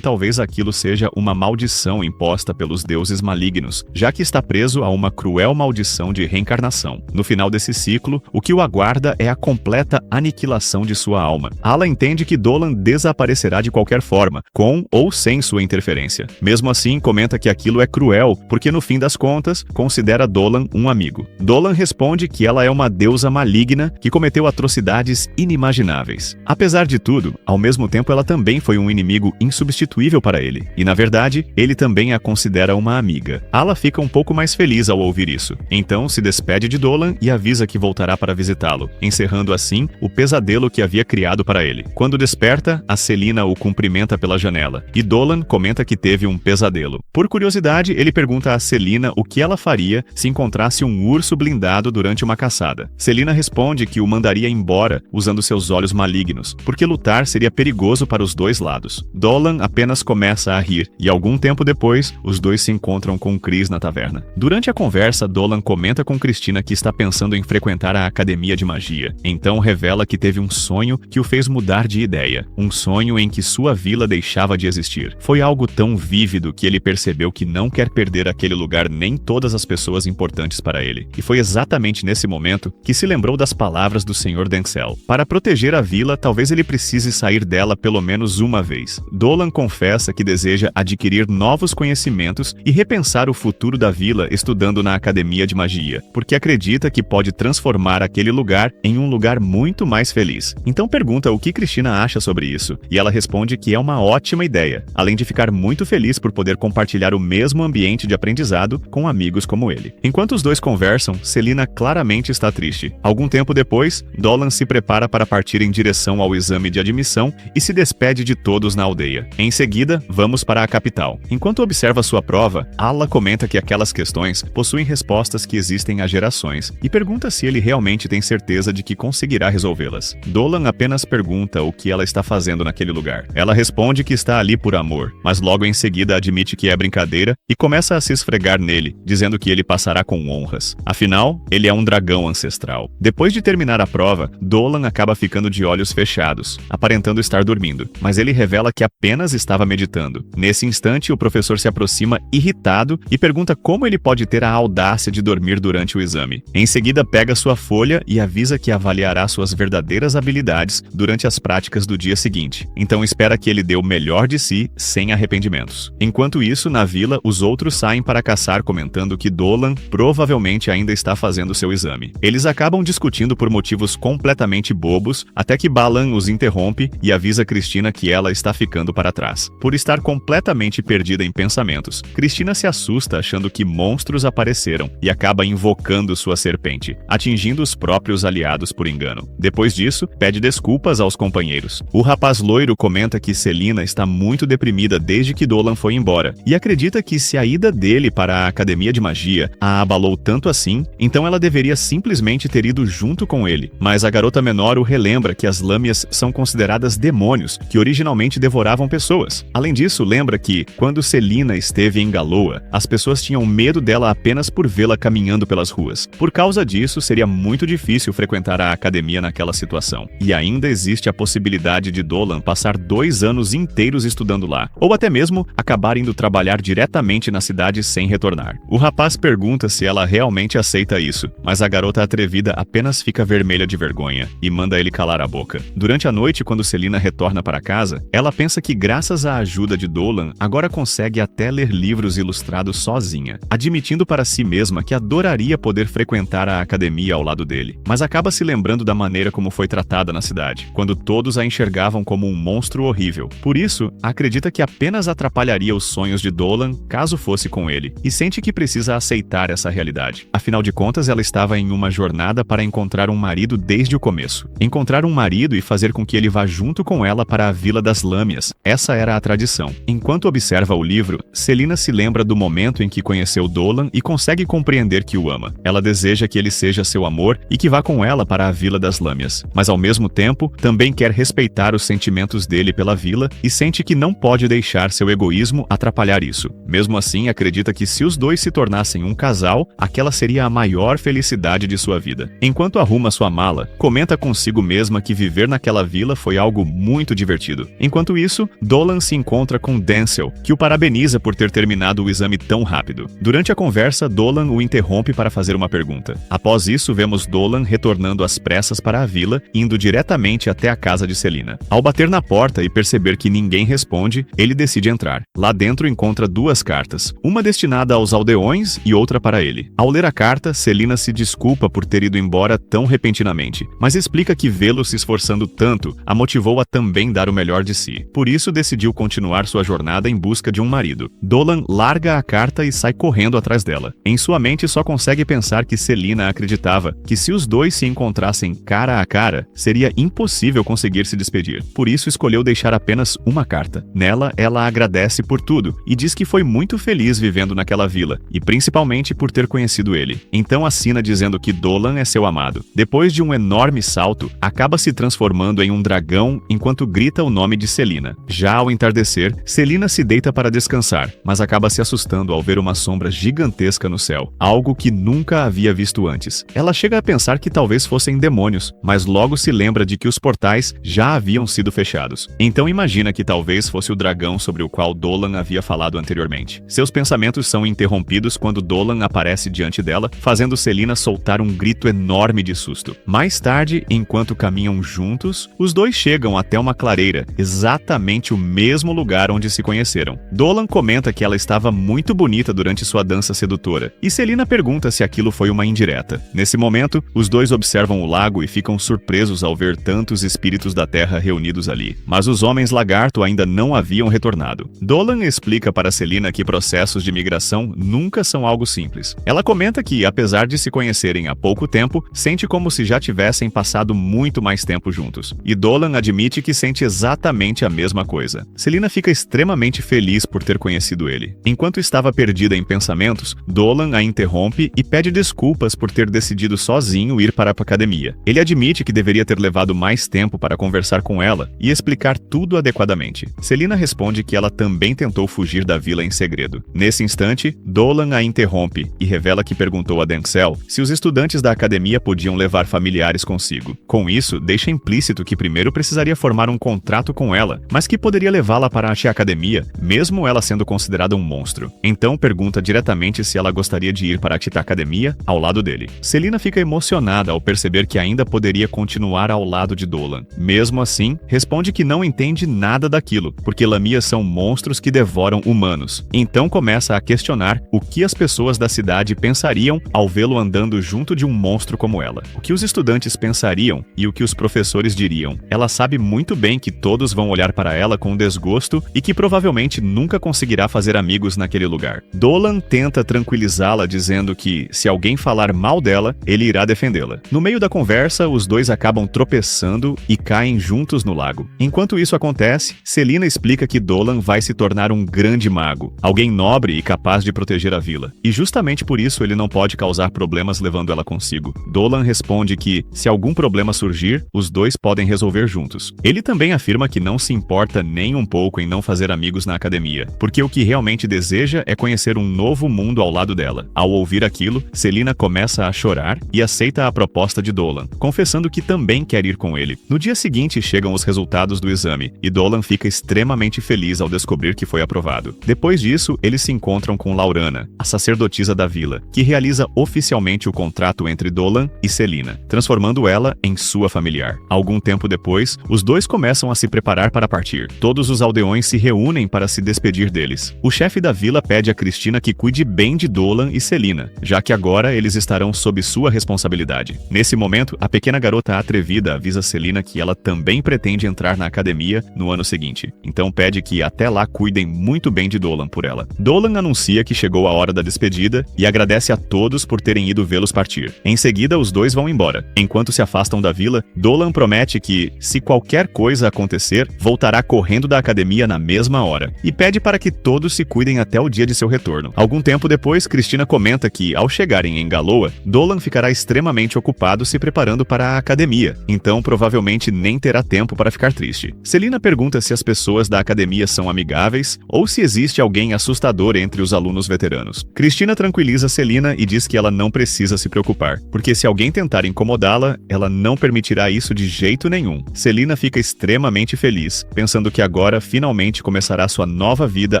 Speaker 2: talvez aquilo seja uma maldição imposta pelos deuses malignos, já que está preso a uma cruel maldição de reencarnação. No final desse ciclo, o que o aguarda é a completa aniquilação de sua alma. Ala entende que Dolan desaparecerá de qualquer forma, com ou sem sua interferência. Mesmo assim, comenta que aquilo é cruel, porque no fim das contas, considera Dolan um amigo. Dolan responde que ela é uma deusa maligna que cometeu atrocidades inimagináveis. Apesar de tudo, ao mesmo tempo ela também foi um inimigo insubstituível para ele, e na verdade, ele também a considera uma amiga. Ala fica um pouco mais feliz ao ouvir isso. Então se despede de Dolan e avisa que voltará para visitá-lo, encerrando assim o pesadelo que havia criado para ele. Quando desperta, a Selina o cumprimenta pela janela, e Dolan comenta que teve um pesadelo. Por curiosidade, ele pergunta a Selina o que ela faria se encontrasse um urso blindado durante uma caçada. Selina responde que o mandaria embora usando seus olhos malignos, porque lutar seria perigoso para os dois lados. Dolan apenas começa a rir, e algum tempo depois, os dois se encontram com Chris na taverna. Durante a conversa, Dolan comenta com Cristina que está pensando em frequentar a academia de magia. Então revela que teve um sonho que o fez mudar de ideia. Um sonho em que sua vila deixava de existir. Foi algo tão vívido que ele percebeu que não quer perder aquele lugar nem todas as pessoas importantes para ele. E foi exatamente nesse momento que se lembrou das palavras do Sr. Denzel. Para proteger a vila, talvez ele precise sair dela pelo menos uma vez. Dolan confessa que deseja adquirir novos conhecimentos e repensar o futuro da vila estudando na academia de magia, porque acredita que pode transformar aquele lugar em um lugar muito mais feliz. Então pergunta o que Cristina acha sobre isso, e ela responde que é uma ótima ideia, além de ficar muito feliz por poder compartilhar o mesmo ambiente de aprendizado com amigos como ele. Enquanto os dois conversam, Selina claramente está triste. Algum tempo depois, Dolan se prepara para partir em direção ao exame de admissão e se despede de todos na aldeia. Em seguida, vamos para a capital. Enquanto observa sua prova, Ala comenta que aquelas questões possuem respostas que existem há gerações e pergunta se ele realmente tem certeza de que conseguirá resolvê-las. Dolan apenas pergunta o que ela está fazendo naquele lugar. Ela responde que está ali por amor, mas logo em seguida admite que é brincadeira e começa a se esfregar nele, dizendo que ele passará com honras. Afinal, ele é um dragão ancestral. Depois de terminar a prova, Dolan acaba ficando de olhos fechados, aparentando estar dormindo, mas ele revela que apenas estava meditando. Nesse instante, o professor se aproxima irritado e pergunta como ele pode ter a audácia de dormir durante o exame. Em seguida, pega sua folha e avisa que avaliará suas verdadeiras habilidades durante as práticas do dia seguinte. Então espera que ele dê o melhor de si, sem arrependimentos. Enquanto isso, na vila, os outros saem para caçar, comentando que Dolan provavelmente ainda está fazendo seu exame. Eles acabam discutindo por motivos completamente bobos, até que Balan os interrompe e avisa Cristina que ela está ficando para trás. Por estar completamente perdida em pensamentos, Cristina se assusta achando que monstros apareceram e acaba invocando sua serpente, atingindo os próprios aliados por engano. Depois disso, pede desculpas aos companheiros. O rapaz loiro comenta que Selina está muito deprimida desde que Dolan foi embora e acredita que se a ida dele para a academia de magia a abalou tanto assim, então ela deveria simplesmente ter ido junto com ele. Mas a garota menor o relembra que as lâmias são consideradas demônios que originalmente devoravam pessoas. Além disso, lembra que, quando Selina esteve em Galoa, as pessoas tinham medo dela apenas por vê-la caminhando pelas ruas. Por causa disso, seria muito difícil frequentar a academia naquela situação. E ainda existe a possibilidade de Dolan passar passar 2 anos inteiros estudando lá, ou até mesmo acabar indo trabalhar diretamente na cidade sem retornar. O rapaz pergunta se ela realmente aceita isso, mas a garota atrevida apenas fica vermelha de vergonha e manda ele calar a boca. Durante a noite, quando Selina retorna para casa, ela pensa que graças à ajuda de Dolan, agora consegue até ler livros ilustrados sozinha, admitindo para si mesma que adoraria poder frequentar a academia ao lado dele, mas acaba se lembrando da maneira como foi tratada na cidade, quando todos a enxergavam como um monstro horrível. Por isso, acredita que apenas atrapalharia os sonhos de Dolan caso fosse com ele, e sente que precisa aceitar essa realidade. Afinal de contas, ela estava em uma jornada para encontrar um marido desde o começo. Encontrar um marido e fazer com que ele vá junto com ela para a Vila das Lâmias. Essa era a tradição. Enquanto observa o livro, Selina se lembra do momento em que conheceu Dolan e consegue compreender que o ama. Ela deseja que ele seja seu amor e que vá com ela para a Vila das Lâmias, mas ao mesmo tempo também quer respeitar os sentimentos dele pela vila e sente que não pode deixar seu egoísmo atrapalhar isso. Mesmo assim, acredita que se os dois se tornassem um casal, aquela seria a maior felicidade de sua vida. Enquanto arruma sua mala, comenta consigo mesma que viver naquela vila foi algo muito divertido. Enquanto isso, Dolan se encontra com Denzel, que o parabeniza por ter terminado o exame tão rápido. Durante a conversa, Dolan o interrompe para fazer uma pergunta. Após isso, vemos Dolan retornando às pressas para a vila, indo diretamente até a casa de Selina. Ao bater na porta e perceber que ninguém responde, ele decide entrar. Lá dentro encontra 2 cartas, uma destinada aos aldeões e outra para ele. Ao ler a carta, Selina se desculpa por ter ido embora tão repentinamente, mas explica que vê-lo se esforçando tanto a motivou a também dar o melhor de si. Por isso, decidiu continuar sua jornada em busca de um marido. Dolan larga a carta e sai correndo atrás dela. Em sua mente, só consegue pensar que Selina acreditava que se os dois se encontrassem cara a cara, seria impossível conseguir se despedir. Por isso, escolheu deixar apenas uma carta. Nela, ela agradece por tudo e diz que foi muito feliz vivendo naquela vila, e principalmente por ter conhecido ele. Então assina dizendo que Dolan é seu amado. Depois de um enorme salto, acaba se transformando em um dragão enquanto grita o nome de Selina. Já ao entardecer, Selina se deita para descansar, mas acaba se assustando ao ver uma sombra gigantesca no céu, algo que nunca havia visto antes. Ela chega a pensar que talvez fossem demônios, mas logo se lembra de que os portais já haviam sido fechados. Então imagina que talvez fosse o dragão sobre o qual Dolan havia falado anteriormente. Seus pensamentos são interrompidos quando Dolan aparece diante dela, fazendo Selina soltar um grito enorme de susto. Mais tarde, enquanto caminham juntos, os dois chegam até uma clareira, exatamente o mesmo lugar onde se conheceram. Dolan comenta que ela estava muito bonita durante sua dança sedutora, e Selina pergunta se aquilo foi uma indireta. Nesse momento, os dois observam o lago e ficam surpresos ao ver tantos espíritos da terra reunidos ali. Mas os homens lagarto ainda não haviam retornado. Dolan explica para Selina que processos de migração nunca são algo simples. Ela comenta que, apesar de se conhecerem há pouco tempo, sente como se já tivessem passado muito mais tempo juntos. E Dolan admite que sente exatamente a mesma coisa. Selina fica extremamente feliz por ter conhecido ele. Enquanto estava perdida em pensamentos, Dolan a interrompe e pede desculpas por ter decidido sozinho ir para a academia. Ele admite que deveria ter levado mais tempo para conversar com ela e explicar tudo adequadamente. Selina responde que ela também tentou fugir da vila em segredo. Nesse instante, Dolan a interrompe e revela que perguntou a Denzel se os estudantes da academia podiam levar familiares consigo. Com isso, deixa implícito que primeiro precisaria formar um contrato com ela, mas que poderia levá-la para a academia, mesmo ela sendo considerada um monstro. Então pergunta diretamente se ela gostaria de ir para a academia ao lado dele. Selina fica emocionada ao perceber que ainda poderia continuar ao lado de Dolan. Mesmo assim, responde que não entende nada daquilo, porque lamias são monstros que devoram humanos. Então começa a questionar o que as pessoas da cidade pensariam ao vê-lo andando junto de um monstro como ela. O que os estudantes pensariam e o que os professores diriam. Ela sabe muito bem que todos vão olhar para ela com desgosto e que provavelmente nunca conseguirá fazer amigos naquele lugar. Dolan tenta tranquilizá-la dizendo que, se alguém falar mal dela, ele irá defendê-la. No meio da conversa, os dois acabam tropeçando e caem juntos no lago. Enquanto isso acontece, Selina explica que Dolan vai se tornar um grande mago, alguém nobre e capaz de proteger a vila. E justamente por isso ele não pode causar problemas levando ela consigo. Dolan responde que, se algum problema surgir, os dois podem resolver juntos. Ele também afirma que não se importa nem um pouco em não fazer amigos na academia, porque o que realmente deseja é conhecer um novo mundo ao lado dela. Ao ouvir aquilo, Selina começa a chorar e aceita a proposta de Dolan, confessando que também quer ir com ele. No dia seguinte chegam os resultados resultados do exame, e Dolan fica extremamente feliz ao descobrir que foi aprovado. Depois disso, eles se encontram com Laurana, a sacerdotisa da vila, que realiza oficialmente o contrato entre Dolan e Selina, transformando ela em sua familiar. Algum tempo depois, os dois começam a se preparar para partir. Todos os aldeões se reúnem para se despedir deles. O chefe da vila pede a Cristina que cuide bem de Dolan e Selina, já que agora eles estarão sob sua responsabilidade. Nesse momento, a pequena garota atrevida avisa Selina que ela também pretende entrar na academia no ano seguinte, então pede que até lá cuidem muito bem de Dolan por ela. Dolan anuncia que chegou a hora da despedida e agradece a todos por terem ido vê-los partir. Em seguida, os dois vão embora. Enquanto se afastam da vila, Dolan promete que, se qualquer coisa acontecer, voltará correndo da academia na mesma hora, e pede para que todos se cuidem até o dia de seu retorno. Algum tempo depois, Cristina comenta que, ao chegarem em Galoa, Dolan ficará extremamente ocupado se preparando para a academia, então provavelmente nem terá tempo para ficar triste. Selina pergunta se as pessoas da academia são amigáveis ou se existe alguém assustador entre os alunos veteranos. Cristina tranquiliza Selina e diz que ela não precisa se preocupar, porque se alguém tentar incomodá-la, ela não permitirá isso de jeito nenhum. Selina fica extremamente feliz, pensando que agora finalmente começará sua nova vida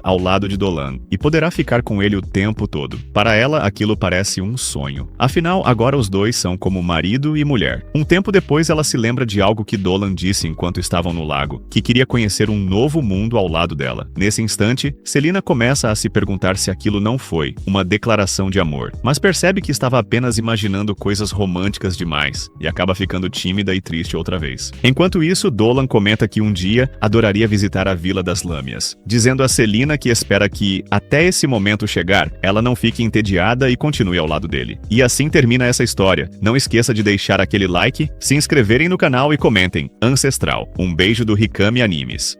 Speaker 2: ao lado de Dolan, e poderá ficar com ele o tempo todo. Para ela, aquilo parece um sonho. Afinal, agora os dois são como marido e mulher. Um tempo depois, ela se lembra de algo que Dolan disse enquanto estavam no lago, que queria conhecer um novo mundo ao lado dela. Nesse instante, Selina começa a se perguntar se aquilo não foi uma declaração de amor, mas percebe que estava apenas imaginando coisas românticas demais, e acaba ficando tímida e triste outra vez. Enquanto isso, Dolan comenta que um dia adoraria visitar a Vila das Lâmias, dizendo a Selina que espera que, até esse momento chegar, ela não fique entediada e continue ao lado dele. E assim termina essa história. Não esqueça de deixar aquele like, se inscreverem no canal e comentem Ancestral. Um beijo do Rikami Animes.